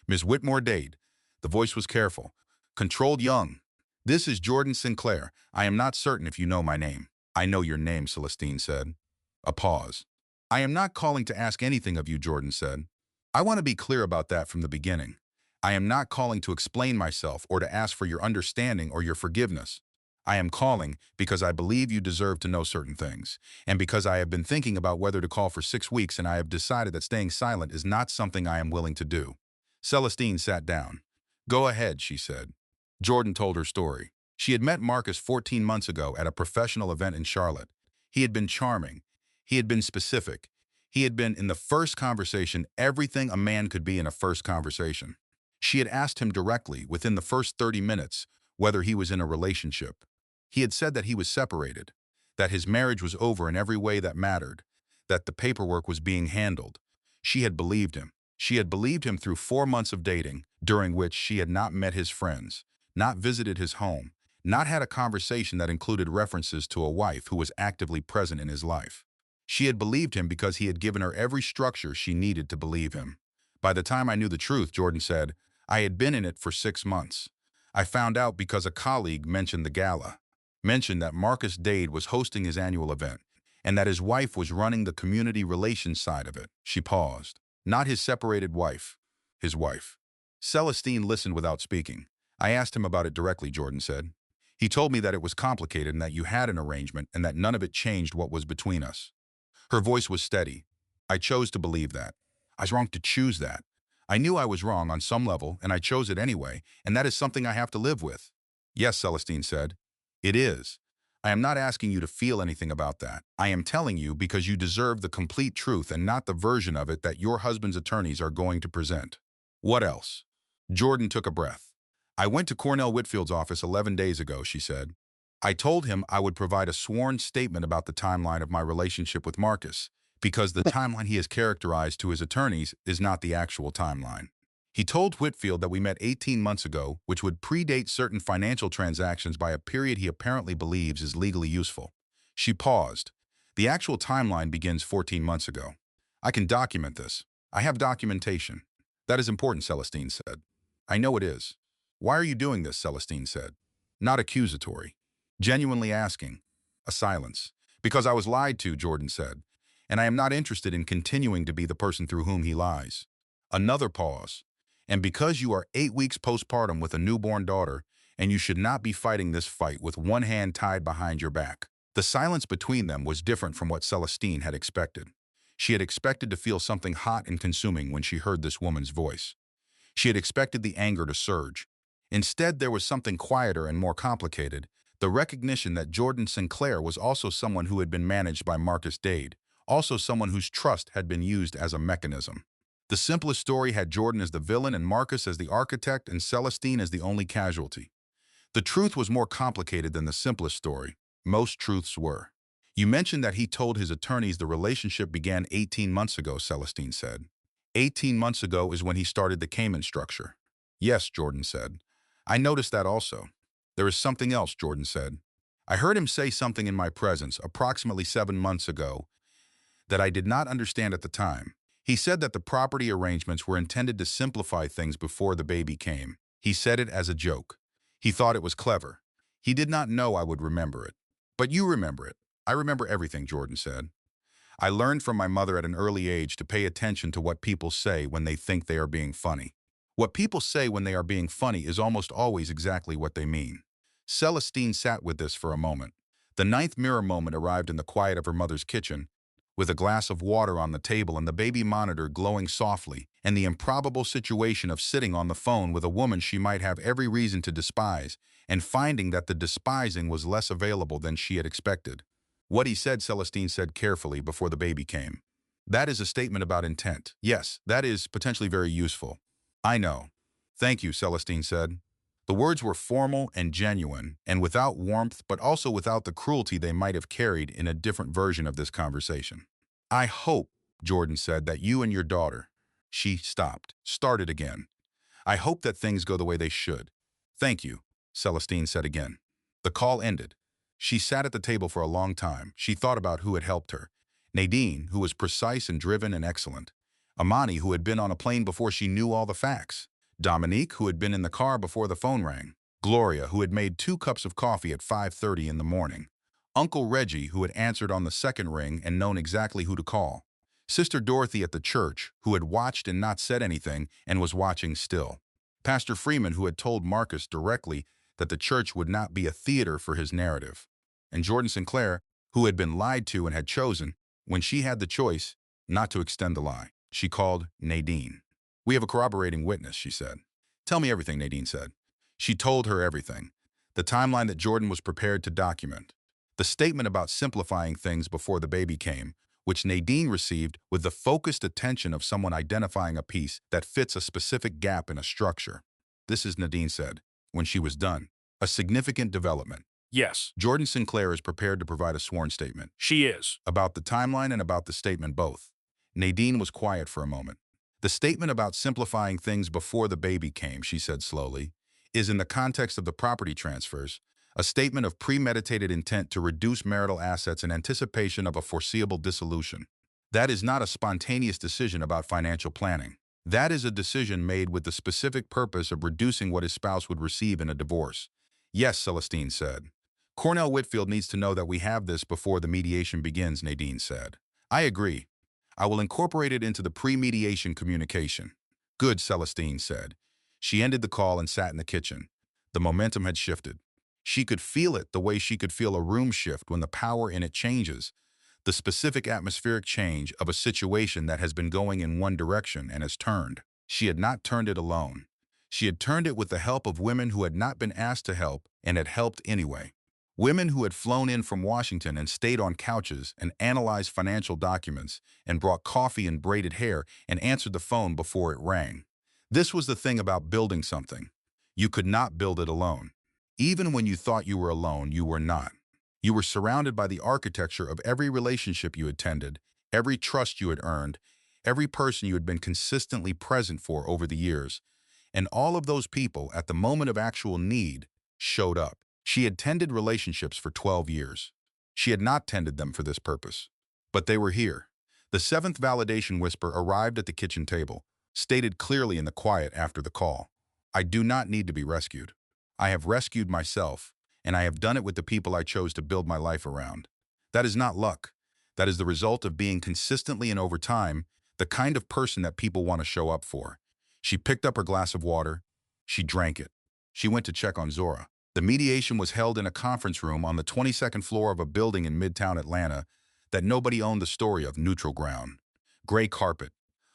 "Miss Whitmore-Dade." The voice was careful. "Controlled young. This is Jordan Sinclair. I am not certain if you know my name." "I know your name," Celestine said. A pause. "I am not calling to ask anything of you," Jordan said. "I want to be clear about that from the beginning. I am not calling to explain myself or to ask for your understanding or your forgiveness. I am calling because I believe you deserve to know certain things, and because I have been thinking about whether to call for 6 weeks and I have decided that staying silent is not something I am willing to do." Celestine sat down. "Go ahead," she said. Jordan told her story. She had met Marcus 14 months ago at a professional event in Charlotte. He had been charming. He had been specific. He had been, in the first conversation, everything a man could be in a first conversation. She had asked him directly, within the first 30 minutes, whether he was in a relationship. He had said that he was separated, that his marriage was over in every way that mattered, that the paperwork was being handled. She had believed him. She had believed him through 4 months of dating, during which she had not met his friends, not visited his home, not had a conversation that included references to a wife who was actively present in his life. She had believed him because he had given her every structure she needed to believe him. By the time I knew the truth, Jordan said, I had been in it for 6 months. I found out because a colleague mentioned the gala, mentioned that Marcus Dade was hosting his annual event, and that his wife was running the community relations side of it. She paused. Not his separated wife, his wife. Celestine listened without speaking. I asked him about it directly, Jordan said. He told me that it was complicated and that you had an arrangement and that none of it changed what was between us. Her voice was steady. I chose to believe that. I was wrong to choose that. I knew I was wrong on some level, and I chose it anyway, and that is something I have to live with. Yes, Celestine said. It is. I am not asking you to feel anything about that. I am telling you because you deserve the complete truth and not the version of it that your husband's attorneys are going to present. What else? Jordan took a breath. I went to Cornell Whitfield's office 11 days ago, she said. I told him I would provide a sworn statement about the timeline of my relationship with Marcus, because the timeline he has characterized to his attorneys is not the actual timeline. He told Whitfield that we met 18 months ago, which would predate certain financial transactions by a period he apparently believes is legally useful. She paused. The actual timeline begins 14 months ago. I can document this. I have documentation. That is important, Celestine said. I know it is. Why are you doing this, Celestine said. Not accusatory. Genuinely asking. A silence. Because I was lied to, Jordan said, and I am not interested in continuing to be the person through whom he lies. Another pause. And because you are 8 weeks postpartum with a newborn daughter, and you should not be fighting this fight with one hand tied behind your back. The silence between them was different from what Celestine had expected. She had expected to feel something hot and consuming when she heard this woman's voice. She had expected the anger to surge. Instead, there was something quieter and more complicated, the recognition that Jordan Sinclair was also someone who had been managed by Marcus Dade, also someone whose trust had been used as a mechanism. The simplest story had Jordan as the villain and Marcus as the architect and Celestine as the only casualty. The truth was more complicated than the simplest story. Most truths were. You mentioned that he told his attorneys the relationship began 18 months ago, Celestine said. 18 months ago is when he started the Cayman structure. Yes, Jordan said. I noticed that also. There is something else, Jordan said. I heard him say something in my presence approximately 7 months ago that I did not understand at the time. He said that the property arrangements were intended to simplify things before the baby came. He said it as a joke. He thought it was clever. He did not know I would remember it. But you remember it. I remember everything, Jordan said. I learned from my mother at an early age to pay attention to what people say when they think they are being funny. What people say when they are being funny is almost always exactly what they mean. Celestine sat with this for a moment. The ninth mirror moment arrived in the quiet of her mother's kitchen, with a glass of water on the table and the baby monitor glowing softly, and the improbable situation of sitting on the phone with a woman she might have every reason to despise, and finding that the despising was less available than she had expected. What he said, Celestine said carefully before the baby came. That is a statement about intent. Yes, that is potentially very useful. I know. Thank you, Celestine said. The words were formal and genuine, and without warmth, but also without the cruelty they might have carried in a different version of this conversation. I hope, Jordan said, that you and your daughter. She stopped, started again. I hope that things go the way they should. Thank you, Celestine said again. The call ended. She sat at the table for a long time. She thought about who had helped her. Nadine, who was precise and driven and excellent. Amani, who had been on a plane before she knew all the facts. Dominique, who had been in the car before the phone rang. Gloria, who had made 2 cups of coffee at 5:30 in the morning. Uncle Reggie, who had answered on the second ring and known exactly who to call. Sister Dorothy at the church, who had watched and not said anything and was watching still. Pastor Freeman, who had told Marcus directly that the church would not be a theater for his narrative. And Jordan Sinclair, who had been lied to and had chosen, when she had the choice, not to extend the lie. She called Nadine. We have a corroborating witness, she said. Tell me everything, Nadine said. She told her everything. The timeline that Jordan was prepared to document. The statement about simplifying things before the baby came, which Nadine received with the focused attention of someone identifying a piece that fits a specific gap in a structure. This is, Nadine said, when she was done. A significant development. Yes. Jordan Sinclair is prepared to provide a sworn statement. She is. About the timeline and about the statement both. Nadine was quiet for a moment. The statement about simplifying things before the baby came, she said slowly, is in the context of the property transfers, a statement of premeditated intent to reduce marital assets in anticipation of a foreseeable dissolution. That is not a spontaneous decision about financial planning. That is a decision made with the specific purpose of reducing what his spouse would receive in a divorce. Yes, Celestine said. Cornell Whitfield needs to know that we have this before the mediation begins, Nadine said. I agree. I will incorporate it into the pre-mediation communication. Good, Celestine said. She ended the call and sat in the kitchen. The momentum had shifted. She could feel it the way she could feel a room shift when the power in it changes, the specific atmospheric change of a situation that has been going in one direction and has turned. She had not turned it alone. She had turned it with the help of women who had not been asked to help and had helped anyway. Women who had flown in from Washington and stayed on couches and analyzed financial documents and brought coffee and braided hair and answered the phone before it rang. This was the thing about building something. You could not build it alone. Even when you thought you were alone, you were not. You were surrounded by the architecture of every relationship you attended, every trust you had earned, every person you had been consistently present for over the years. And all of those people, at the moment of actual need, showed up. She had tended relationships for 12 years. She had not tended them for this purpose. But they were here. The seventh validation whisper arrived at the kitchen table, stated clearly in the quiet after the call. I do not need to be rescued. I have rescued myself, and I have done it with the people I chose to build my life around. That is not luck. That is the result of being consistently and over time the kind of person that people want to show up for. She picked up her glass of water. She drank it. She went to check on Zora. The mediation was held in a conference room on the 22nd floor of a building in Midtown Atlanta that nobody owned the story of. Neutral ground, gray carpet,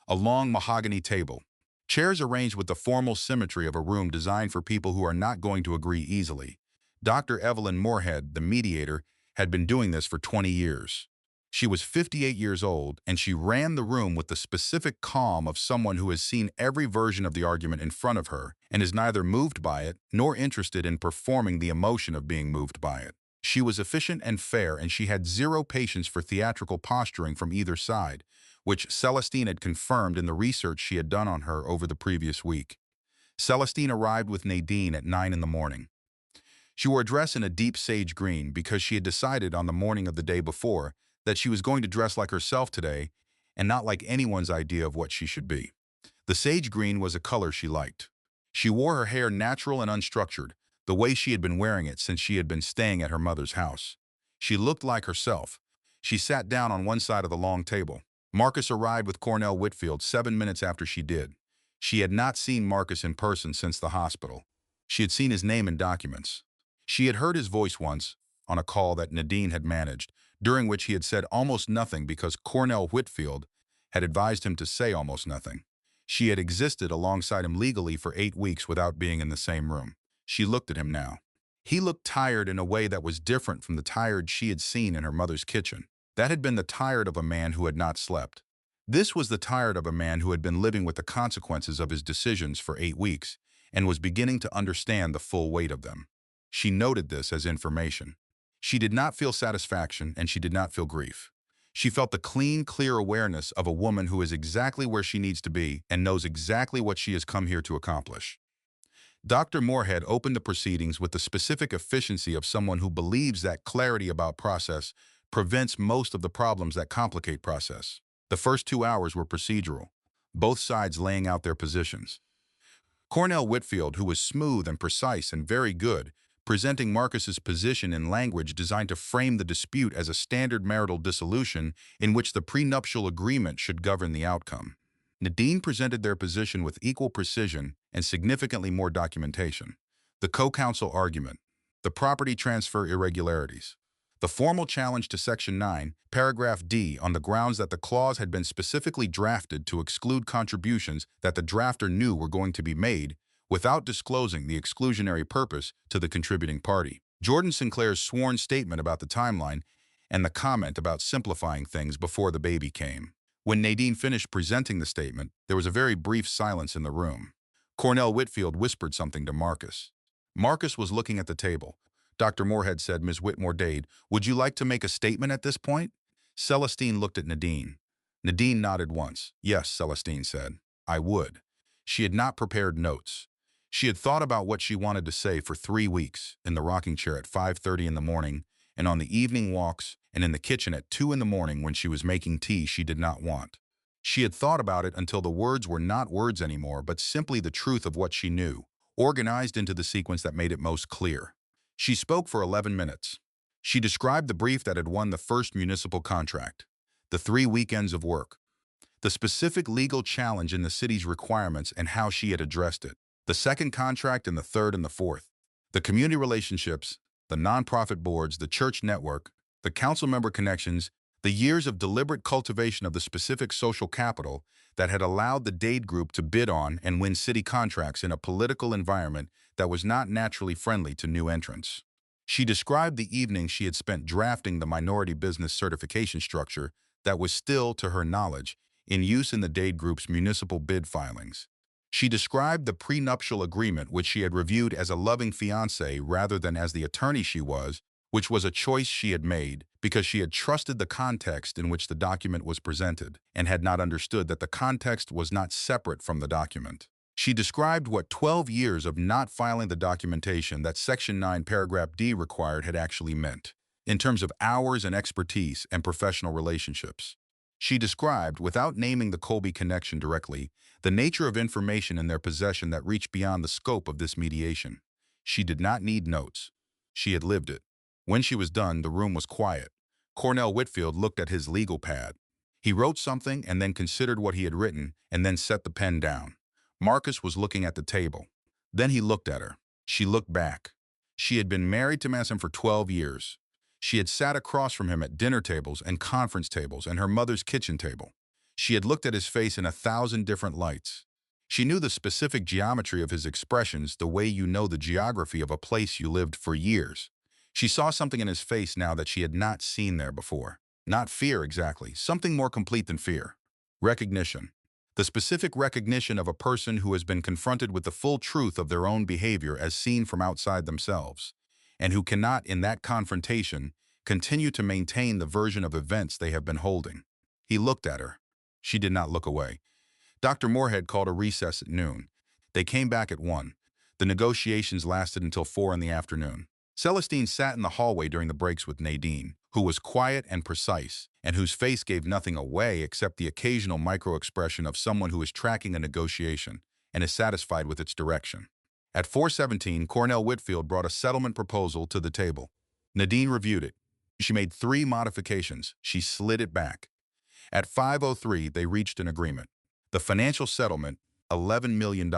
a long mahogany table, chairs arranged with the formal symmetry of a room designed for people who are not going to agree easily. Dr. Evelyn Moorhead, the mediator, had been doing this for 20 years. She was 58 years old, and she ran the room with the specific calm of someone who has seen every version of the argument in front of her and is neither moved by it nor interested in performing the emotion of being moved by it. She was efficient and fair, and she had zero patience for theatrical posturing from either side, which Celestine had confirmed in the research she had done on her over the previous week. Celestine arrived with Nadine at 9 in the morning. She wore a dress in a deep sage green because she had decided on the morning of the day before that she was going to dress like herself today and not like anyone's idea of what she should be. The sage green was a color she liked. She wore her hair natural and unstructured, the way she had been wearing it since she had been staying at her mother's house. She looked like herself. She sat down on one side of the long table. Marcus arrived with Cornell Whitfield 7 minutes after she did. She had not seen Marcus in person since the hospital. She had seen his name in documents. She had heard his voice once, on a call that Nadine had managed, during which he had said almost nothing because Cornell Whitfield had advised him to say almost nothing. She had existed alongside him legally for 8 weeks without being in the same room. She looked at him now. He looked tired in a way that was different from the tired she had seen in her mother's kitchen. That had been the tired of a man who had not slept. This was the tired of a man who had been living with the consequences of his decisions for 8 weeks and was beginning to understand the full weight of them. She noted this as information. She did not feel satisfaction, and she did not feel grief. She felt the clean, clear awareness of a woman who is exactly where she needs to be and knows exactly what she has come here to accomplish. Dr. Moorhead opened the proceedings with the specific efficiency of someone who believes that clarity about process prevents most of the problems that complicate process. The first 2 hours were procedural, both sides laying out their positions. Cornell Whitfield, who was smooth and precise and very good, presenting Marcus's position in language designed to frame the dispute as a standard marital dissolution in which the prenuptial agreement should govern the outcome. Nadine presented their position with equal precision and significantly more documentation. The co-counsel argument, the property transfer irregularities, the formal challenge to Section 9, Paragraph D, on the grounds that the clause had been specifically drafted to exclude contributions that the drafter knew were going to be made without disclosing the exclusionary purpose to the contributing party. Jordan Sinclair's sworn statement about the timeline and the comment about simplifying things before the baby came. When Nadine finished presenting the statement, there was a very brief silence in the room. Cornell Whitfield whispered something to Marcus. Marcus was looking at the table. Dr. Moorhead said, Ms. Whitmore-Dade, would you like to make a statement at this point? Celestine looked at Nadine. Nadine nodded once. Yes, Celestine said. I would. She had not prepared notes. She had thought about what she wanted to say for 3 weeks, in the rocking chair at 5:30 in the morning, and on the evening walks, and in the kitchen at 2 in the morning when she was making tea she did not want. She had thought about it until the words were not words anymore, but simply the truth of what she knew, organized into the sequence that made it most clear. She spoke for 11 minutes. She described the brief that had won the first municipal contract, the 3 weekends of work, the specific legal challenge in the city's requirements and how she had addressed it, the second contract and the third and the fourth, the community relationships, the nonprofit boards, the church network, the council member connections, the years of deliberate cultivation of the specific social capital that had allowed the Dade Group to bid on and win city contracts in a political environment that was not naturally friendly to new entrants. She described the evening she had spent drafting the minority business certification structure that was still, to her knowledge, in use in the Dade Group's municipal bid filings. She described the prenuptial agreement which she had reviewed as a loving fiancé rather than as the attorney she was, which was a choice she had made because she had trusted the context in which the document was presented and had not understood that the context was not separate from the document. She described what 12 years of not filing the documentation that Section 9 Paragraph D required had actually meant, in terms of hours and expertise and professional relationships. She described, without naming the Colby connection directly, the nature of information in their possession that reached beyond the scope of this mediation. She did not need notes. She had lived it. When she was done, the room was quiet. Cornell Whitfield looked at his legal pad. He wrote something and then considered what he had written and then set the pen down. Marcus was looking at the table. Then he looked at her. She looked back. She had been married to Masson for 12 years. She had sat across from him at dinner tables and conference tables and her mother's kitchen table. She had looked at his face in 1,000 different lights. She knew the specific geometry of his expressions the way you know the geography of a place you lived for years. She saw something in his face now that she had not seen there before. Not fear exactly, something more complete than fear. Recognition. The specific recognition of a person who has been confronted with the full truth of their own behavior as seen from outside themselves, and who cannot, in that confrontation, continue to maintain the version of events they have been holding. He looked at her. She did not look away. Dr. Moorhead called a recess at noon. They came back at 1. The negotiations lasted until 4 in the afternoon. Celestine sat in the hallway during the breaks with Nadine, who was quiet and precise, and whose face gave nothing away except the occasional micro-expression of someone who is tracking a negotiation and is satisfied with its direction. At 4:17, Cornell Whitfield brought a settlement proposal to the table. Nadine reviewed it. She made 3 modifications. She slid it back. At 5:03, they reached an agreement. The financial settlement, $11 million,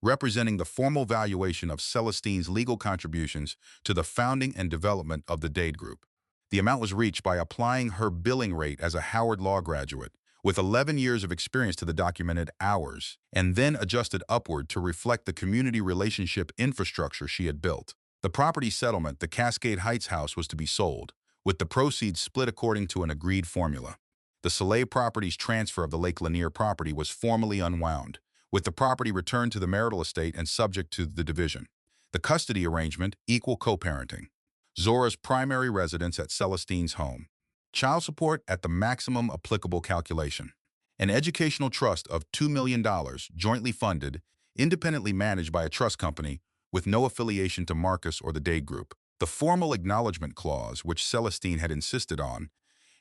representing the formal valuation of Celestine's legal contributions to the founding and development of the Dade Group. The amount was reached by applying her billing rate as a Howard Law graduate, with 11 years of experience to the documented hours, and then adjusted upward to reflect the community relationship infrastructure she had built. The property settlement, the Cascade Heights house, was to be sold, with the proceeds split according to an agreed formula. The Soleil Properties transfer of the Lake Lanier property was formally unwound, with the property returned to the marital estate and subject to the division. The custody arrangement, equal co-parenting. Zora's primary residence at Celestine's home. Child support at the maximum applicable calculation. An educational trust of $2 million, jointly funded, independently managed by a trust company, with no affiliation to Marcus or the Dade Group. The formal acknowledgment clause, which Celestine had insisted on,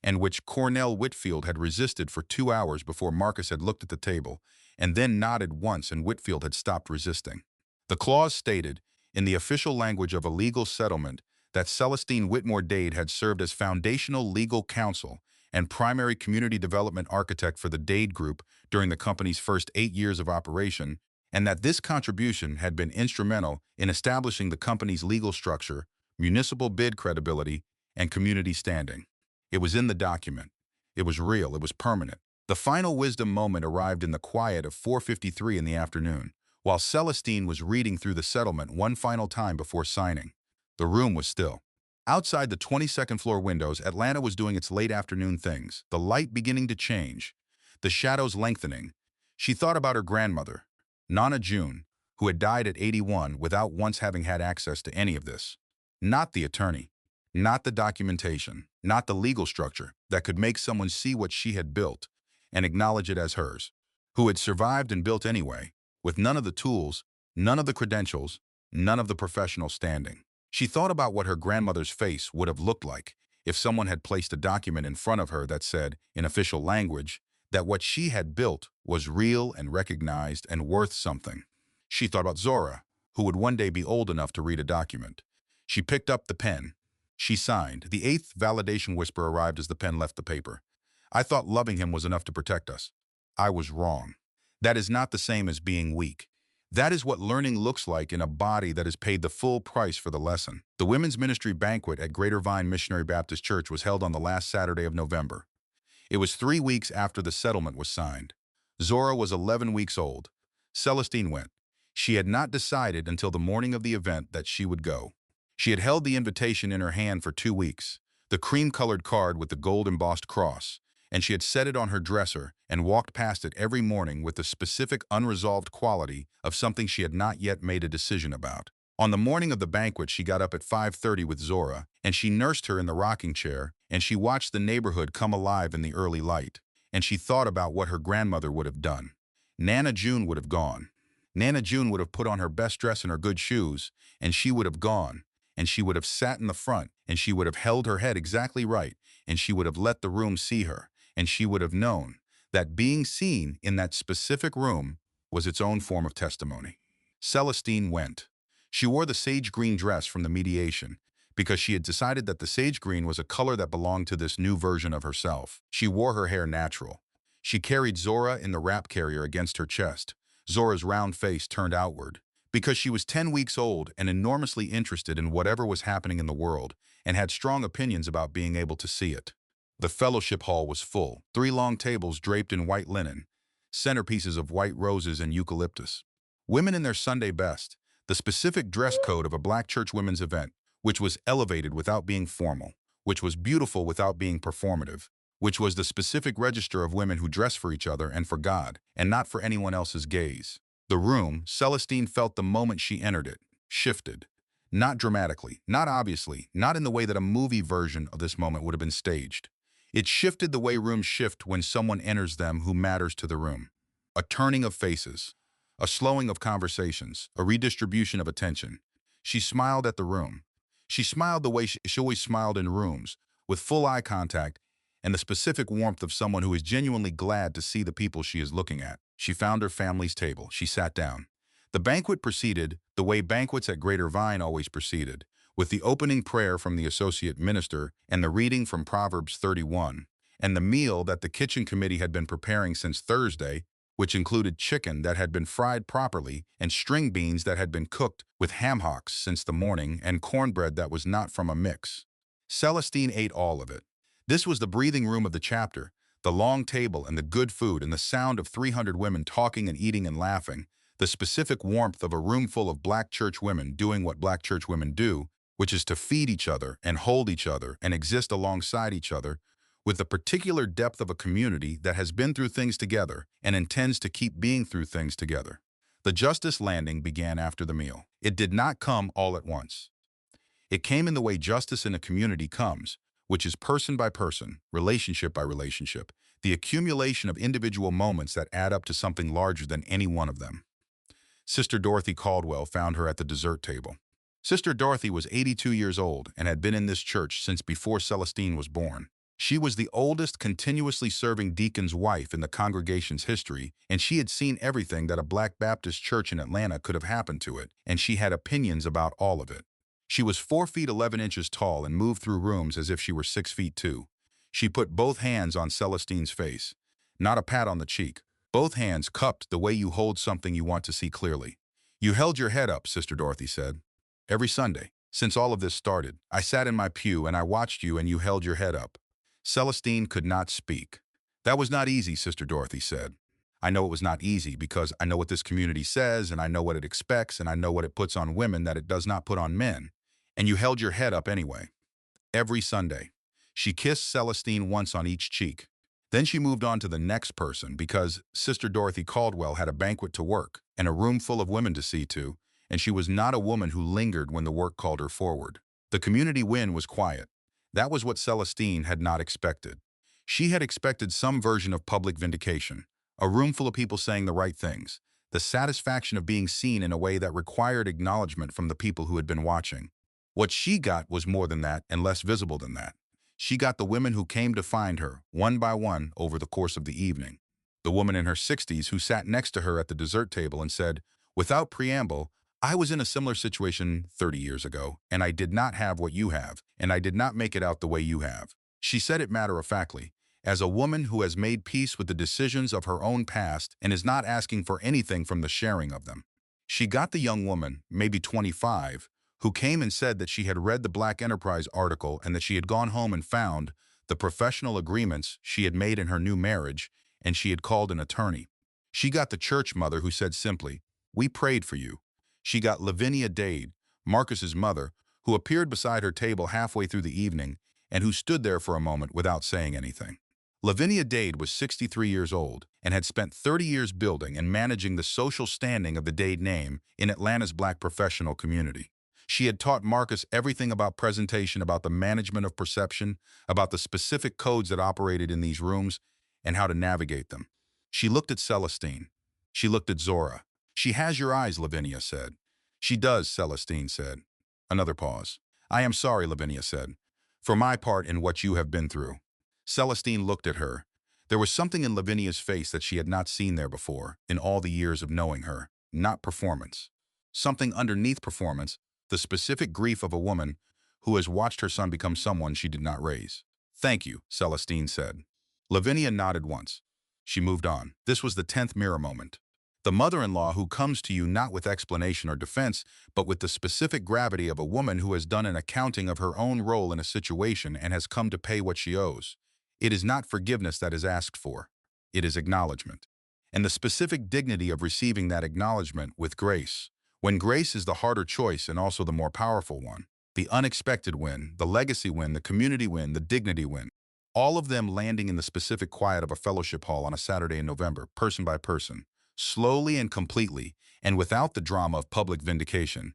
and which Cornell Whitfield had resisted for 2 hours before Marcus had looked at the table, and then nodded once and Whitfield had stopped resisting. The clause stated, in the official language of a legal settlement, that Celestine Whitmore-Dade had served as foundational legal counsel and primary community development architect for the Dade Group during the company's first 8 years of operation, and that this contribution had been instrumental in establishing the company's legal structure, municipal bid credibility, and community standing. It was in the document. It was real. It was permanent. The final wisdom moment arrived in the quiet of 4:53 in the afternoon, while Celestine was reading through the settlement one final time before signing. The room was still. Outside the 22nd floor windows, Atlanta was doing its late afternoon things, the light beginning to change, the shadows lengthening. She thought about her grandmother, Nana June, who had died at 81 without once having had access to any of this. Not the attorney, not the documentation, not the legal structure that could make someone see what she had built and acknowledge it as hers. who had survived and built anyway, with none of the tools, none of the credentials, none of the professional standing. She thought about what her grandmother's face would have looked like if someone had placed a document in front of her that said, in official language, that what she had built was real and recognized and worth something. She thought about Zora, who would one day be old enough to read a document. She picked up the pen. She signed. The eighth validation whisper arrived as the pen left the paper. I thought loving him was enough to protect us. I was wrong. That is not the same as being weak. That is what learning looks like in a body that has paid the full price for the lesson. The women's ministry banquet at Greater Vine Missionary Baptist Church was held on the last Saturday of November. It was 3 weeks after the settlement was signed. Zora was 11 weeks old. Celestine went. She had not decided until the morning of the event that she would go. She had held the invitation in her hand for 2 weeks, the cream-colored card with the gold-embossed cross, and she had set it on her dresser and walked past it every morning with the specific unresolved quality of something she had not yet made a decision about. On the morning of the banquet, she got up at 5:30 with Zora, and she nursed her in the rocking chair, and she watched the neighborhood come alive in the early light, and she thought about what her grandmother would have done. Nana June would have gone. Nana June would have put on her best dress and her good shoes, and she would have gone, and she would have sat in the front, and she would have held her head exactly right, and she would have let the room see her, and she would have known that being seen in that specific room was its own form of testimony. Celestine went. She wore the sage green dress from the mediation because she had decided that the sage green was a color that belonged to this new version of herself. She wore her hair natural. She carried Zora in the wrap carrier against her chest, Zora's round face turned outward, because she was 10 weeks old and enormously interested in whatever was happening in the world and had strong opinions about being able to see it. The fellowship hall was full, 3 long tables draped in white linen, centerpieces of white roses and eucalyptus. Women in their Sunday best, the specific dress code of a black church women's event, which was elevated without being formal, which was beautiful without being performative, which was the specific register of women who dress for each other and for God, and not for anyone else's gaze. The room, Celestine felt the moment she entered it, shifted. Not dramatically, not obviously, not in the way that a movie version of this moment would have been staged. It shifted the way rooms shift when someone enters them who matters to the room. A turning of faces, a slowing of conversations, a redistribution of attention. She smiled at the room. She smiled the way she always smiled in rooms, with full eye contact and the specific warmth of someone who is genuinely glad to see the people she is looking at. She found her family's table. She sat down. The banquet proceeded the way banquets at Greater Vine always proceeded, with the opening prayer from the associate minister and the reading from Proverbs 31, and the meal that the kitchen committee had been preparing since Thursday, which included chicken that had been fried properly and string beans that had been cooked with ham hocks since the morning and cornbread that was not from a mix. Celestine ate all of it. This was the breathing room of the chapter, the long table and the good food and the sound of 300 women talking and eating and laughing, the specific warmth of a room full of black church women doing what black church women do, which is to feed each other and hold each other and exist alongside each other, with the particular depth of a community that has been through things together and intends to keep being through things together. The justice landing began after the meal. It did not come all at once. It came in the way justice in a community comes, which is person by person, relationship by relationship, the accumulation of individual moments that add up to something larger than any one of them. Sister Dorothy Caldwell found her at the dessert table. Sister Dorothy was 82 years old and had been in this church since before Celestine was born. She was the oldest continuously serving deacon's wife in the congregation's history, and she had seen everything that a Black Baptist church in Atlanta could have happened to it, and she had opinions about all of it. She was 4 feet 11 inches tall and moved through rooms as if she were 6 feet 2. She put both hands on Celestine's face, not a pat on the cheek, both hands cupped the way you hold something you want to see clearly. You held your head up, Sister Dorothy said. Every Sunday, since all of this started, I sat in my pew and I watched you and you held your head up. Celestine could not speak. That was not easy, Sister Dorothy said. I know it was not easy because I know what this community says and I know what it expects and I know what it puts on women that it does not put on men. And you held your head up anyway. Every Sunday. She kissed Celestine once on each cheek. Then she moved on to the next person because Sister Dorothy Caldwell had a banquet to work and a room full of women to see to, and she was not a woman who lingered when the work called her forward. The community win was quiet. That was what Celestine had not expected. She had expected some version of public vindication, A room full of people saying the right things. The satisfaction of being seen in a way that required acknowledgement from the people who had been watching. What she got was more than that and less visible than that. She got the women who came to find her, one by one, over the course of the evening. The woman in her 60s who sat next to her at the dessert table and said, without preamble, I was in a similar situation 30 years ago, and I did not have what you have, and I did not make it out the way you have. She said it matter-of-factly, as a woman who has made peace with the decisions of her own past and is not asking for anything from the sharing of them. She got the young woman, maybe 25, who came and said that she had read the Black Enterprise article and that she had gone home and found the professional agreements she had made in her new marriage, and she had called an attorney. She got the church mother who said simply, "We prayed for you." She got Lavinia Dade, Marcus's mother, who appeared beside her table halfway through the evening and who stood there for a moment without saying anything. Lavinia Dade was 63 years old and had spent 30 years building and managing the social standing of the Dade name in Atlanta's Black professional community. She had taught Marcus everything about presentation, about the management of perception, about the specific codes that operated in these rooms, and how to navigate them. She looked at Celestine. She looked at Zora. "She has your eyes," Lavinia said. "She does," Celestine said. Another pause. "I am sorry," Lavinia said, "for my part in what you have been through." Celestine looked at her. There was something in Lavinia's face that she had not seen there before, in all the years of knowing her. Not performance. Something underneath performance, the specific grief of a woman who has watched her son become someone she did not raise. "Thank you," Celestine said. Lavinia nodded once. She moved on. This was the 10th mirror moment. The mother-in-law who comes to you not with explanation or defense, but with the specific gravity of a woman who has done an accounting of her own role in a situation and has come to pay what she owes. It is not forgiveness that is asked for. It is acknowledgement. And the specific dignity of receiving that acknowledgement with grace. When grace is the harder choice and also the more powerful one. The unexpected win, the legacy win, the community win, the dignity win. All of them landing in the specific quiet of a fellowship hall on a Saturday in November, person by person. Slowly and completely, and without the drama of public vindication.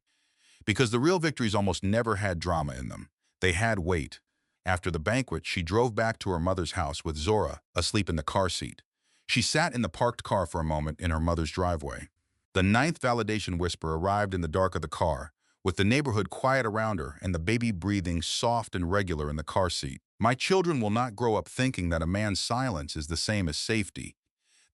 Because the real victories almost never had drama in them. They had weight. After the banquet, she drove back to her mother's house with Zora asleep in the car seat. She sat in the parked car for a moment in her mother's driveway. The 9th validation whisper arrived in the dark of the car, with the neighborhood quiet around her and the baby breathing soft and regular in the car seat. My children will not grow up thinking that a man's silence is the same as safety.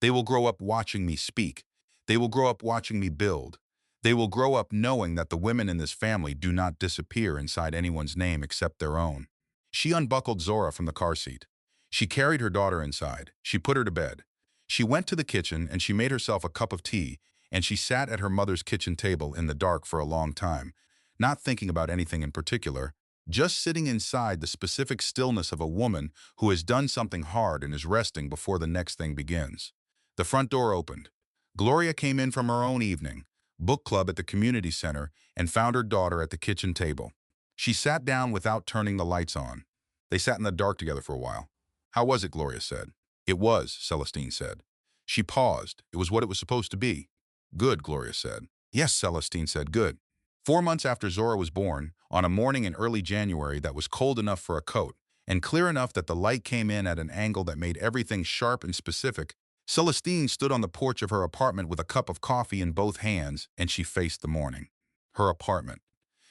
They will grow up watching me speak. They will grow up watching me build. They will grow up knowing that the women in this family do not disappear inside anyone's name except their own. She unbuckled Zora from the car seat. She carried her daughter inside. She put her to bed. She went to the kitchen and she made herself a cup of tea, and she sat at her mother's kitchen table in the dark for a long time, not thinking about anything in particular, just sitting inside the specific stillness of a woman who has done something hard and is resting before the next thing begins. The front door opened. Gloria came in from her own evening, book club at the community center, and found her daughter at the kitchen table. She sat down without turning the lights on. They sat in the dark together for a while. "How was it?" Gloria said. "It was," Celestine said. She paused. "It was what it was supposed to be." "Good," Gloria said. "Yes," Celestine said, "good." 4 months after Zora was born, on a morning in early January that was cold enough for a coat, and clear enough that the light came in at an angle that made everything sharp and specific, Celestine stood on the porch of her apartment with a cup of coffee in both hands, and she faced the morning. Her apartment.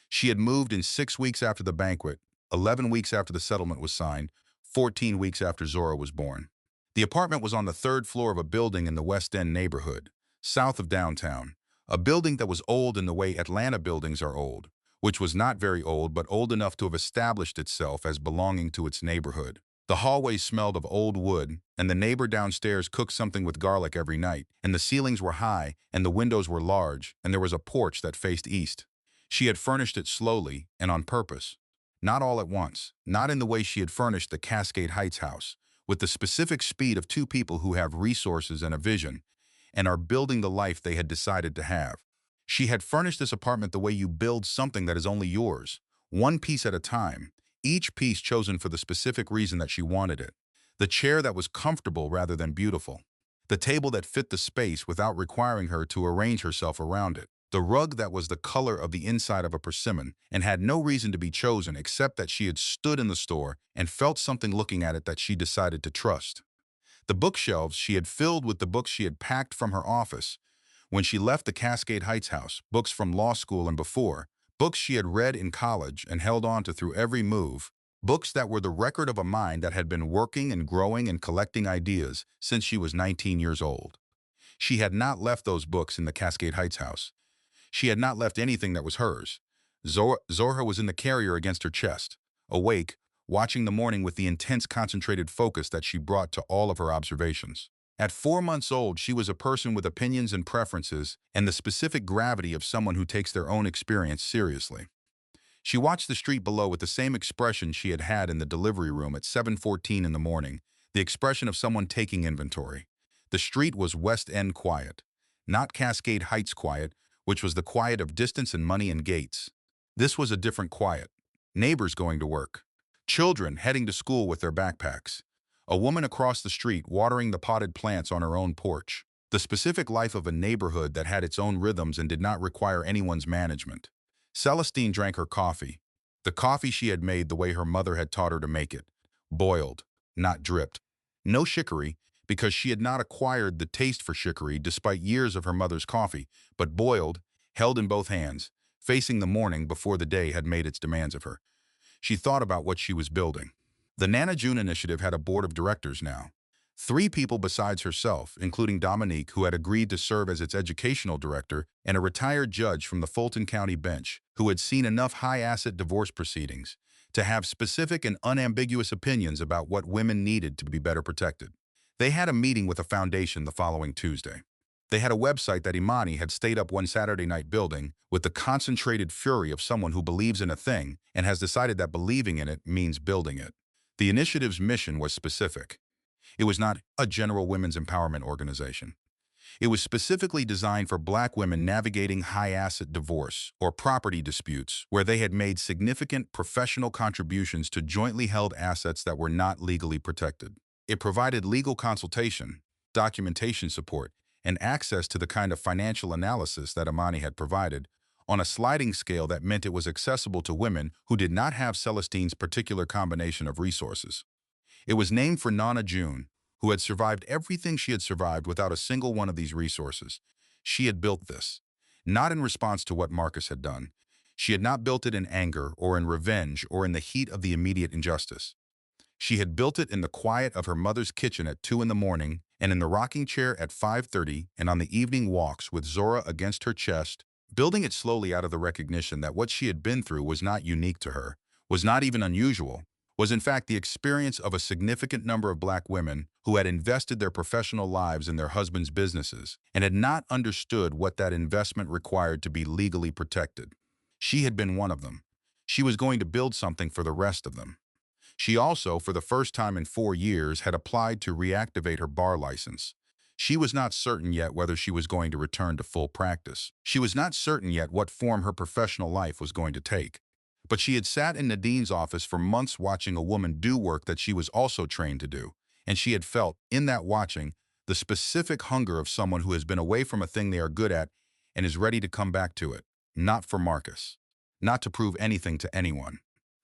She had moved in 6 weeks after the banquet, 11 weeks after the settlement was signed, 14 weeks after Zora was born. The apartment was on the 3rd floor of a building in the West End neighborhood, south of downtown, a building that was old in the way Atlanta buildings are old, which was not very old but old enough to have established itself as belonging to its neighborhood. The hallways smelled of old wood, and the neighbor downstairs cooked something with garlic every night, and the ceilings were high, and the windows were large, and there was a porch that faced east. She had furnished it slowly and on purpose. Not all at once, not in the way she had furnished the Cascade Heights house, with the specific speed of 2 people who have resources and a vision, and are building the life they had decided to have. She had furnished this apartment the way you build something that is only yours, one piece at a time, each piece chosen for the specific reason that she wanted it. The chair that was comfortable rather than beautiful. The table that fit the space without requiring her to arrange herself around it. The rug that was the color of the inside of a persimmon and had no reason to be chosen except that she had stood in the store and felt something looking at it that she decided to trust. The bookshelves she had filled with the books she had packed from her office when she left the Cascade Heights house, books from law school and before, books she had read in college and held on to through every move, books that were the record of a mind that had been working and growing and collecting ideas since she was 19 years old. She had not left those books in the Cascade Heights house. She had not left anything that was hers. Zora was in the carrier against her chest, awake, watching the morning with the intense concentrated focus that she brought to all of her observations. At 4 months old, she was a person with opinions and preferences and the specific gravity of someone who takes their own experience seriously. She watched the street below with the same expression she had had in the delivery room at 7:14 in the morning, the expression of someone taking inventory. The street was West End quiet, not Cascade Heights quiet, which was the quiet of distance and money and gates. This was a different quiet. Neighbors going to work. Children heading to school with their backpacks. A woman across the street watering the potted plants on her own porch. The specific life of a neighborhood that had its own rhythms and did not require anyone's management. Celestine drank her coffee. The coffee she had made the way her mother had taught her to make it. Boiled, not dripped. No chicory, because she had not acquired the taste for chicory despite years of her mother's coffee, but boiled, held in both hands, facing the morning before the day had made its demands of her. She thought about what she was building. The Nana June Initiative had a board of directors now. 3 people besides herself, including Dominique, who had agreed to serve as its educational director, and a retired judge from the Fulton County bench, who had seen enough high-asset divorce proceedings to have specific and unambiguous opinions about what women needed to be better protected. They had a meeting with a foundation the following Tuesday. They had a website that Imani had stayed up one Saturday night building with the concentrated fury of someone who believes in a thing and has decided that believing in it means building it. The initiative's mission was specific. It was not a general women's empowerment organization. It was specifically designed for Black women navigating high-asset divorce or property disputes where they had made significant professional contributions to jointly held assets that were not legally protected. It provided legal consultation, documentation support, and access to the kind of financial analysis that Imani had provided on a sliding scale that meant it was accessible to women who did not have Celestine's particular combination of resources. It was named for Nana June, who had survived everything she had survived without a single one of these resources. She had built this, not in response to what Marcus had done. She had not built it in anger or in revenge or in the heat of the immediate injustice. She had built it in the quiet of her mother's kitchen at 2 in the morning and in the rocking chair at 5:30 and on the evening walks with Zora against her chest, building it slowly out of the recognition that what she had been through was not unique to her, was not even unusual, was in fact the experience of a significant number of Black women who had invested their professional lives in their husbands' businesses and had not understood what that investment required to be legally protected. She had been one of them. She was going to build something for the rest of them. She also, for the first time in 4 years, had applied to reactivate her bar license. She was not certain yet whether she was going to return to full practice. She was not certain yet what form her professional life was going to take. But she had sat in Nadine's office for months watching a woman do work that she was also trained to do, and she had felt, in that watching, the specific hunger of someone who has been away from a thing they are good at and is ready to come back to it, not for Marcus, not to prove anything to anyone.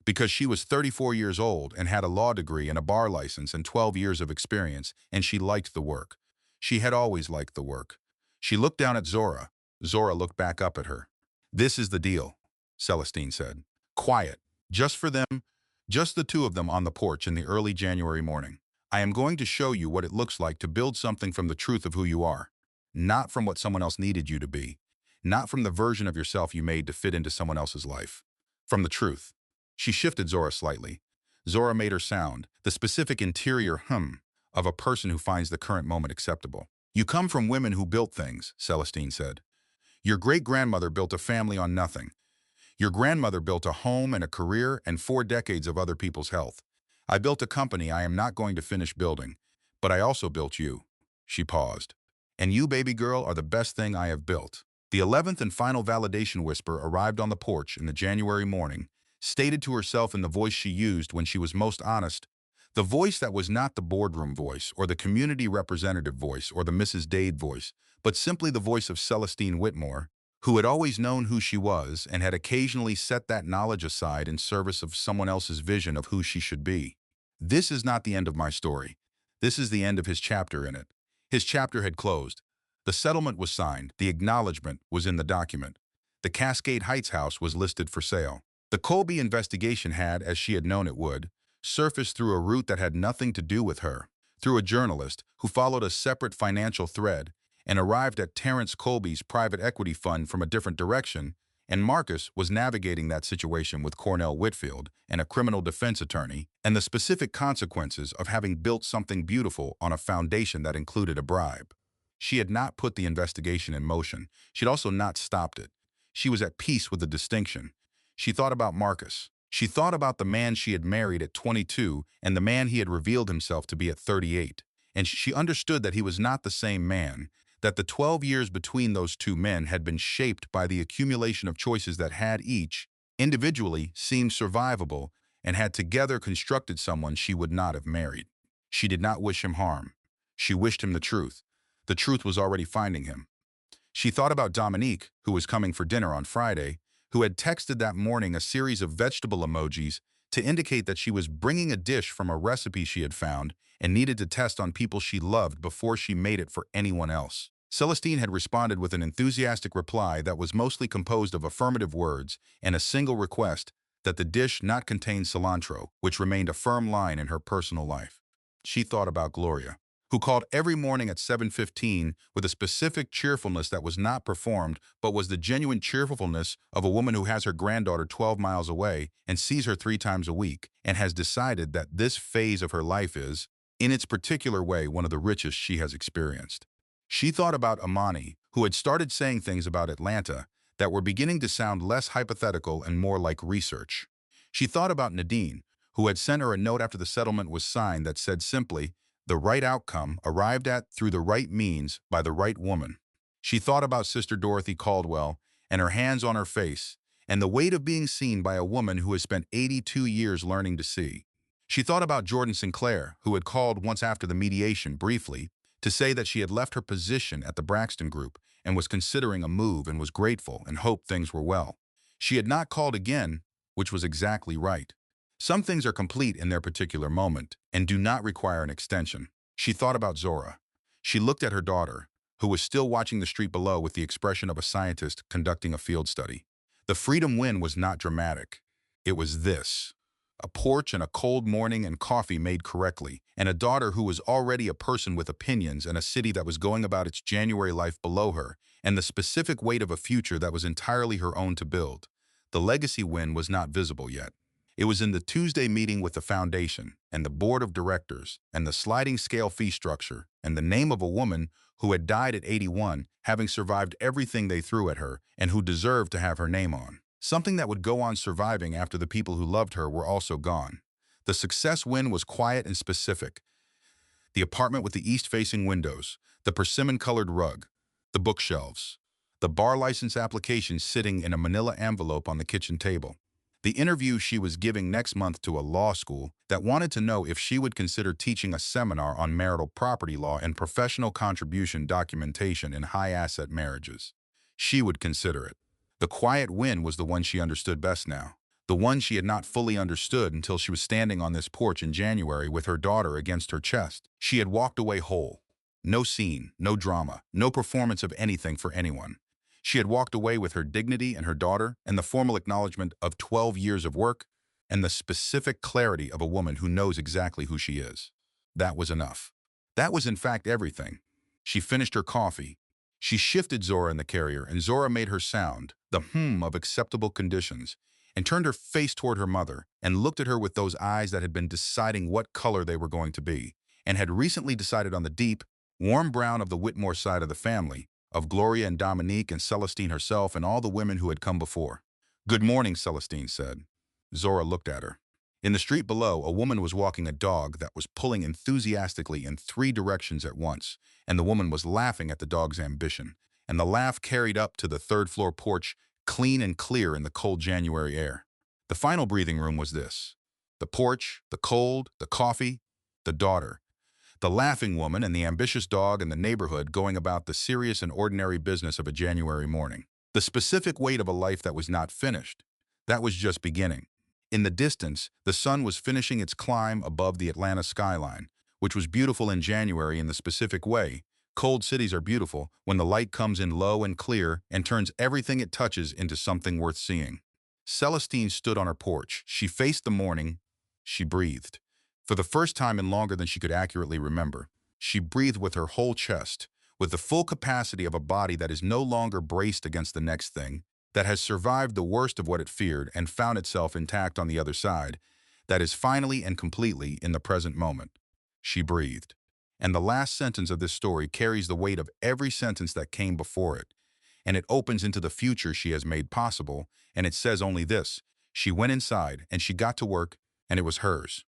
Because she was 34 years old and had a law degree and a bar license and 12 years of experience, and she liked the work. She had always liked the work. She looked down at Zora. Zora looked back up at her. "This is the deal," Celestine said. "Quiet. Just for them, just the 2 of them on the porch in the early January morning. I am going to show you what it looks like to build something from the truth of who you are, not from what someone else needed you to be, not from the version of yourself you made to fit into someone else's life. From the truth." She shifted Zora slightly. Zora made her sound, the specific interior hum of a person who finds the current moment acceptable. "You come from women who built things," Celestine said. "Your great-grandmother built a family on nothing. Your grandmother built a home and a career and 4 decades of other people's health. I built a company I am not going to finish building, but I also built you." She paused. "And you, baby girl, are the best thing I have built." The 11th and final validation whisper arrived on the porch in the January morning, stated to herself in the voice she used when she was most honest, the voice that was not the boardroom voice or the community representative voice or the Mrs. Dade voice, but simply the voice of Celestine Whitmore, who had always known who she was and had occasionally set that knowledge aside in service of someone else's vision of who she should be. "This is not the end of my story. This is the end of his chapter in it. His chapter had closed. The settlement was signed. The acknowledgment was in the document. The Cascade Heights house was listed for sale. The Colby investigation had, as she had known it would, surfaced through a route that had nothing to do with her, through a journalist who followed a separate financial thread and arrived at Terrence Colby's private equity fund from a different direction, and Marcus was navigating that situation with Cornell Whitfield and a criminal defense attorney and the specific consequences of having built something beautiful on a foundation that included a bribe. She had not put the investigation in motion. She had also not stopped it. She was at peace with the distinction. She thought about Marcus. She thought about the man she had married at 22 and the man he had revealed himself to be at 38. And she understood that he was not the same man, that the 12 years between those two men had been shaped by the accumulation of choices that had each, individually, seemed survivable and had together constructed someone she would not have married. She did not wish him harm. She wished him the truth. The truth was already finding him. She thought about Dominique, who was coming for dinner on Friday, who had texted that morning a series of vegetable emojis to indicate that she was bringing a dish from a recipe she had found and needed to test on people she loved before she made it for anyone else. Celestine had responded with an enthusiastic reply that was mostly composed of affirmative words and a single request that the dish not contain cilantro, which remained a firm line in her personal life. She thought about Gloria, who called every morning at 7:15 with a specific cheerfulness that was not performed but was the genuine cheerfulness of a woman who has her granddaughter 12 miles away and sees her 3 times a week and has decided that this phase of her life is, in its particular way, one of the richest she has experienced. She thought about Amani, who had started saying things about Atlanta that were beginning to sound less hypothetical and more like research. She thought about Nadine, who had sent her a note after the settlement was signed that said simply, "The right outcome arrived at through the right means by the right woman." She thought about Sister Dorothy Caldwell and her hands on her face and the weight of being seen by a woman who has spent 82 years learning to see. She thought about Jordan Sinclair, who had called once after the mediation briefly to say that she had left her position at the Braxton Group and was considering a move and was grateful and hoped things were well. She had not called again, which was exactly right. Some things are complete in their particular moment and do not require an extension. She thought about Zora. She looked at her daughter, who was still watching the street below with the expression of a scientist conducting a field study. The freedom win was not dramatic. It was this: a porch and a cold morning and coffee made correctly, and a daughter who was already a person with opinions and a city that was going about its January life below her, and the specific weight of a future that was entirely her own to build. The legacy win was not visible yet. It was in the Tuesday meeting with the foundation and the board of directors and the sliding scale fee structure and the name of a woman who had died at 81, having survived everything they threw at her and who deserved to have her name on. Something that would go on surviving after the people who loved her were also gone. The success win was quiet and specific. The apartment with the east-facing windows, the persimmon-colored rug, the bookshelves, the bar license application sitting in a manila envelope on the kitchen table. The interview she was giving next month to a law school that wanted to know if she would consider teaching a seminar on marital property law and professional contribution documentation in high-asset marriages. She would consider it. The quiet win was the one she understood best now, the one she had not fully understood until she was standing on this porch in January with her daughter against her chest. She had walked away whole. No scene, no drama, no performance of anything for anyone. She had walked away with her dignity and her daughter and the formal acknowledgement of 12 years of work and the specific clarity of a woman who knows exactly who she is. That was enough. That was in fact everything. She finished her coffee. She shifted Zora in the carrier and Zora made her sound, the of acceptable conditions, and turned her face toward her mother and looked at her with those eyes that had been deciding what color they were going to be and had recently decided on the deep, warm brown of the Whitmore side of the family, of Gloria and Dominique and Celestine herself and all the women who had come before. "Good morning," Celestine said. Zora looked at her. In the street below, a woman was walking a dog that was pulling enthusiastically in 3 directions at once, and the woman was laughing at the dog's ambition, and the laugh carried up to the 3rd-floor porch, clean and clear in the cold January air. The final breathing room was this: the porch, the cold, the coffee, the daughter. The laughing woman and the ambitious dog and the neighborhood going about the serious and ordinary business of a January morning. The specific weight of a life that was not finished. That was just beginning. In the distance, the sun was finishing its climb above the Atlanta skyline, which was beautiful in January in the specific way. Cold cities are beautiful when the light comes in low and clear and turns everything it touches into something worth seeing. Celestine stood on her porch. She faced the morning. She breathed. For the first time in longer than she could accurately remember, she breathed with her whole chest, with the full capacity of a body that is no longer braced against the next thing, that has survived the worst of what it feared and found itself intact on the other side, that is finally and completely in the present moment. She breathed. And the last sentence of this story carries the weight of every sentence that came before it, and it opens into the future she has made possible, and it says only this: she went inside, and she got to work, and it was hers.